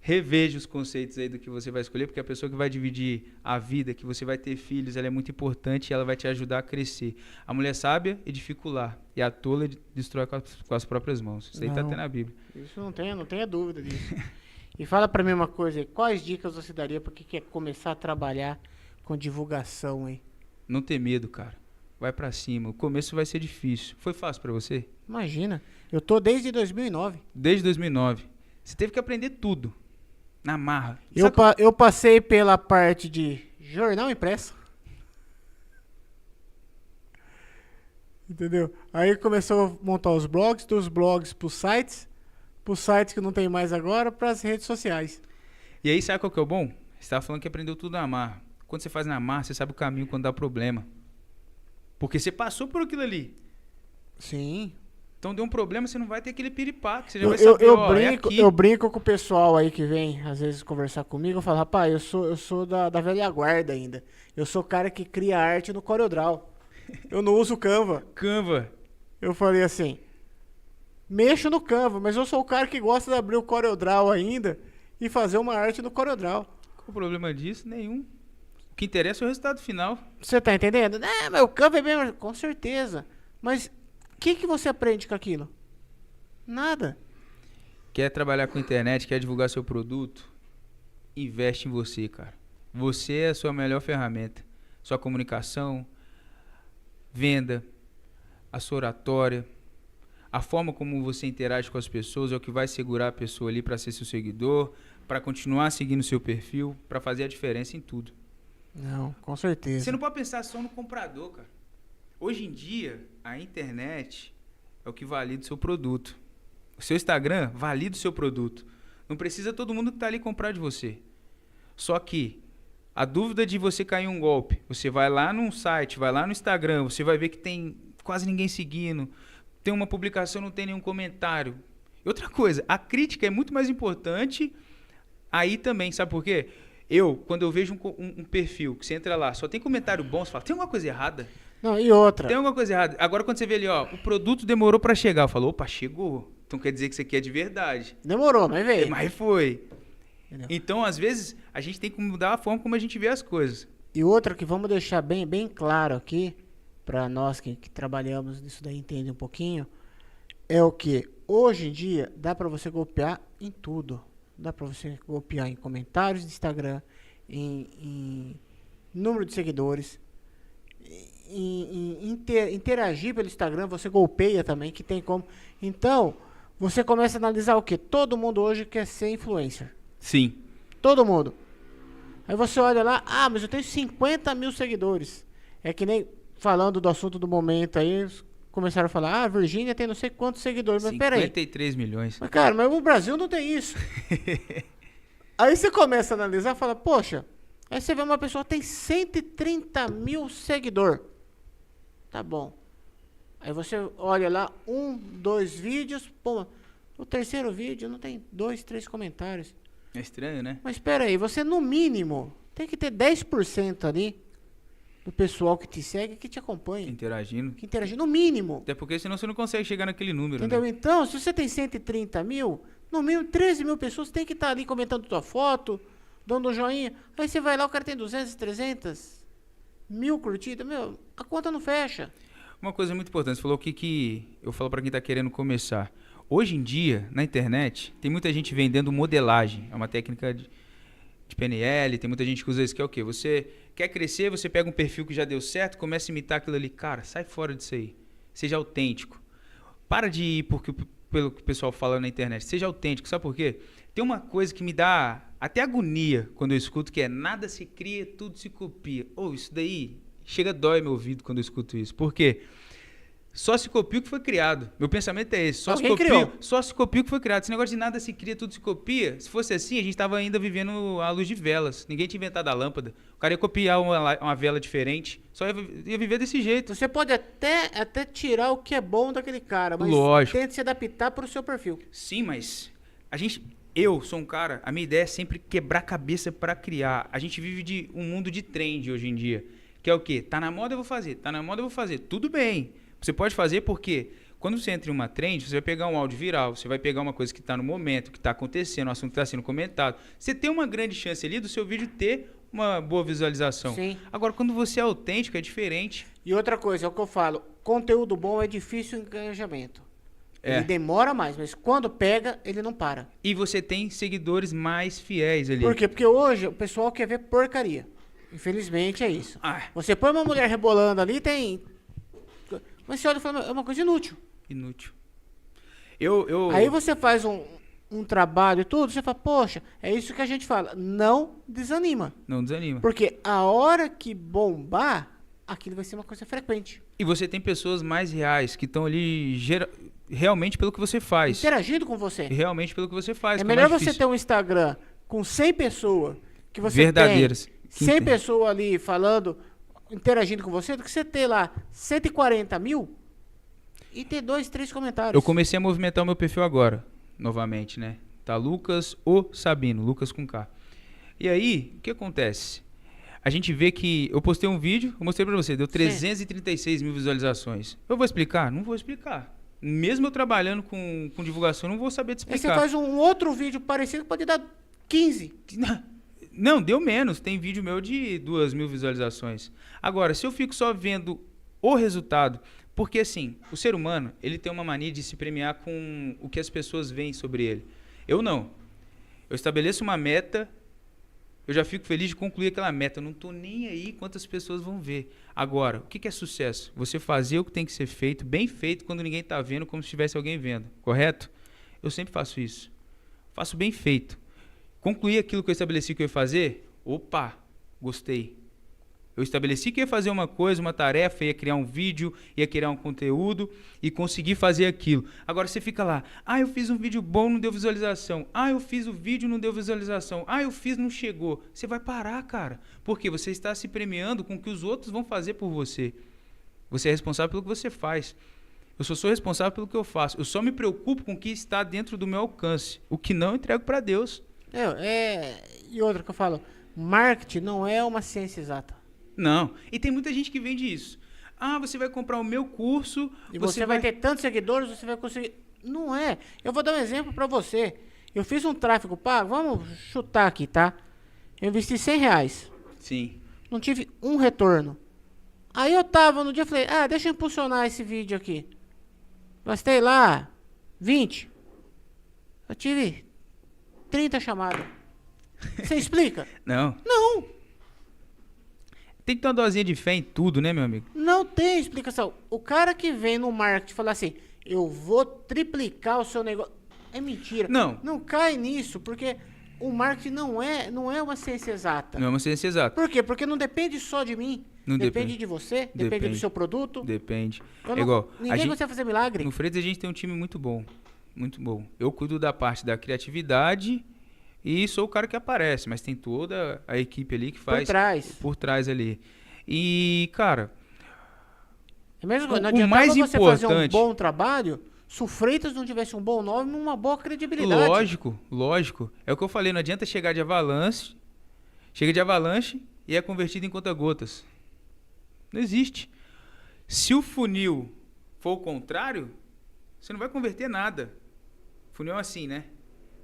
Speaker 4: reveja os conceitos aí do que você vai escolher, porque a pessoa que vai dividir a vida, que você vai ter filhos, ela é muito importante e ela vai te ajudar a crescer. A mulher sábia edifica o lar, e a tola destrói com as próprias mãos. Isso aí está até na Bíblia.
Speaker 3: Isso não tenha dúvida disso. E fala pra mim uma coisa aí, quais dicas você daria pra quem quer começar a trabalhar com divulgação aí?
Speaker 4: Não ter medo, cara. Vai pra cima. O começo vai ser difícil. Foi fácil pra você?
Speaker 3: Imagina, eu tô desde 2009.
Speaker 4: Desde 2009. Você teve que aprender tudo. Na marra.
Speaker 3: Eu passei pela parte de jornal impresso. Entendeu? Aí começou a montar os blogs, dos blogs pros sites que não tem mais agora, pras redes sociais.
Speaker 4: E aí, sabe qual que é o bom? Você estava falando que aprendeu tudo na marra. Quando você faz na marra, você sabe o caminho quando dá problema. Porque você passou por aquilo ali.
Speaker 3: Sim.
Speaker 4: Então deu um problema, você não vai ter aquele piripaque. Você já vai saber,
Speaker 3: eu brinco com o pessoal aí que vem, às vezes, conversar comigo. Eu falo, rapaz, eu sou da velha guarda ainda. Eu sou o cara que cria arte no CorelDRAW. Eu não uso Canva.
Speaker 4: Canva.
Speaker 3: Eu falei assim, mexo no Canva, mas eu sou o cara que gosta de abrir o CorelDRAW ainda e fazer uma arte no CorelDRAW.
Speaker 4: Qual o problema disso? Nenhum. O que interessa é o resultado final.
Speaker 3: Você tá entendendo? Mas o Canva é bem... Com certeza. Mas o que você aprende com aquilo? Nada.
Speaker 4: Quer trabalhar com internet, quer divulgar seu produto? Investe em você, cara. Você é a sua melhor ferramenta. Sua comunicação, venda, a sua oratória, a forma como você interage com as pessoas é o que vai segurar a pessoa ali para ser seu seguidor, para continuar seguindo seu perfil, para fazer a diferença em tudo.
Speaker 3: Não, com certeza.
Speaker 4: Você não pode pensar só no comprador, cara. Hoje em dia, a internet é o que valida o seu produto. O seu Instagram valida o seu produto. Não precisa todo mundo que está ali comprar de você. Só que a dúvida de você cair em um golpe, você vai lá num site, vai lá no Instagram, você vai ver que tem quase ninguém seguindo, tem uma publicação, não tem nenhum comentário. E outra coisa, a crítica é muito mais importante aí também, sabe por quê? Quando eu vejo um perfil, que você entra lá, só tem comentário bom, você fala, tem alguma coisa errada?
Speaker 3: Não, e outra.
Speaker 4: Tem alguma coisa errada. Agora quando você vê ali, ó, o produto demorou para chegar, eu falo, opa, chegou. Então quer dizer que isso aqui é de verdade.
Speaker 3: Demorou, mas veio.
Speaker 4: Mas foi.
Speaker 3: Entendeu?
Speaker 4: Então, às vezes, a gente tem que mudar a forma como a gente vê as coisas.
Speaker 3: E outra que vamos deixar bem claro aqui, para nós que trabalhamos nisso daí, entende um pouquinho, é o que hoje em dia dá para você golpear em tudo. Dá para você golpear em comentários de Instagram, em número de seguidores, interagir pelo Instagram, você golpeia também, que tem como. Então, você começa a analisar o que? Todo mundo hoje quer ser influencer.
Speaker 4: Sim.
Speaker 3: Todo mundo. Aí você olha lá, mas eu tenho 50 mil seguidores. É que nem falando do assunto do momento aí, começaram a falar, a Virgínia tem não sei quantos seguidores. Mas peraí.
Speaker 4: 53 milhões.
Speaker 3: Mas, cara, mas o Brasil não tem isso. Aí você começa a analisar e fala, poxa, aí você vê uma pessoa que tem 130 mil seguidores. Tá bom. Aí você olha lá, 1, 2 vídeos, pô, o terceiro vídeo não tem 2, 3 comentários.
Speaker 4: É estranho, né?
Speaker 3: Mas espera aí, você no mínimo tem que ter 10% ali do pessoal que te segue, que te acompanha,
Speaker 4: Interagindo.
Speaker 3: que interage, no mínimo.
Speaker 4: Até porque senão você não consegue chegar naquele número,
Speaker 3: Entendeu?
Speaker 4: né?
Speaker 3: Então, se você tem 130 mil, no mínimo 13 mil pessoas tem que estar ali comentando tua foto, dando um joinha. Aí você vai lá, o cara tem 200, 300 mil curtidas. Meu, a conta não fecha.
Speaker 4: Uma coisa muito importante, você falou que eu falo pra quem tá querendo começar. Hoje em dia, na internet, tem muita gente vendendo modelagem. É uma técnica de PNL, tem muita gente que usa isso, que é o quê? Você quer crescer, você pega um perfil que já deu certo, começa a imitar aquilo ali. Cara, sai fora disso aí. Seja autêntico. Para de ir pelo que o pessoal fala na internet. Seja autêntico. Sabe por quê? Tem uma coisa que me dá até agonia quando eu escuto, que é nada se cria, tudo se copia. Isso daí chega dói meu ouvido quando eu escuto isso. Por quê? Só se copia o que foi criado. Meu pensamento é esse. Só se copia o que foi criado. Esse negócio de nada se cria, tudo se copia. Se fosse assim, a gente estava ainda vivendo à luz de velas. Ninguém tinha inventado a lâmpada. O cara ia copiar uma vela diferente. Só ia viver desse jeito.
Speaker 3: Você pode até tirar o que é bom daquele cara, mas
Speaker 4: Lógico.
Speaker 3: tente se adaptar para o seu perfil.
Speaker 4: Sim, mas eu sou um cara, a minha ideia é sempre quebrar a cabeça para criar. A gente vive de um mundo de trend hoje em dia. Que é o quê? Tá na moda, eu vou fazer. Tá na moda, eu vou fazer. Tudo bem. Você pode fazer porque quando você entra em uma trend, você vai pegar um áudio viral, você vai pegar uma coisa que está no momento, que está acontecendo, um assunto que está sendo comentado. Você tem uma grande chance ali do seu vídeo ter uma boa visualização.
Speaker 3: Sim.
Speaker 4: Agora, quando você é autêntico, é diferente.
Speaker 3: E outra coisa, é o que eu falo, conteúdo bom é difícil o engajamento.
Speaker 4: É.
Speaker 3: Ele demora mais, mas quando pega, ele não para.
Speaker 4: E você tem seguidores mais fiéis ali.
Speaker 3: Por quê? Porque hoje o pessoal quer ver porcaria. Infelizmente é isso. Você põe uma mulher rebolando ali, tem... Mas você olha e fala, é uma coisa inútil.
Speaker 4: Inútil.
Speaker 3: Aí você faz um trabalho e tudo, você fala, poxa, é isso que a gente fala. Não desanima.
Speaker 4: Não desanima.
Speaker 3: Porque a hora que bombar, aquilo vai ser uma coisa frequente.
Speaker 4: E você tem pessoas mais reais que estão ali realmente pelo que você faz.
Speaker 3: Interagindo com você.
Speaker 4: Realmente pelo que você faz.
Speaker 3: É
Speaker 4: que
Speaker 3: melhor
Speaker 4: mais
Speaker 3: você
Speaker 4: difícil.
Speaker 3: ter um Instagram com 100 pessoas que você
Speaker 4: Verdadeiras.
Speaker 3: tem,
Speaker 4: Que
Speaker 3: 100
Speaker 4: entende.
Speaker 3: pessoas ali falando, interagindo com você, do que você ter lá 140 mil e ter 2, 3 comentários.
Speaker 4: Eu comecei a movimentar o meu perfil agora, novamente, né? Tá Lucas ou Sabino, Lucas com K. E aí, o que acontece? A gente vê que eu postei um vídeo, eu mostrei pra você, deu 336 mil visualizações. Eu vou explicar? Não vou explicar. Mesmo eu trabalhando com divulgação, eu não vou saber te
Speaker 3: Aí você
Speaker 4: explicar.
Speaker 3: faz um outro vídeo parecido que pode dar 15.
Speaker 4: Não, deu menos. Tem vídeo meu de 2.000 visualizações. Agora, se eu fico só vendo o resultado... Porque, assim, o ser humano, ele tem uma mania de se premiar com o que as pessoas veem sobre ele. Eu não. Eu estabeleço uma meta, eu já fico feliz de concluir aquela meta. Eu não estou nem aí quantas pessoas vão ver. Agora, o que é sucesso? Você fazer o que tem que ser feito, bem feito, quando ninguém está vendo, como se tivesse alguém vendo. Correto? Eu sempre faço isso. Faço bem feito. Concluir aquilo que eu estabeleci que eu ia fazer, opa, gostei. Eu estabeleci que ia fazer uma coisa, uma tarefa, ia criar um vídeo, ia criar um conteúdo e conseguir fazer aquilo. Agora você fica lá, eu fiz um vídeo bom, não deu visualização. Eu fiz o vídeo, não deu visualização. Eu fiz, não chegou. Você vai parar, cara. Porque você está se premiando com o que os outros vão fazer por você. Você é responsável pelo que você faz. Eu só sou responsável pelo que eu faço. Eu só me preocupo com o que está dentro do meu alcance. O que não, eu entrego para Deus.
Speaker 3: E outra que eu falo, marketing não é uma ciência exata.
Speaker 4: Não. E tem muita gente que vende isso. Você vai comprar o meu curso...
Speaker 3: E você vai ter tantos seguidores, você vai conseguir... Não é. Eu vou dar um exemplo para você. Eu fiz um tráfego pago, vamos chutar aqui, tá? Eu investi R$100.
Speaker 4: Sim.
Speaker 3: Não tive um retorno. Aí eu tava no dia, falei, deixa eu impulsionar esse vídeo aqui. Gastei lá 20. Eu tive 30 chamadas. Você explica?
Speaker 4: Não.
Speaker 3: Não.
Speaker 4: Tem que ter uma dosinha de fé em tudo, né, meu amigo?
Speaker 3: Não tem explicação. O cara que vem no marketing e fala assim, eu vou triplicar o seu negócio. É mentira.
Speaker 4: Não.
Speaker 3: Não cai nisso, porque o marketing não é uma ciência exata.
Speaker 4: Não é uma ciência exata.
Speaker 3: Por quê? Porque não depende só de mim.
Speaker 4: Não
Speaker 3: depende de você, depende do
Speaker 4: Depende.
Speaker 3: seu produto.
Speaker 4: Depende.
Speaker 3: Eu
Speaker 4: É
Speaker 3: não-
Speaker 4: igual, a
Speaker 3: ninguém
Speaker 4: gente,
Speaker 3: consegue fazer milagre.
Speaker 4: no Freitas a gente tem um time muito bom. Muito bom. Eu cuido da parte da criatividade e sou o cara que aparece, mas tem toda a equipe ali que faz
Speaker 3: Por trás.
Speaker 4: ali. E, cara,
Speaker 3: É mesmo,
Speaker 4: O
Speaker 3: não adiantava
Speaker 4: mais
Speaker 3: você fazer um
Speaker 4: importante-
Speaker 3: bom trabalho se o Freitas não tivesse um bom nome e uma boa credibilidade.
Speaker 4: lógico. É o que eu falei, não adianta chegar de Avalanche, chega de Avalanche e é convertido em conta-gotas. Não existe. Se o funil for o contrário, você não vai converter nada. Funil é assim, né?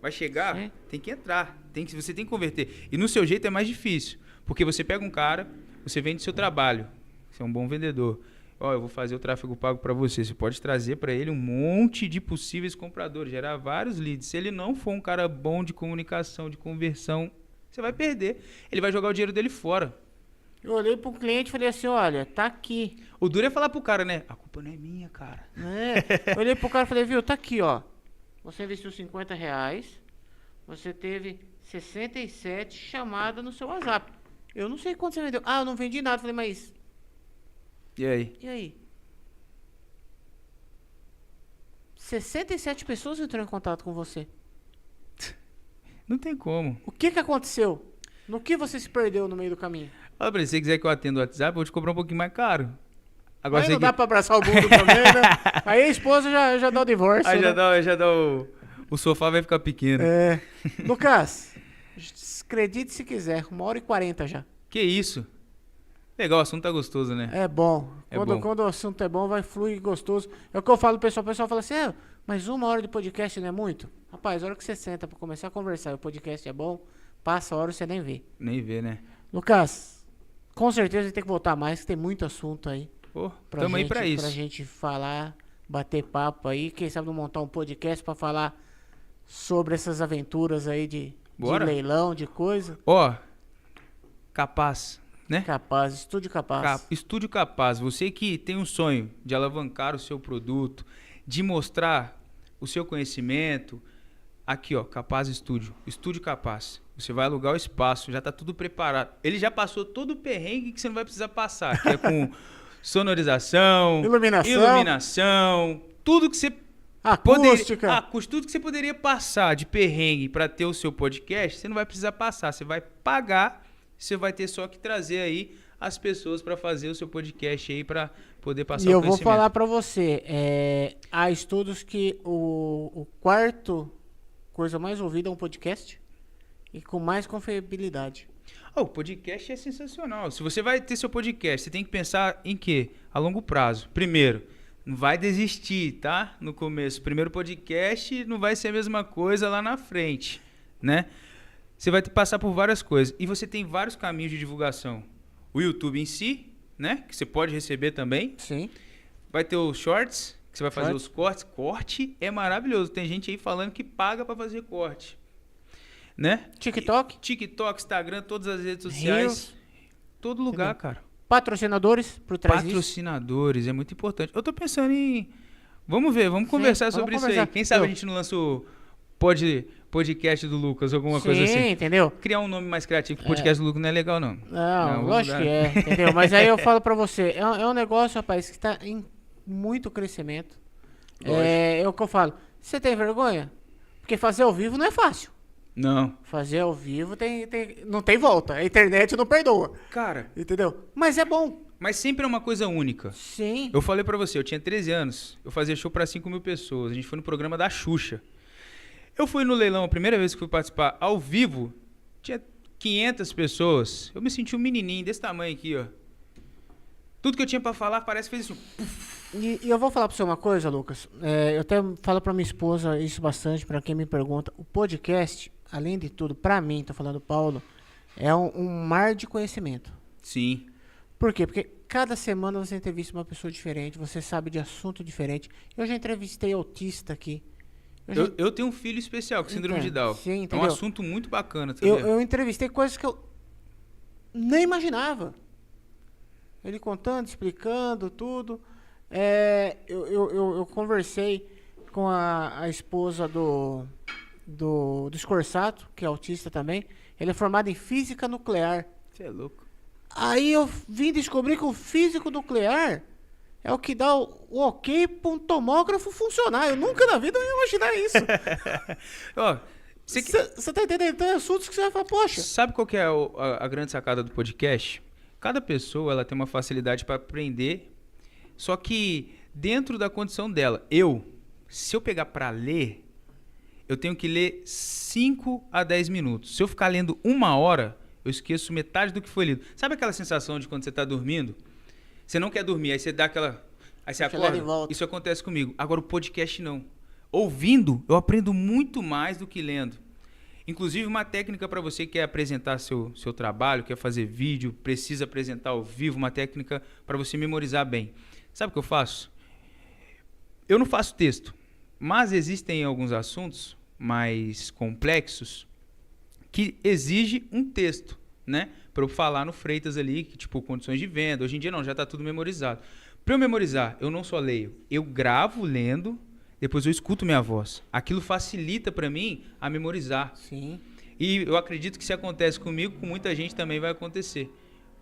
Speaker 4: Vai chegar,
Speaker 3: Sim.
Speaker 4: tem que entrar, você tem que converter. E no seu jeito é mais difícil, porque você pega um cara, você vende seu trabalho, você é um bom vendedor. Ó, eu vou fazer o tráfego pago para você. Você pode trazer para ele um monte de possíveis compradores, gerar vários leads. Se ele não for um cara bom de comunicação, de conversão, você vai perder. Ele vai jogar o dinheiro dele fora.
Speaker 3: Eu olhei pro cliente e falei assim, olha, tá aqui.
Speaker 4: O duro é falar pro cara, né? A culpa não é minha, cara.
Speaker 3: Eu olhei pro cara e falei, viu, tá aqui, ó. Você investiu R$50, você teve 67 chamadas no seu WhatsApp. Eu não sei quanto você vendeu. Ah, eu não vendi nada. Falei, mas
Speaker 4: E aí?
Speaker 3: e aí? 67 pessoas entrou em contato com você.
Speaker 4: Não tem como.
Speaker 3: O que aconteceu? No que você se perdeu no meio do caminho?
Speaker 4: Fala pra ele, se você quiser que eu atenda o WhatsApp, eu vou te cobrar um pouquinho mais caro. Agora
Speaker 3: Aí
Speaker 4: você
Speaker 3: não dá pra abraçar o mundo também, né? Aí a esposa já dá o divórcio,
Speaker 4: Aí
Speaker 3: né?
Speaker 4: já dá o sofá vai ficar pequeno.
Speaker 3: É. Lucas, acredite se quiser, 1h40 já.
Speaker 4: Que isso? Legal, o assunto tá gostoso, né?
Speaker 3: É bom.
Speaker 4: É
Speaker 3: Quando,
Speaker 4: bom.
Speaker 3: quando o assunto é bom, vai fluir gostoso. É o que eu falo pro pessoal. O pessoal fala assim, mas 1 hora de podcast não é muito? Rapaz, a hora que você senta pra começar a conversar e o podcast é bom, passa a hora e você nem vê.
Speaker 4: Nem vê, né?
Speaker 3: Lucas, com certeza a gente tem que voltar mais, que tem muito assunto aí.
Speaker 4: Pô,
Speaker 3: Pra
Speaker 4: tamo aí
Speaker 3: gente,
Speaker 4: pra isso.
Speaker 3: Pra gente falar, bater papo aí. Quem sabe não montar um podcast pra falar sobre essas aventuras aí de
Speaker 4: Bora.
Speaker 3: leilão, de coisa.
Speaker 4: Ó, capaz, né?
Speaker 3: Capaz, estúdio capaz.
Speaker 4: Estúdio Capaz, você que tem um sonho de alavancar o seu produto, de mostrar o seu conhecimento, aqui ó, Capaz Estúdio, Estúdio Capaz. Você vai alugar o espaço, já tá tudo preparado. Ele já passou todo o perrengue que você não vai precisar passar, que é com sonorização, iluminação, tudo que você
Speaker 3: Acústica.
Speaker 4: tudo que você poderia passar de perrengue para ter o seu podcast, você não vai precisar passar, você vai pagar, você vai ter só que trazer aí as pessoas para fazer o seu podcast aí para poder passar
Speaker 3: E
Speaker 4: o
Speaker 3: eu vou
Speaker 4: conhecimento.
Speaker 3: falar pra você, há estudos que o quarto coisa mais ouvida é um podcast e com mais confiabilidade.
Speaker 4: O podcast é sensacional. Se você vai ter seu podcast, você tem que pensar em quê? A longo prazo. Primeiro, não vai desistir, tá? No começo. Primeiro podcast não vai ser a mesma coisa lá na frente, né? Você vai ter que passar por várias coisas. E você tem vários caminhos de divulgação. O YouTube em si, né? Que você pode receber também.
Speaker 3: Sim.
Speaker 4: Vai ter os shorts, que você vai fazer
Speaker 3: Shorts.
Speaker 4: os cortes. Corte é maravilhoso. Tem gente aí falando que paga pra fazer corte. Né?
Speaker 3: TikTok,
Speaker 4: TikTok, Instagram, todas as redes sociais.
Speaker 3: Reels.
Speaker 4: Todo lugar,
Speaker 3: Entendeu?
Speaker 4: cara.
Speaker 3: patrocinadores por trás disso.
Speaker 4: Patrocinadores, é muito importante. Eu tô pensando em... Vamos ver, vamos conversar
Speaker 3: vamos
Speaker 4: sobre isso
Speaker 3: conversar.
Speaker 4: aí. Quem sabe
Speaker 3: Eu-
Speaker 4: a gente não lança o podcast do Lucas, alguma
Speaker 3: Sim,
Speaker 4: coisa assim.
Speaker 3: entendeu?
Speaker 4: Criar um nome mais criativo, porque o podcast do Lucas não é legal, não.
Speaker 3: Não,
Speaker 4: vamos
Speaker 3: lógico
Speaker 4: dar-
Speaker 3: que é, entendeu? Mas aí eu falo pra você, é um negócio, rapaz, que tá em muito crescimento. É o que eu falo. Você tem vergonha? Porque fazer ao vivo não é fácil.
Speaker 4: Não.
Speaker 3: Fazer ao vivo não tem volta. A internet não perdoa.
Speaker 4: Cara,
Speaker 3: Entendeu? Mas é bom.
Speaker 4: mas sempre é uma coisa única.
Speaker 3: Sim.
Speaker 4: Eu falei pra você, eu tinha 13 anos, eu fazia show pra 5 mil pessoas, a gente foi no programa da Xuxa. Eu fui no leilão, a primeira vez que fui participar ao vivo, tinha 500 pessoas. Eu me senti um menininho desse tamanho aqui, ó. Tudo que eu tinha pra falar parece que fez assim.
Speaker 3: E eu vou falar pra você uma coisa, Lucas. Eu até falo pra minha esposa isso bastante, pra quem me pergunta. O podcast, além de tudo, pra mim, tô falando Paulo, é um mar de conhecimento.
Speaker 4: Sim.
Speaker 3: Por quê? Porque cada semana você entrevista uma pessoa diferente, você sabe de assunto diferente. Eu já entrevistei autista aqui.
Speaker 4: Eu tenho um filho especial com síndrome
Speaker 3: Então,
Speaker 4: de Down.
Speaker 3: sim,
Speaker 4: É um
Speaker 3: entendeu?
Speaker 4: assunto muito bacana, tá vendo?
Speaker 3: Eu entrevistei coisas que eu nem imaginava. Ele contando, explicando tudo. Eu conversei com a esposa do Scorsato, que é autista também. Ele é formado em física nuclear.
Speaker 4: Você é louco.
Speaker 3: Aí eu vim descobrir que o físico nuclear é o que dá o ok para um tomógrafo funcionar. Eu nunca na vida ia imaginar isso.
Speaker 4: Ó,
Speaker 3: Você tá entendendo? Tem assuntos que você vai falar, poxa.
Speaker 4: sabe qual que é a grande sacada do podcast? Cada pessoa ela tem uma facilidade para aprender, só que dentro da condição dela. Se eu pegar para ler, eu tenho que ler 5 a 10 minutos. Se eu ficar lendo 1 hora, eu esqueço metade do que foi lido. Sabe aquela sensação de quando você está dormindo? Você não quer dormir, aí você dá aquela... Aí você
Speaker 3: Deixa eu ler de
Speaker 4: acorda.
Speaker 3: volta.
Speaker 4: Isso acontece comigo. Agora o podcast não. Ouvindo, eu aprendo muito mais do que lendo. Inclusive, uma técnica para você que quer apresentar seu trabalho, quer fazer vídeo, precisa apresentar ao vivo, uma técnica para você memorizar bem. Sabe o que eu faço? Eu não faço texto, mas existem alguns assuntos mais complexos que exigem um texto, né? Para eu falar no Freitas ali, que tipo, condições de venda. Hoje em dia não, já está tudo memorizado. Para eu memorizar, eu não só leio, eu gravo lendo, depois eu escuto minha voz. Aquilo facilita para mim a memorizar.
Speaker 3: Sim.
Speaker 4: E eu acredito que se acontece comigo, com muita gente também vai acontecer.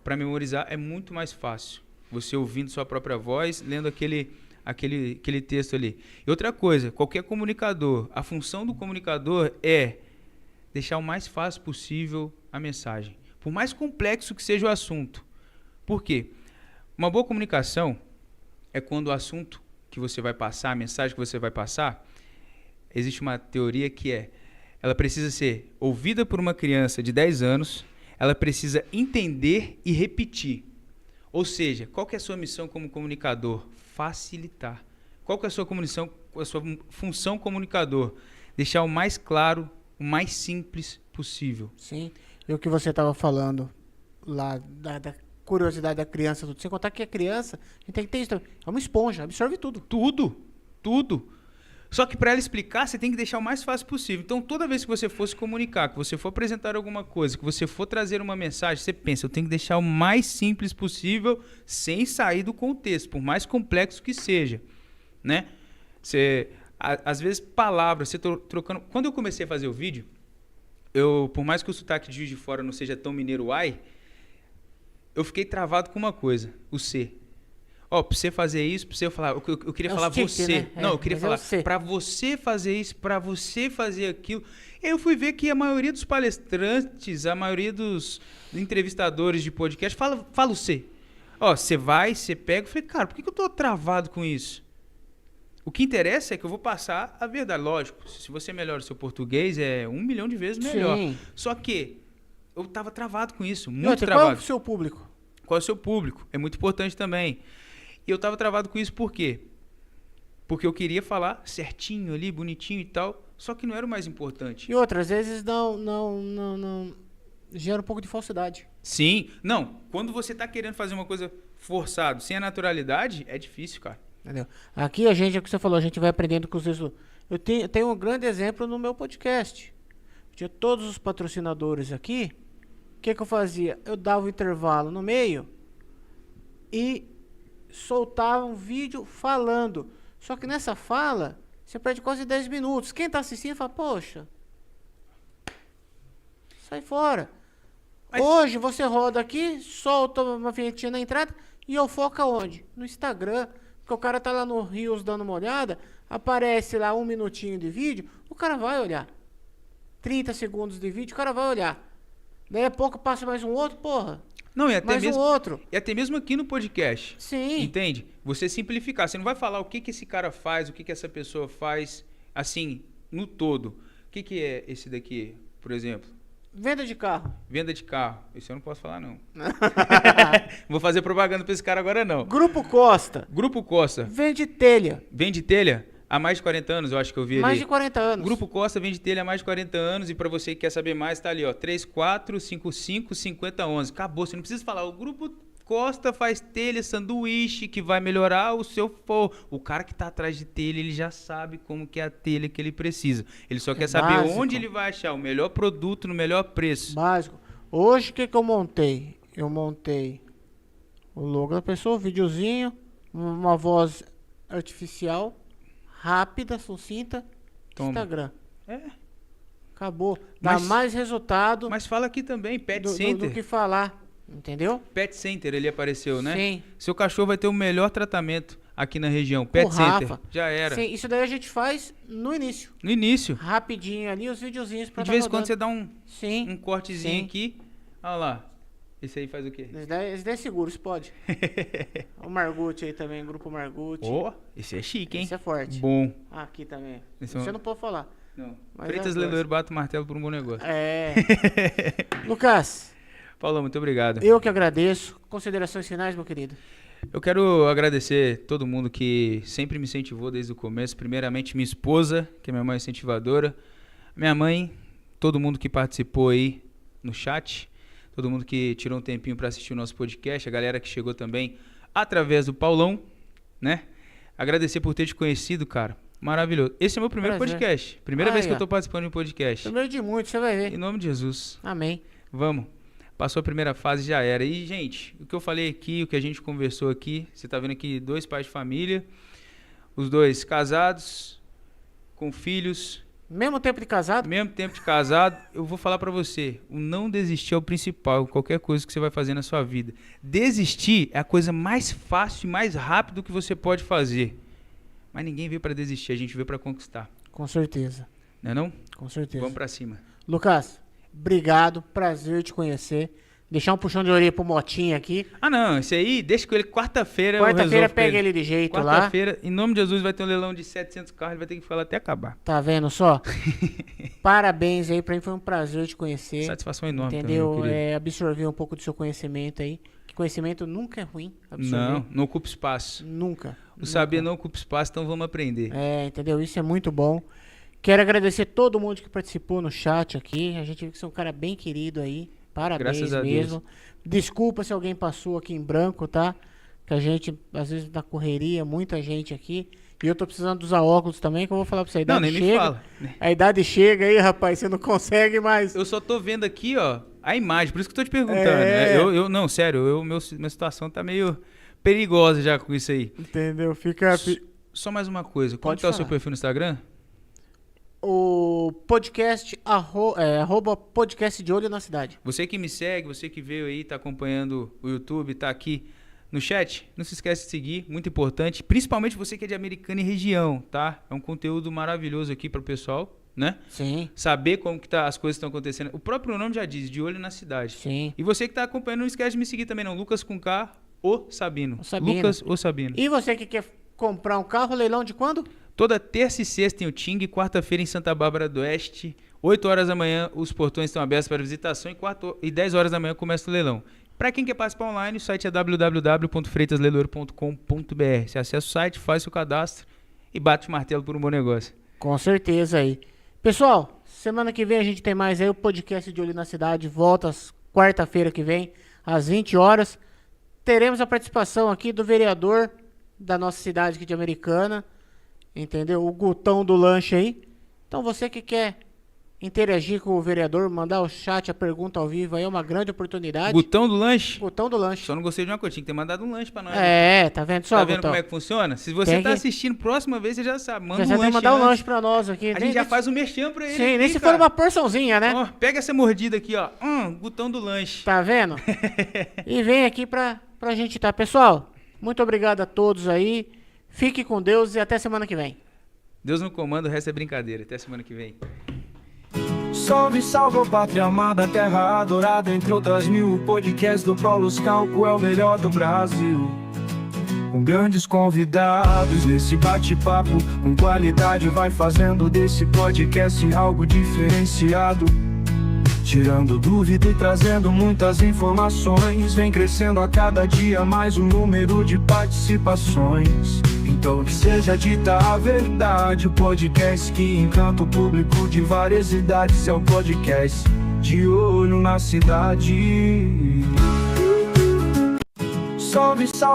Speaker 4: Para memorizar é muito mais fácil. Você ouvindo sua própria voz, lendo aquele texto ali. E outra coisa, qualquer comunicador, a função do comunicador é deixar o mais fácil possível a mensagem. Por mais complexo que seja o assunto. Por quê? Uma boa comunicação é quando o assunto que você vai passar, a mensagem que você vai passar, existe uma teoria que ela precisa ser ouvida por uma criança de 10 anos, ela precisa entender e repetir. Ou seja, qual que é a sua missão como comunicador? Facilitar. Qual que é a sua função comunicador? Deixar o mais claro, o mais simples possível.
Speaker 3: Sim. E o que você estava falando lá da curiosidade da criança, tudo. Sem contar que a criança, a gente tem que ter isso também. É uma esponja, absorve tudo.
Speaker 4: Tudo. Só que para ela explicar, você tem que deixar o mais fácil possível. Então, toda vez que você for se comunicar, que você for apresentar alguma coisa, que você for trazer uma mensagem, você pensa, eu tenho que deixar o mais simples possível, sem sair do contexto, por mais complexo que seja, né? Às vezes, palavras, você trocando... Quando eu comecei a fazer o vídeo, por mais que o sotaque de Juiz de Fora não seja tão mineiro, eu fiquei travado com uma coisa, o C. Pra você fazer isso, pra você falar, eu queria falar você.
Speaker 3: Né?
Speaker 4: Não, eu queria falar pra você fazer isso, pra você fazer aquilo. Eu fui ver que a maioria dos palestrantes, a maioria dos entrevistadores de podcast, fala o C. Você vai, você pega. Eu falei, cara, por que eu tô travado com isso? O que interessa é que eu vou passar a verdade. Lógico, se você melhora o seu português, é 1 milhão de vezes melhor.
Speaker 3: Sim.
Speaker 4: Só que eu tava travado com isso, muito
Speaker 3: Qual é
Speaker 4: travado.
Speaker 3: o seu público?
Speaker 4: Qual é o seu público? É muito importante também. E eu tava travado com isso por quê? Porque eu queria falar certinho ali, bonitinho e tal, só que não era o mais importante.
Speaker 3: E outras vezes não gera um pouco de falsidade.
Speaker 4: Sim, não. Quando você tá querendo fazer uma coisa forçado, sem a naturalidade, é difícil, cara.
Speaker 3: Entendeu? Aqui é o que você falou, a gente vai aprendendo com os resultados. Eu tenho um grande exemplo no meu podcast. Eu tinha todos os patrocinadores aqui. O que eu fazia? Eu dava um intervalo no meio e soltava um vídeo falando. Só que nessa fala, você perde quase 10 minutos. Quem tá assistindo fala, poxa, sai fora.
Speaker 4: Mas...
Speaker 3: Hoje você roda aqui, solta uma vinhetinha na entrada e eu foco aonde? No Instagram. Porque o cara tá lá no Rios dando uma olhada, aparece lá 1 minutinho de vídeo, o cara vai olhar. 30 segundos de vídeo, o cara vai olhar. Daí a pouco passa mais um outro, porra.
Speaker 4: Não, e até
Speaker 3: mais
Speaker 4: mesmo,
Speaker 3: um outro.
Speaker 4: E até mesmo aqui no podcast.
Speaker 3: Sim.
Speaker 4: Entende? Você simplificar. Você não vai falar o que esse cara faz, o que essa pessoa faz, assim, no todo. O que é esse daqui, por exemplo?
Speaker 3: Venda de carro.
Speaker 4: Venda de carro. Isso eu não posso falar, não. Vou fazer propaganda pra esse cara agora, não.
Speaker 3: Grupo Costa.
Speaker 4: Grupo Costa.
Speaker 3: Vende telha.
Speaker 4: Vende telha há mais de 40 anos, eu acho que eu vi ali.
Speaker 3: Mais de 40 anos.
Speaker 4: Grupo Costa vende telha há mais de 40 anos. E pra você que quer saber mais, tá ali, ó. 34555011. Acabou, você não precisa falar. O Grupo Costa faz telha, sanduíche, que vai melhorar o seu forro. O cara que tá atrás de telha, ele já sabe como que é a telha que ele precisa. Ele só quer saber
Speaker 3: básico.
Speaker 4: onde ele vai achar o melhor produto no melhor preço.
Speaker 3: Básico. Hoje o que eu montei? Eu montei o logo da pessoa, um videozinho, uma voz artificial, rápida, sucinta,
Speaker 4: Toma.
Speaker 3: Instagram. Acabou. Dá
Speaker 4: Mas-
Speaker 3: mais resultado
Speaker 4: Mas fala aqui também, Pet
Speaker 3: do
Speaker 4: Center.
Speaker 3: que falar. Entendeu?
Speaker 4: Pet Center, ele apareceu, né?
Speaker 3: Sim.
Speaker 4: Seu cachorro vai ter o melhor tratamento aqui na região. Pet Center.
Speaker 3: Rafa.
Speaker 4: Já era.
Speaker 3: Sim, isso daí a gente faz no início.
Speaker 4: No início.
Speaker 3: Rapidinho ali, os videozinhos pra
Speaker 4: De
Speaker 3: tá
Speaker 4: vez em quando
Speaker 3: rodando.
Speaker 4: você dá um
Speaker 3: Sim.
Speaker 4: cortezinho
Speaker 3: Sim.
Speaker 4: aqui. Olha lá. Esse aí faz o quê?
Speaker 3: Esse daí é seguro, isso pode. O Margut aí também, grupo Margut.
Speaker 4: Ó, esse é chique, hein?
Speaker 3: Esse é forte.
Speaker 4: Bom.
Speaker 3: Aqui também.
Speaker 4: Esse é
Speaker 3: Você
Speaker 4: um-
Speaker 3: não pode falar.
Speaker 4: Não.
Speaker 3: Mas
Speaker 4: Freitas
Speaker 3: é
Speaker 4: Leiloeiro bate o martelo por um bom negócio.
Speaker 3: É. Lucas,
Speaker 4: Paulo, muito obrigado.
Speaker 3: eu que agradeço. Considerações finais, meu querido?
Speaker 4: Eu quero agradecer todo mundo que sempre me incentivou desde o começo. Primeiramente, minha esposa, que é minha mãe incentivadora. Minha mãe, todo mundo que participou aí no chat. Todo mundo que tirou um tempinho para assistir o nosso podcast. A galera que chegou também através do Paulão, né? Agradecer por ter te conhecido, cara. Maravilhoso. Esse é o meu primeiro
Speaker 3: Prazer.
Speaker 4: podcast. Primeira vez
Speaker 3: Aí,
Speaker 4: que eu
Speaker 3: ó.
Speaker 4: tô participando de um podcast.
Speaker 3: Primeiro de muito, você vai
Speaker 4: Em
Speaker 3: ver.
Speaker 4: nome de Jesus.
Speaker 3: Amém.
Speaker 4: Vamos. Passou a primeira fase, já era. E, gente, o que eu falei aqui, o que a gente conversou aqui, você tá vendo aqui 2 pais de família, os 2 casados, com filhos,
Speaker 3: Mesmo tempo de casado?
Speaker 4: mesmo tempo de casado. Eu vou falar pra você, o não desistir é o principal, qualquer coisa que você vai fazer na sua vida. Desistir é a coisa mais fácil e mais rápido que você pode fazer. Mas ninguém veio pra desistir, a gente veio pra conquistar.
Speaker 3: Com certeza.
Speaker 4: Não é não?
Speaker 3: Com certeza.
Speaker 4: Vamos pra cima.
Speaker 3: Lucas, obrigado. Prazer te conhecer. Deixar um puxão de orelha pro Motinha aqui.
Speaker 4: Ah não, esse aí, deixa com ele quarta-feira. eu
Speaker 3: Quarta-feira
Speaker 4: resolvo com
Speaker 3: pega ele de jeito lá.
Speaker 4: Quarta-feira, em nome de Jesus, vai ter um leilão de 700 carros, ele vai ter que falar até acabar.
Speaker 3: Tá vendo só? Parabéns aí, pra mim foi um prazer te conhecer.
Speaker 4: Satisfação enorme
Speaker 3: Entendeu?
Speaker 4: também, meu querido.
Speaker 3: Absorver um pouco do seu conhecimento aí. Que conhecimento nunca é ruim. Absorver.
Speaker 4: Não ocupa espaço.
Speaker 3: Nunca.
Speaker 4: O saber não ocupa espaço, então vamos aprender.
Speaker 3: É, entendeu? Isso é muito bom. Quero agradecer todo mundo que participou no chat aqui. A gente viu que você é um cara bem querido aí. Parabéns
Speaker 4: Graças a
Speaker 3: mesmo. Desculpa se alguém passou aqui em branco, tá? Que a gente, às vezes, na correria, muita gente aqui. E eu tô precisando usar óculos também, que eu vou falar pra você. A
Speaker 4: Não,
Speaker 3: idade
Speaker 4: nem me
Speaker 3: chega.
Speaker 4: fala.
Speaker 3: A idade chega aí, rapaz, você não consegue mais.
Speaker 4: Eu só tô vendo aqui, ó, a imagem, por isso que eu tô te perguntando.
Speaker 3: É.
Speaker 4: Né? Não, sério, minha situação tá meio perigosa já com isso aí.
Speaker 3: Entendeu? Fica.
Speaker 4: Só mais uma coisa, como
Speaker 3: Pode
Speaker 4: tá o seu
Speaker 3: falar.
Speaker 4: perfil no Instagram?
Speaker 3: O podcast, arroba podcast de olho na cidade.
Speaker 4: Você que me segue, você que veio aí, tá acompanhando o YouTube, tá aqui no chat, não se esquece de seguir, muito importante, principalmente você que é de Americana e região, tá? É um conteúdo maravilhoso aqui pro pessoal, né?
Speaker 3: Sim,
Speaker 4: Saber como que as coisas estão acontecendo. O próprio nome já diz, de olho na cidade.
Speaker 3: sim.
Speaker 4: E você que tá acompanhando, não esquece de me seguir também não, Lucas com K, o Sabino.
Speaker 3: O Sabino.
Speaker 4: Lucas o Sabino.
Speaker 3: E você que quer comprar um carro, leilão de quando?
Speaker 4: Toda terça e sexta tem o Ting, quarta-feira em Santa Bárbara do Oeste, 8 horas da manhã os portões estão abertos para visitação e 10 horas da manhã começa o leilão. Para quem quer participar online, o site é www.freitasleiloeiro.com.br. Você acessa o site, faz seu cadastro e bate o martelo por um bom negócio.
Speaker 3: Com certeza aí. Pessoal, semana que vem a gente tem mais aí o podcast de Olho na Cidade. Volta quarta-feira que vem, às 20 horas. Teremos a participação aqui do vereador da nossa cidade aqui de Americana. Entendeu? O Gutão do lanche aí. Então você que quer interagir com o vereador, mandar o chat, a pergunta ao vivo aí, é uma grande oportunidade.
Speaker 4: Gutão do lanche?
Speaker 3: Gutão do lanche.
Speaker 4: Só não gostei de uma coisa, tinha que ter mandado um lanche pra nós.
Speaker 3: É, tá vendo só,
Speaker 4: Tá vendo
Speaker 3: Gutão?
Speaker 4: como é que funciona? Se você
Speaker 3: Tem
Speaker 4: tá
Speaker 3: que-
Speaker 4: assistindo, próxima vez você já sabe. Manda
Speaker 3: Já
Speaker 4: um
Speaker 3: vai
Speaker 4: lanche
Speaker 3: mandar um
Speaker 4: antes.
Speaker 3: lanche pra nós aqui.
Speaker 4: A gente já faz um merchan pra ele.
Speaker 3: Sim,
Speaker 4: aqui,
Speaker 3: nem se
Speaker 4: cara.
Speaker 3: for uma porçãozinha, né?
Speaker 4: Ó, pega essa mordida aqui, ó. Gutão do lanche.
Speaker 3: Tá vendo? E vem aqui pra gente tá. Pessoal, muito obrigado a todos aí. Fique com Deus e até semana que vem.
Speaker 4: Deus no comando, o resto é brincadeira. Até semana que vem.
Speaker 1: Salve, salve, ó pátria amada, terra adorada, entre outras mil. O podcast do Paulos Calco é o melhor do Brasil. Com grandes convidados nesse bate-papo, com qualidade vai fazendo desse podcast algo diferenciado. Tirando dúvida e trazendo muitas informações, vem crescendo a cada dia mais o número de participações. Então que seja dita a verdade, o podcast que encanta o público de várias idades é o podcast de Olho na Cidade. Salve, salve.